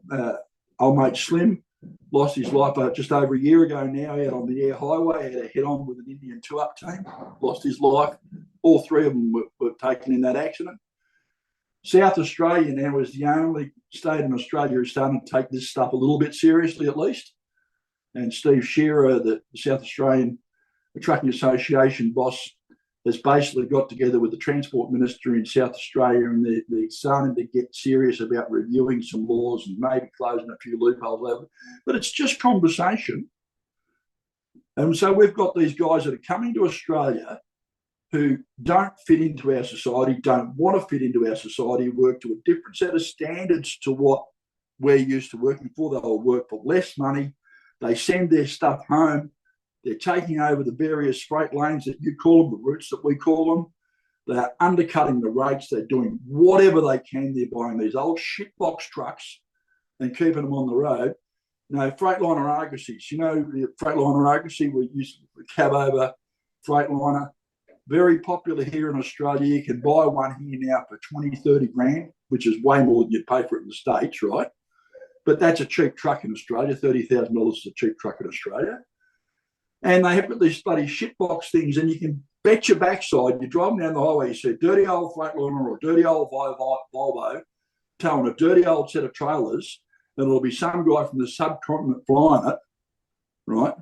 old mate Slim lost his life just over a year ago now out on the air highway. Had a head on with an Indian 2-up team. Lost his life. All 3 of them were taken in that accident. South Australia now is the only state in Australia who's starting to take this stuff a little bit seriously, at least. And Steve Shearer, the South Australian Trucking Association boss, has basically got together with the Transport Minister in South Australia, and they're starting to get serious about reviewing some laws and maybe closing a few loopholes over. But it's just conversation. And so we've got these guys that are coming to Australia who don't fit into our society, don't want to fit into our society, work to a different set of standards to what we're used to working for. They'll work for less money. They send their stuff home. They're taking over the various freight lanes that you call them, the routes that we call them. They're undercutting the rates. They're doing whatever they can. They're buying these old shitbox trucks and keeping them on the road. Freightliner Argosies. The Freightliner Argosy, we use the cab over Freightliner. Very popular here in Australia. You can buy one here now for 20, 30 grand, which is way more than you'd pay for it in the States, right? But that's a cheap truck in Australia. $30,000 is a cheap truck in Australia. And they have got these bloody shitbox things, and you can bet your backside, you're driving down the highway, you see a dirty old Freightliner or a dirty old Volvo towing a dirty old set of trailers, and it'll be some guy from the subcontinent flying it, right?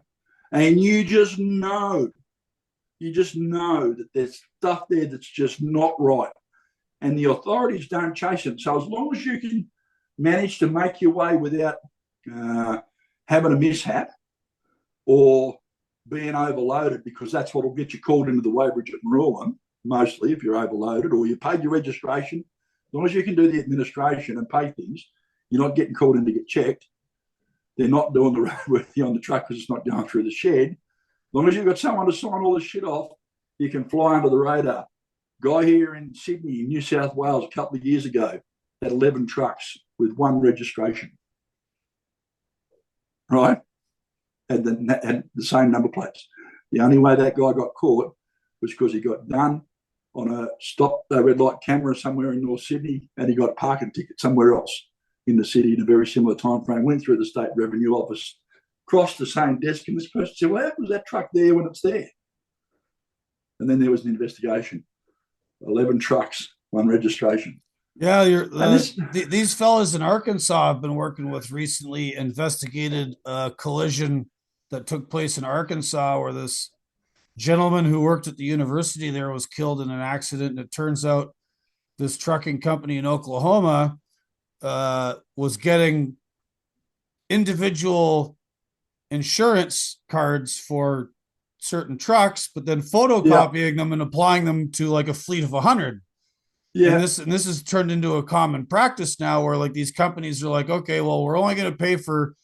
And you just know that there's stuff there that's just not right. And the authorities don't chase it. So as long as you can manage to make your way without having a mishap or being overloaded, because that's what will get you called into the weighbridge at Marulan, mostly if you're overloaded, or you paid your registration. As long as you can do the administration and pay things, you're not getting called in to get checked. They're not doing the roadworthy on the truck because it's not going through the shed. As long as you've got someone to sign all this shit off, you can fly under the radar. Guy here in Sydney, New South Wales, a couple of years ago, had 11 trucks with 1 registration. Right? Had the same number plates. The only way that guy got caught was because he got done on a red light camera somewhere in North Sydney, and he got a parking ticket somewhere else in the city in a very similar time frame. Went through the State Revenue Office, crossed the same desk, and this person said, well, how was that truck there when it's there? And then there was an investigation. 11 trucks, 1 registration. Yeah, these fellas in Arkansas I've been working with recently investigated a collision that took place in Arkansas where this gentleman who worked at the university there was killed in an accident. And it turns out this trucking company in Oklahoma was getting individual insurance cards for certain trucks, but then photocopying them and applying them to like a fleet of 100. Yeah. And this has turned into a common practice now where like these companies are like, okay, well, we're only going to pay for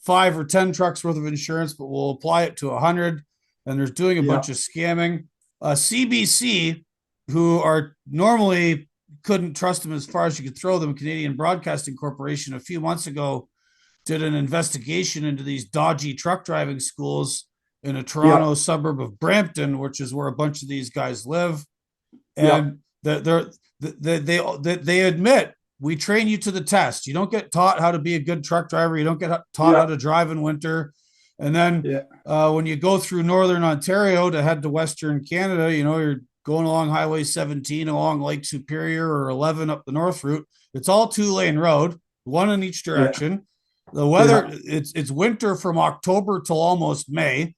5 or 10 trucks worth of insurance, but we'll apply it to 100. And they're doing a bunch of scamming. CBC, who are normally couldn't trust them as far as you could throw them, Canadian Broadcasting Corporation, a few months ago did an investigation into these dodgy truck driving schools in a Toronto suburb of Brampton, which is where a bunch of these guys live. And they admit, we train you to the test. You don't get taught how to be a good truck driver. You don't get taught how to drive in winter. And then when you go through Northern Ontario to head to Western Canada, you're going along Highway 17 along Lake Superior or 11 up the North Route. It's all 2-lane road, 1 in each direction. The weather, it's winter from October till almost May.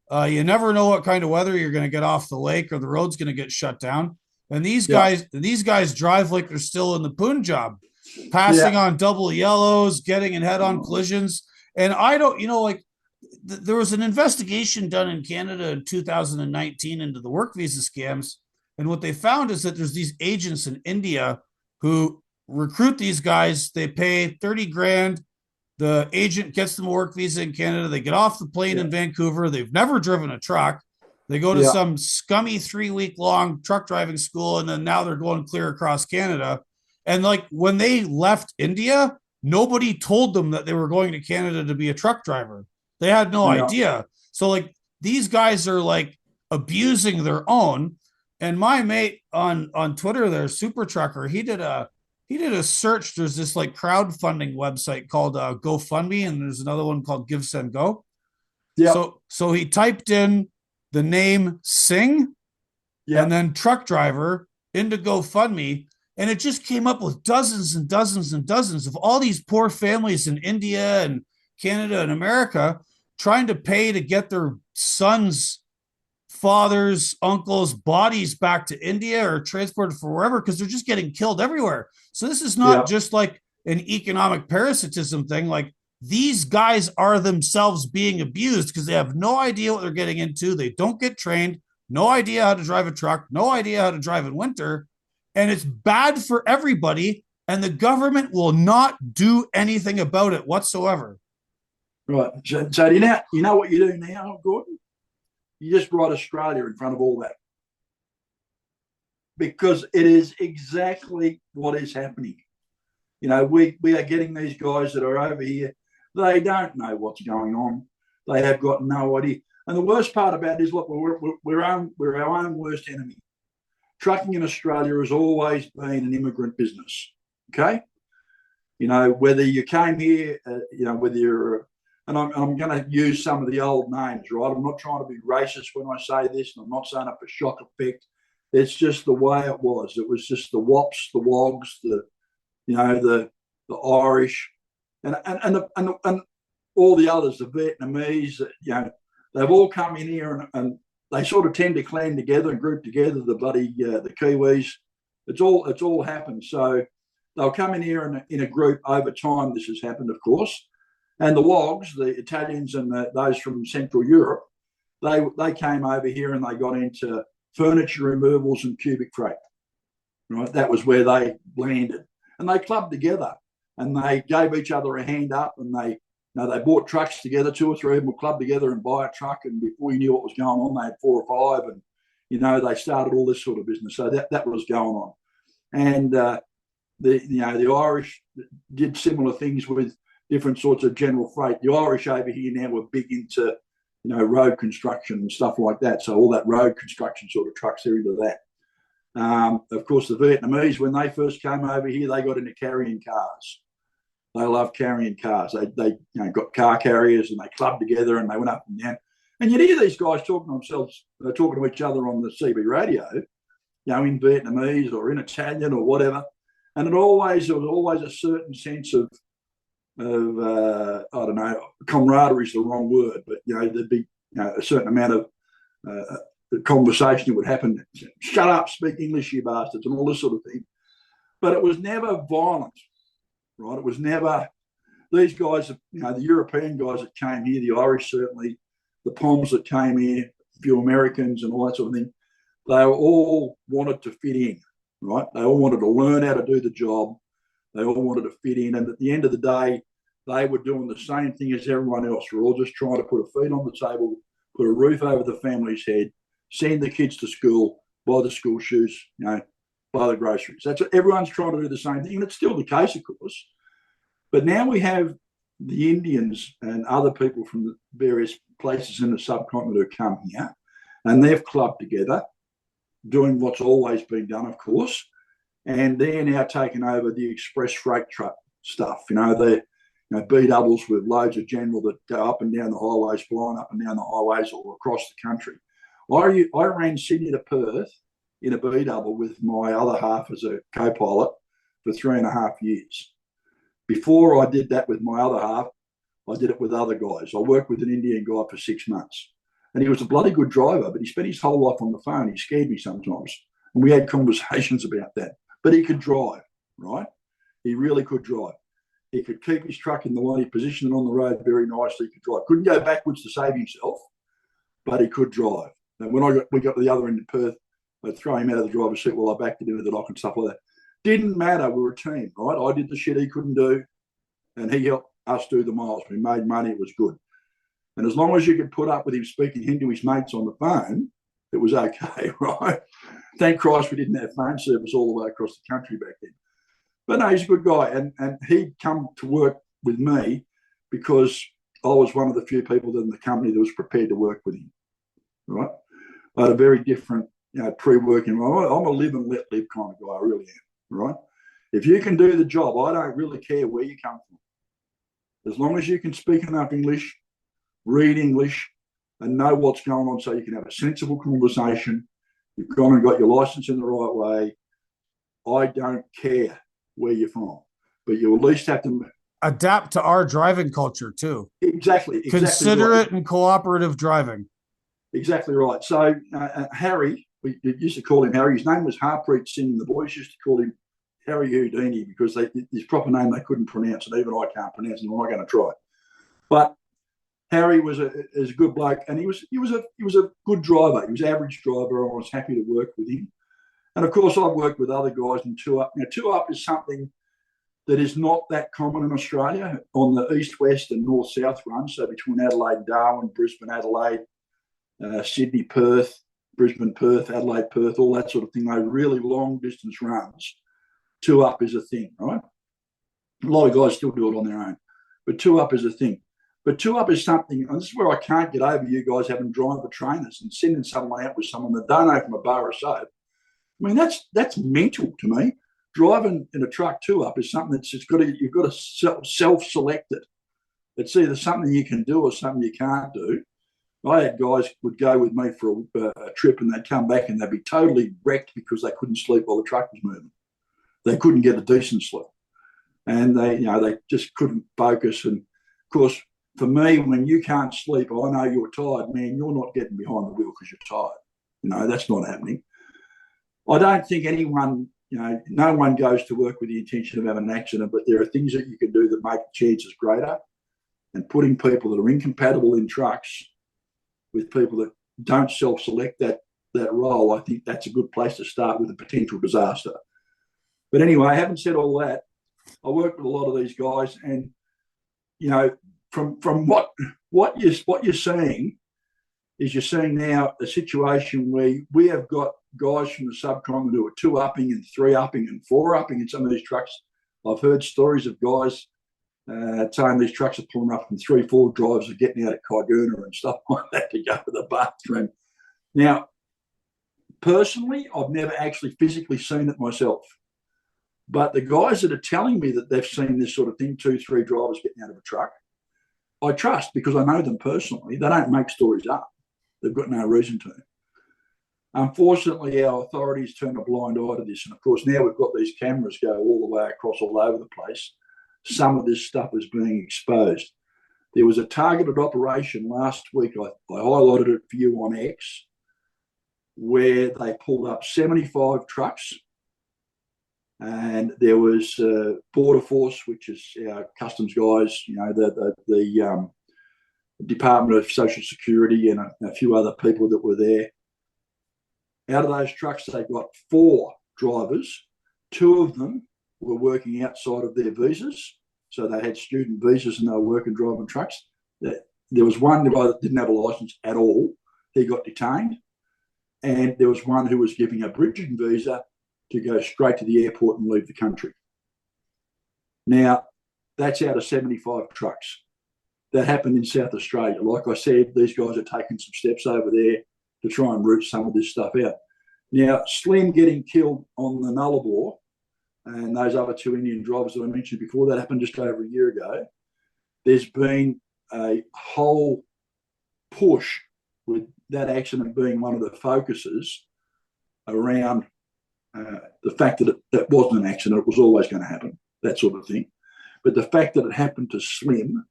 You never know what kind of weather you're going to get off the lake or the road's going to get shut down. And these guys drive like they're still in the Punjab, passing on double yellows, getting in head-on collisions. And I don't, there was an investigation done in Canada in 2019 into the work visa scams. And what they found is that there's these agents in India who recruit these guys. They pay 30 grand. The agent gets them a work visa in Canada. They get off the plane in Vancouver. They've never driven a truck. They go to some scummy 3-week long truck driving school, and then now they're going clear across Canada. And like when they left India, nobody told them that they were going to Canada to be a truck driver. They had no idea. So like these guys are like abusing their own. And my mate on Twitter there, Super Trucker, he did a search. There's this like crowdfunding website called GoFundMe, and there's another one called Give Send Go. Yeah. So he typed in the name Singh and then truck driver into GoFundMe, and it just came up with dozens and dozens and dozens of all these poor families in India and Canada and America trying to pay to get their sons, fathers, uncles' bodies back to India or transported for wherever, because they're just getting killed everywhere. So this is not just like an economic parasitism thing. Like these guys are themselves being abused because they have no idea what they're getting into. They don't get trained, no idea how to drive a truck, no idea how to drive in winter. And it's bad for everybody. And the government will not do anything about it whatsoever. Right. So you know what you do now, Gordon? You just write Australia in front of all that. Because it is exactly what is happening. You know, we are getting these guys that are over here. They don't know what's going on. They have got no idea. And the worst part about it is, look, we're our own worst enemy. Trucking in Australia has always been an immigrant business, okay? You know, whether you came here, whether you're, and I'm going to use some of the old names, right? I'm not trying to be racist when I say this, and I'm not saying it for shock effect. It's just the way it was. It was just the Wops, the Wogs, the Irish, and all the others, the Vietnamese. They've all come in here and they sort of tend to clan together and group together. The Kiwis. It's all happened. So they'll come in here in a group over time. This has happened, of course. And the Wogs, the Italians and those from Central Europe, they came over here and they got into furniture removals and cubic freight. Right, that was where they landed, and they clubbed together and they gave each other a hand up, and they bought trucks together. 2 or 3 of them would club together and buy a truck, and before you knew what was going on, they had 4 or 5, and they started all this sort of business. So that was going on, and the Irish did similar things with different sorts of general freight. The Irish over here now were big into road construction and stuff like that. So all that road construction sort of trucks, they're into that. Of course, the Vietnamese, when they first came over here, they got into carrying cars. They love carrying cars. They got car carriers, and they clubbed together and they went up and down. And you'd hear these guys talking to each other on the CB radio, in Vietnamese or in Italian or whatever. And there was always a certain sense of I don't know, camaraderie is the wrong word, but there'd be a certain amount of conversation that would happen. Shut up, speak English, you bastards, and all this sort of thing. But it was never violent, right? It was never these guys. The European guys that came here, the Irish certainly, the Poms that came here, a few Americans, and all that sort of thing. They all wanted to fit in, right? They all wanted to learn how to do the job. They all wanted to fit in. And at the end of the day, they were doing the same thing as everyone else. We're all just trying to put a feed on the table, put a roof over the family's head, send the kids to school, buy the school shoes, buy the groceries. That's what everyone's trying to do, the same thing. And it's still the case, of course. But now we have the Indians and other people from the various places in the subcontinent who come here, and they've clubbed together, doing what's always been done, of course. And they're now taking over the express freight truck stuff. The B doubles with loads of general that go up and down the highways, flying up and down the highways or across the country. I ran Sydney to Perth in a B double with my other half as a co-pilot for 3.5 years. Before I did that with my other half, I did it with other guys. I worked with an Indian guy for 6 months, and he was a bloody good driver, but he spent his whole life on the phone. He scared me sometimes, and we had conversations about that. But he could drive, right? He really could drive. He could keep his truck in the line, position it on the road very nicely. He could drive. Couldn't go backwards to save himself, but he could drive. And when we got to the other end of Perth, I'd throw him out of the driver's seat while I backed him into the dock and stuff like that. Didn't matter. We were a team, right? I did the shit he couldn't do, and he helped us do the miles. We made money. It was good. And as long as you could put up with him speaking Hindi to his mates on the phone, it was okay, right? Thank Christ we didn't have phone service all the way across the country back then. But no, he's a good guy. And he'd come to work with me because I was one of the few people in the company that was prepared to work with him, right? I had a very different, pre-working. I'm a live and let live kind of guy. I really am, right? If you can do the job, I don't really care where you come from. As long as you can speak enough English, read English, and know what's going on so you can have a sensible conversation, you've gone and got your license in the right way, I don't care where you're from. But you at least have to adapt to our driving culture too. Exactly. Considerate and cooperative driving. Exactly right. So Harry, we used to call him Harry. His name was Harpreet Singh. The boys used to call him Harry Houdini because his proper name they couldn't pronounce, and even I can't pronounce it. I'm not going to try. But Harry was a good bloke, and he was a good driver. He was an average driver. I was happy to work with him. And of course, I've worked with other guys in two up. Now, two up is something that is not that common in Australia on the east-west and north-south run. So between Adelaide, Darwin, Brisbane, Adelaide, Sydney, Perth, Brisbane, Perth, Adelaide, Perth, all that sort of thing. Those really long-distance runs, two up is a thing, right? A lot of guys still do it on their own, but two up is a thing. But two up is something, and this is where I can't get over you guys having driver trainers and sending someone out with someone that don't know from a bar of soap. I mean, that's mental to me. Driving in a truck two up is something that's you've got to self-select it. It's either something you can do or something you can't do. I had guys would go with me for a trip and they'd come back and they'd be totally wrecked because they couldn't sleep while the truck was moving. They couldn't get a decent sleep, and they just couldn't focus. And of course, for me, when you can't sleep, I know you're tired, man. You're not getting behind the wheel because you're tired. That's not happening. I don't think anyone, no one goes to work with the intention of having an accident, but there are things that you can do that make the chances greater. And putting people that are incompatible in trucks with people that don't self-select that role, I think that's a good place to start with a potential disaster. But anyway, having said all that, I work with a lot of these guys, and from what you're seeing is you're seeing now a situation where we have got guys from the subcontinent who are two upping and three upping and four upping in some of these trucks. I've heard stories of guys saying these trucks are pulling up from 3-4 drives are getting out at Kaiguna and stuff like that to go to the bathroom. Now, personally, I've never actually physically seen it myself. But the guys that are telling me that they've seen this sort of thing, 2-3 drivers getting out of a truck, I trust because I know them personally. They don't make stories up. They've got no reason to. Unfortunately, our authorities turn a blind eye to this. And of course, now we've got these cameras go all the way across all over the place. Some of this stuff is being exposed. There was a targeted operation last week. I highlighted it for you on X, where they pulled up 75 trucks. And there was Border Force, which is our customs guys, the Department of Social Security and a few other people that were there. Out of those trucks, they got 4 drivers. 2 of them were working outside of their visas. So they had student visas and they were working driving trucks. There was one guy that didn't have a license at all. He got detained. And there was one who was giving a bridging visa to go straight to the airport and leave the country. Now, that's out of 75 trucks. That happened in South Australia. Like I said, these guys are taking some steps over there to try and root some of this stuff out. Now, Slim getting killed on the Nullarbor and those other 2 Indian drivers that I mentioned before, that happened just over a year ago. There's been a whole push with that accident being one of the focuses around the fact that it wasn't an accident, it was always going to happen, that sort of thing. But the fact that it happened to Slim,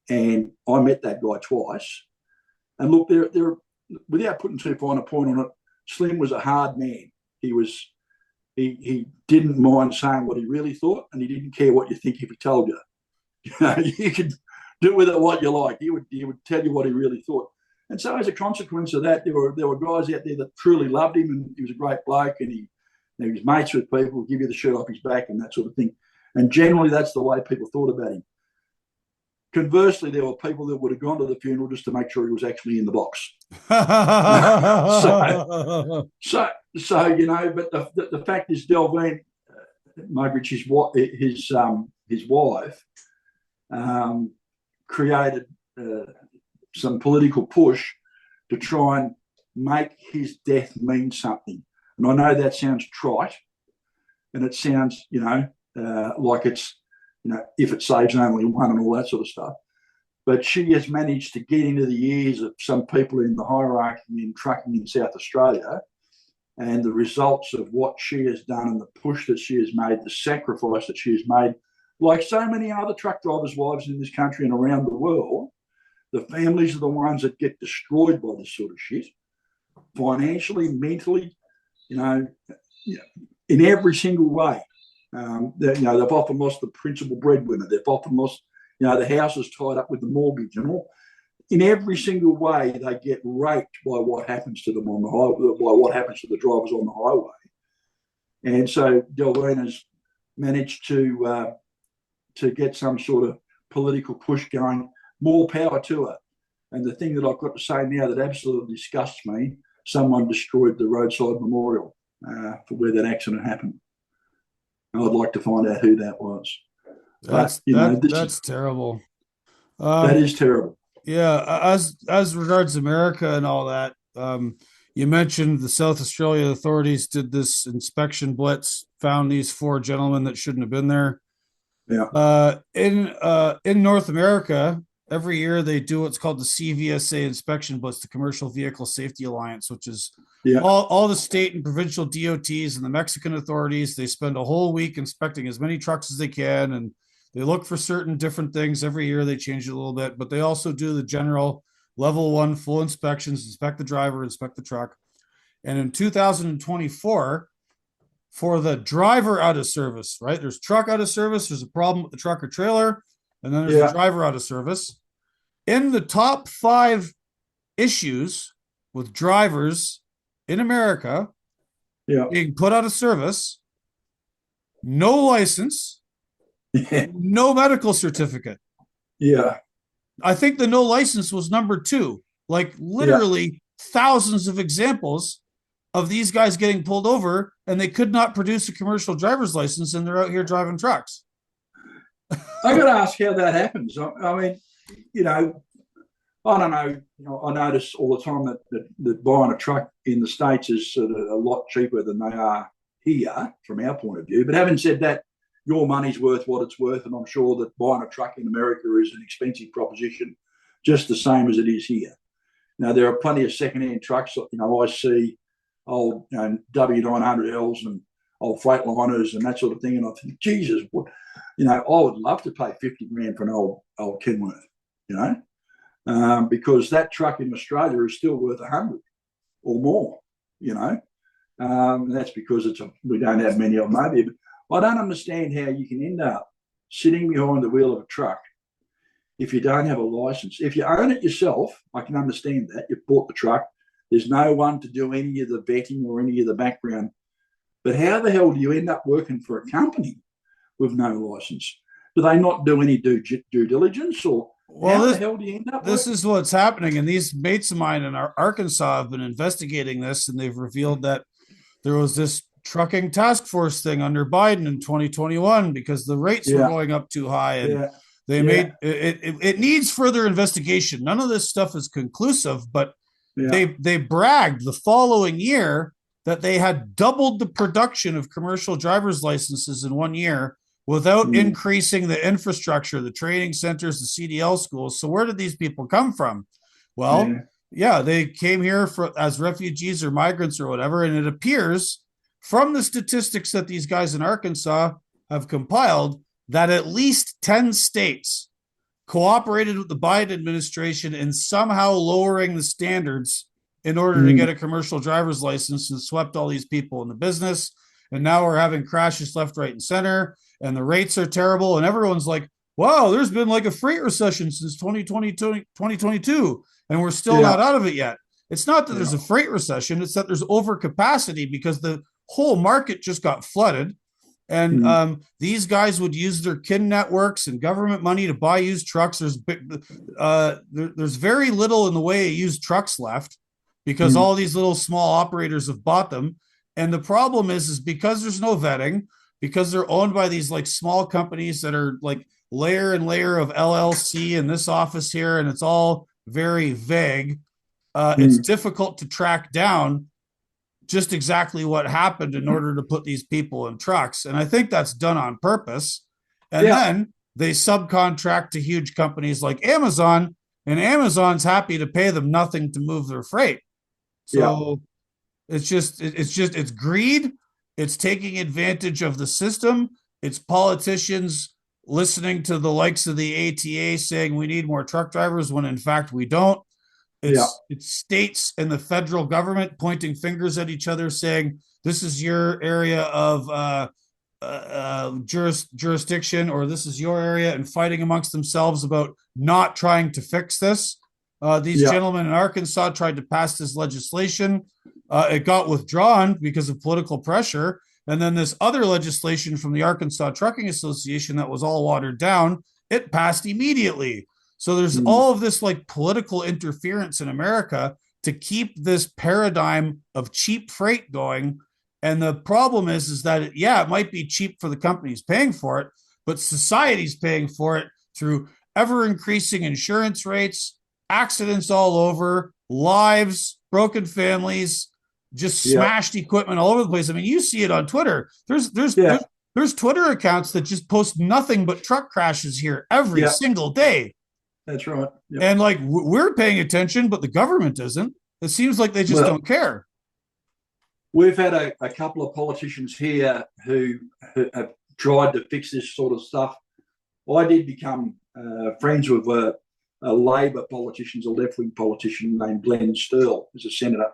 and I met that guy twice, and look, there, without putting too fine a point on it, Slim was a hard man. He didn't mind saying what he really thought, and he didn't care what you think if he told you. You could do with it what you like. He would tell you what he really thought. And so as a consequence of that, there were guys out there that truly loved him, and he was a great bloke, and he was mates with people, give you the shirt off his back and that sort of thing. And generally, that's the way people thought about him. Conversely, there were people that would have gone to the funeral just to make sure he was actually in the box. so you know, but the fact is, Delvine Mugridge, his wife, created some political push to try and make his death mean something. And I know that sounds trite, and it sounds, like it's, if it saves only one and all that sort of stuff. But she has managed to get into the ears of some people in the hierarchy in trucking in South Australia, and the results of what she has done and the push that she has made, the sacrifice that she has made, like so many other truck drivers' wives in this country and around the world, the families are the ones that get destroyed by this sort of shit, financially, mentally, in every single way. They've often lost the principal breadwinner. They've often lost, the house is tied up with the mortgage and all. In every single way, they get raped by what happens to them on the highway, by what happens to the drivers on the highway. And so Delvina's managed to get some sort of political push going. More power to her. And the thing that I've got to say now that absolutely disgusts me, someone destroyed the roadside memorial for where that accident happened. And I'd like to find out who that was. That's terrible. That is terrible. Yeah, as regards America and all that, you mentioned the South Australia authorities did this inspection blitz, found these 4 gentlemen that shouldn't have been there. Yeah. In North America, every year they do what's called the CVSA inspection blitz, the Commercial Vehicle Safety Alliance, which is all the state and provincial DOTs and the Mexican authorities. They spend a whole week inspecting as many trucks as they can, and they look for certain different things. Every year they change it a little bit, but they also do the general level 1 full inspections, inspect the driver, inspect the truck. And in 2024, for the driver out of service, right? There's truck out of service. There's a problem with the truck or trailer. And then there's the driver out of service. In the top 5 issues with drivers in America being put out of service, no license, no medical certificate. Yeah. I think the no license was number 2. Like literally thousands of examples of these guys getting pulled over, and they could not produce a commercial driver's license, and they're out here driving trucks. I got to ask how that happens. I mean, I don't know. I notice all the time that buying a truck in the States is sort of a lot cheaper than they are here from our point of view. But having said that, your money's worth what it's worth, and I'm sure that buying a truck in America is an expensive proposition, just the same as it is here. Now, there are plenty of second-hand trucks. I see old W900Ls and old Freightliners and that sort of thing, and I think, Jesus, I would love to pay $50,000 for an old Kenworth, because that truck in Australia is still worth 100 or more, and that's because we don't have many of them over here. But I don't understand how you can end up sitting behind the wheel of a truck if you don't have a license. If you own it yourself, I can understand that. You've bought the truck. There's no one to do any of the vetting or any of the background. But how the hell do you end up working for a company with no license? Do they not do any due diligence, or how the hell do you end up? This is what's happening, and these mates of mine in Arkansas have been investigating this, and they've revealed that there was this trucking task force thing under Biden in 2021 because the rates were going up too high, and they made it needs further investigation. None of this stuff is conclusive, but they bragged the following year that they had doubled the production of commercial driver's licenses in 1 year without increasing the infrastructure, the training centers, the CDL schools. So where did these people come from? Well, they came here as refugees or migrants or whatever, and it appears from the statistics that these guys in Arkansas have compiled that at least 10 states cooperated with the Biden administration in somehow lowering the standards in order to get a commercial driver's license, and swept all these people in the business. And now we're having crashes left, right, and center, and the rates are terrible. And everyone's like, wow, there's been like a freight recession since 2022. and we're still not out of it yet. It's not that there's a freight recession, it's that there's overcapacity because the whole market just got flooded. And these guys would use their kin networks and government money to buy used trucks. There's very little in the way of used trucks left because all these little small operators have bought them. And the problem is because there's no vetting, because they're owned by these like small companies that are like layer and layer of LLC in this office here, and it's all very vague. It's difficult to track down just exactly what happened in order to put these people in trucks. And I think that's done on purpose. And then they subcontract to huge companies like Amazon, and Amazon's happy to pay them nothing to move their freight. So it's greed. It's taking advantage of the system. It's politicians listening to the likes of the ATA saying we need more truck drivers when in fact we don't. It's states and the federal government pointing fingers at each other saying this is your area of jurisdiction, or this is your area, and fighting amongst themselves about not trying to fix this. These gentlemen in Arkansas tried to pass this legislation. It got withdrawn because of political pressure. And then this other legislation from the Arkansas Trucking Association that was all watered down, it passed immediately. So there's all of this like political interference in America to keep this paradigm of cheap freight going. And the problem is that, it might be cheap for the companies paying for it, but society's paying for it through ever increasing insurance rates, accidents all over, lives, broken families, just smashed equipment all over the place. I mean, you see it on Twitter. There's Twitter accounts that just post nothing but truck crashes here every single day. That's right. Yep. And like we're paying attention, but the government isn't. It seems like they just don't care. We've had a couple of politicians here who have tried to fix this sort of stuff. I did become friends with a Labor politician, a left-wing politician named Glenn Stirl, who's a senator.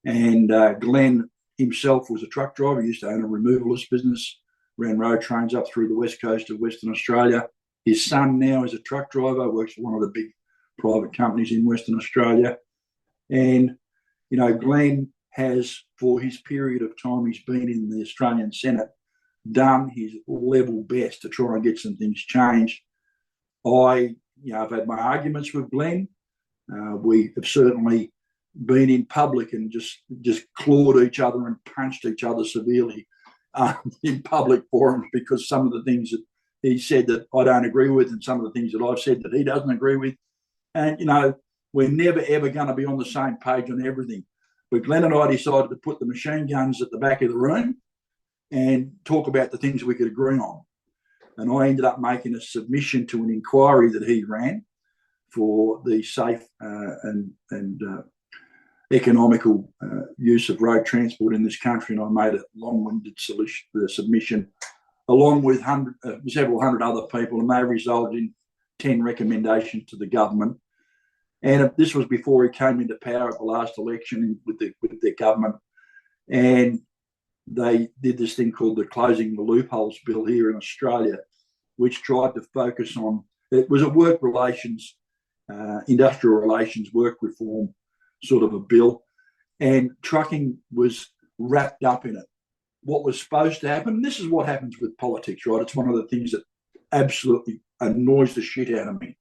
And Glenn himself was a truck driver. He used to own a removalist business, ran road trains up through the west coast of Western Australia. His son now is a truck driver, works for one of the big private companies in Western Australia. And, Glenn has, for his period of time he's been in the Australian Senate, done his level best to try and get some things changed. I've had my arguments with Glenn. We have certainly been in public and just clawed each other and punched each other severely in public forums because some of the things that he said that I don't agree with and some of the things that I've said that he doesn't agree with. And, we're never, ever going to be on the same page on everything. But Glenn and I decided to put the machine guns at the back of the room and talk about the things we could agree on. And I ended up making a submission to an inquiry that he ran for the safe and economical use of road transport in this country. And I made a long-winded submission along with several hundred other people, and they resulted in 10 recommendations to the government. And this was before he came into power at the last election with their government. And they did this thing called the Closing the Loopholes Bill here in Australia, which tried to focus on, it was a work relations, industrial relations, work reform sort of a bill. And trucking was wrapped up in it. What was supposed to happen, and this is what happens with politics, right? It's one of the things that absolutely annoys the shit out of me.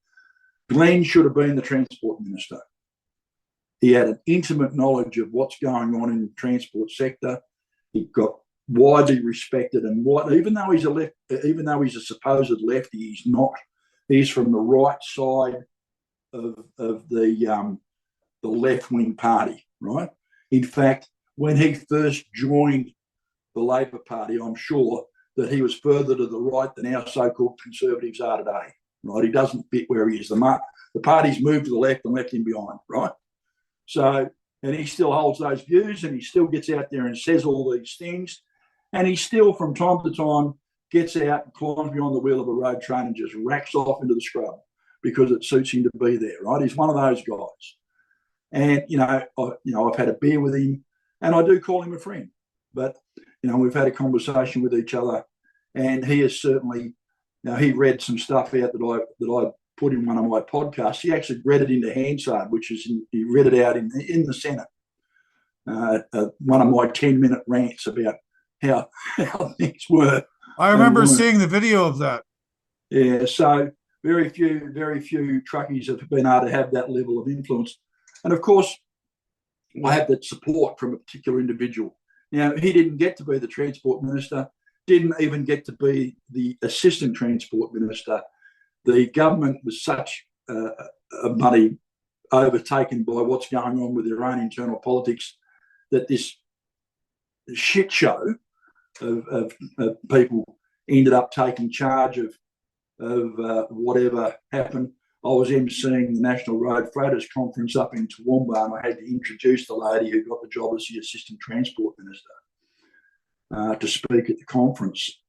Glenn should have been the transport minister. He had an intimate knowledge of what's going on in the transport sector. He got widely respected, and even though he's a supposed lefty, he's not. He's from the right side of the left-wing party, right? In fact, when he first joined the Labor Party, I'm sure that he was further to the right than our so-called Conservatives are today, right? He doesn't fit where he is. The party's moved to the left and left him behind, right? So, and he still holds those views, and he still gets out there and says all these things, and he still, from time to time, gets out and climbs behind the wheel of a road train and just racks off into the scrub because it suits him to be there, right? He's one of those guys. And, I've had a beer with him, and I do call him a friend. But, we've had a conversation with each other, and he has certainly, he read some stuff out that I put in one of my podcasts. He actually read it into Hansard, he read it out in the Senate. One of my 10-minute rants about how things were. I remember seeing the video of that. Yeah, so very few truckies have been able to have that level of influence. And of course, I have that support from a particular individual. Now, he didn't get to be the Transport Minister, didn't even get to be the Assistant Transport Minister. The government was such a money overtaken by what's going on with their own internal politics that this shit show of people ended up taking charge of whatever happened. I was emceeing the National Road Freighters Conference up in Toowoomba, and I had to introduce the lady who got the job as the Assistant Transport Minister to speak at the conference.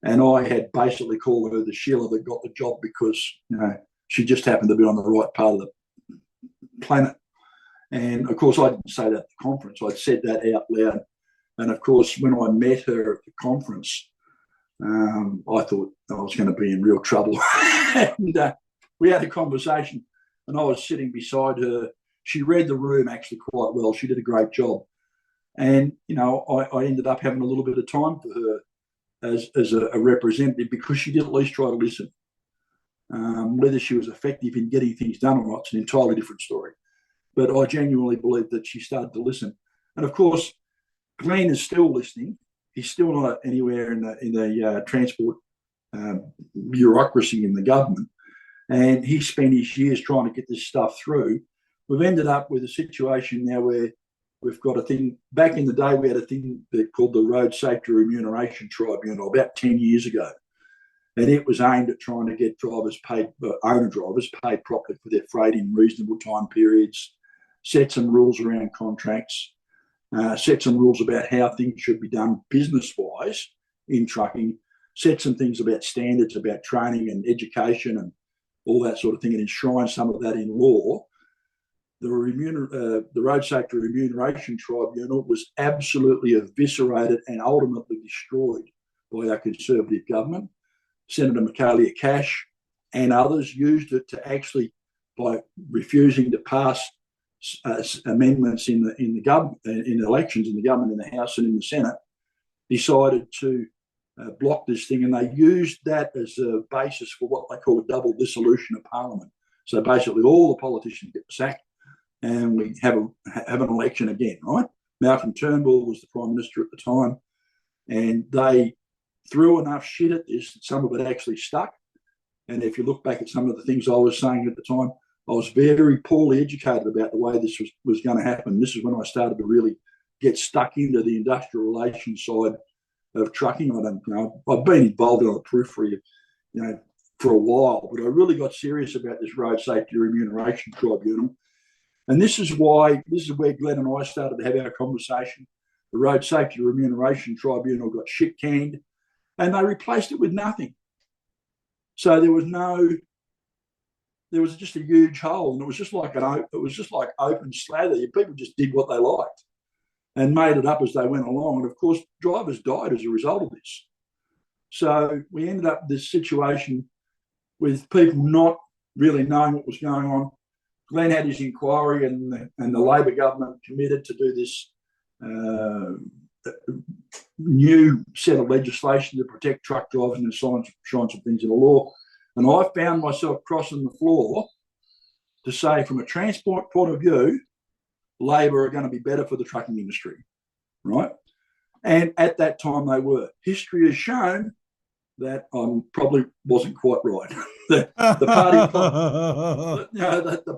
And I had basically called her the Sheila that got the job because, she just happened to be on the right part of the planet. And of course, I didn't say that at the conference. I'd said that out loud. And of course, when I met her at the conference, I thought I was going to be in real trouble. And we had a conversation, and I was sitting beside her. She read the room actually quite well. She did a great job. And, I ended up having a little bit of time for her as a representative because she did at least try to listen. Whether she was effective in getting things done or not, it's an entirely different story. But I genuinely believe that she started to listen. And of course, Glenn is still listening. He's still not anywhere in the transport bureaucracy in the government. And he spent his years trying to get this stuff through. We've ended up with a situation now where we've got a thing. Back in the day, we had a thing called the Road Safety Remuneration Tribunal about 10 years ago. And it was aimed at trying to get owner drivers paid properly for their freight in reasonable time periods, set some rules around contracts, set some rules about how things should be done business-wise in trucking, set some things about standards, about training and education and all that sort of thing, and enshrine some of that in law. The Road Safety Remuneration Tribunal was absolutely eviscerated and ultimately destroyed by our Conservative government. Senator Michaelia Cash and others used it to actually, by refusing to pass amendments in the government, in elections in the government, in the House and in the Senate, decided to block this thing, and they used that as a basis for what they call a double dissolution of Parliament. So basically, all the politicians get sacked, and we have an election again, right? Malcolm Turnbull was the Prime Minister at the time, and they threw enough shit at this that some of it actually stuck. And if you look back at some of the things I was saying at the time, I was very poorly educated about the way this was going to happen. This is when I started to really get stuck into the industrial relations side of trucking. I've been involved on the periphery, for a while, but I really got serious about this Road Safety Remuneration Tribunal. And this is where Glenn and I started to have our conversation. The Road Safety Remuneration Tribunal got shit canned, and they replaced it with nothing. So there was just a huge hole, and it was just like open slather. People just did what they liked and made it up as they went along. And of course, drivers died as a result of this. So we ended up in this situation with people not really knowing what was going on. Glenn had his inquiry, and the Labor government committed to do this new set of legislation to protect truck drivers and shine some things in the law. And I found myself crossing the floor to say, from a transport point of view, Labor are going to be better for the trucking industry, right? And at that time they were. History has shown that I probably wasn't quite right. the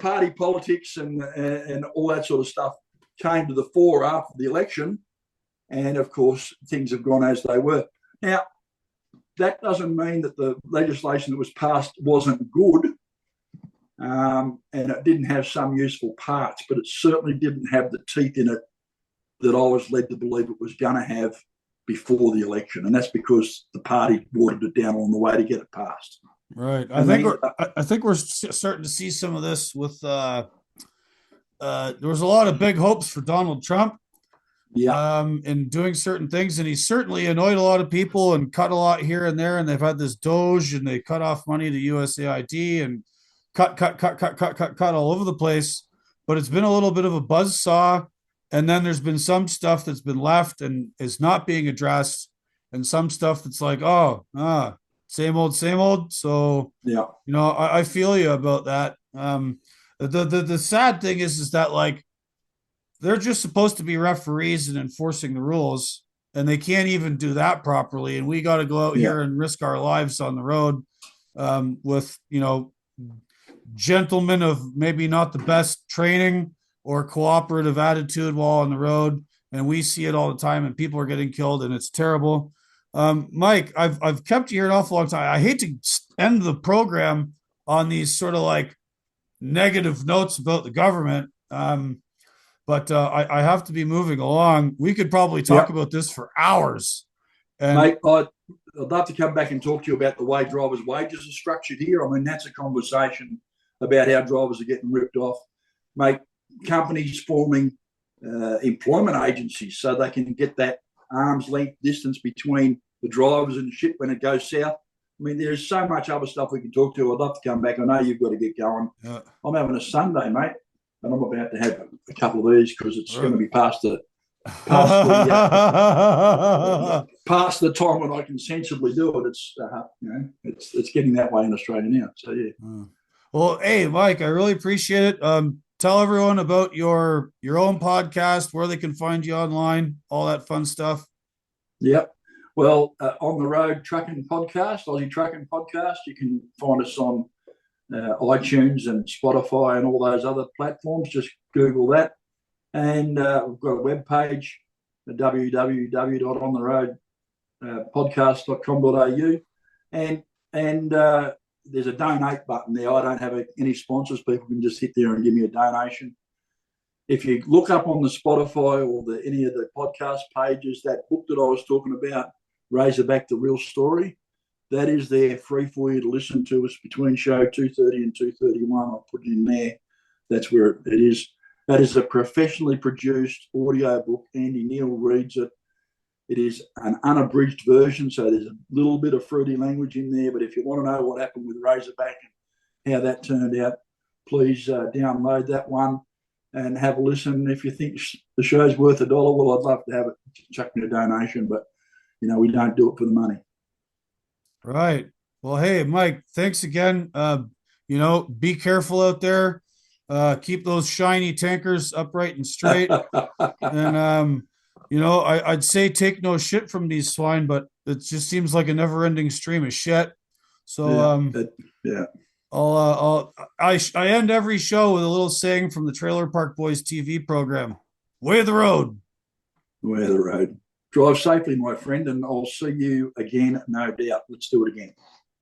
party politics and all that sort of stuff came to the fore after the election, and of course things have gone as they were. Now, that doesn't mean that the legislation that was passed wasn't good, and it didn't have some useful parts, but it certainly didn't have the teeth in it that I was led to believe it was going to have before the election, and that's because the party watered it down on the way to get it passed. Right. I think we're starting to see some of this with. There was a lot of big hopes for Donald Trump. Yeah. In doing certain things, and he certainly annoyed a lot of people and cut a lot here and there. And they've had this Doge, and they cut off money to USAID, and cut all over the place. But it's been a little bit of a buzz saw, and then there's been some stuff that's been left and is not being addressed, and some stuff that's like, same old, same old. So Yeah. I feel you about that. The sad thing is that like they're just supposed to be referees and enforcing the rules, and they can't even do that properly. And we got to go out Yeah. here and risk our lives on the road with gentlemen of maybe not the best training or cooperative attitude while on the road, and we see it all the time, and people are getting killed, and it's terrible. Mike, I've kept you here an awful long time. I hate to end the program on these sort of like negative notes about the government, but I have to be moving along. We could probably talk about this for hours. And mate, I'd love to come back and talk to you about the way drivers' wages are structured here. I mean, that's a conversation about how drivers are getting ripped off. Mate, companies forming employment agencies so they can get that arm's length distance between the drivers and shit when it goes south. I mean, there's so much other stuff we can talk to. I'd love to come back. I know you've got to get going. Yeah. I'm having a Sunday, mate, and I'm about to have a couple of these because it's going to be past the time when I can sensibly do it. It's getting that way in Australia now. So yeah. Well, hey, Mike, I really appreciate it. Tell everyone about your own podcast, where they can find you online, all that fun stuff. Yep. Well, On the Road Trucking Podcast, Aussie Trucking Podcast. You can find us on iTunes and Spotify and all those other platforms. Just Google that. And we've got a webpage, www.ontheroadpodcast.com.au. And there's a donate button there. I don't have any sponsors. People can just hit there and give me a donation. If you look up on the Spotify or any of the podcast pages, that book that I was talking about, Razorback, The Real Story, that is there free for you to listen to us between show 230 and 231. I'll put it in there. That's where it is. That is a professionally produced audio book. Andy Neal reads it. It is an unabridged version, so there's a little bit of fruity language in there. But if you want to know what happened with Razorback and how that turned out, please download that one and have a listen. If you think the show's worth $1, well, I'd love to have it. Chuck me a donation, but we don't do it for the money. Right. Well, hey, Mike, thanks again. Be careful out there. Keep those shiny tankers upright and straight. And I'd say take no shit from these swine, but it just seems like a never-ending stream of shit. So I end every show with a little saying from the Trailer Park Boys TV program: "Way of the road." Way of the road. Drive safely, my friend, and I'll see you again, no doubt. Let's do it again.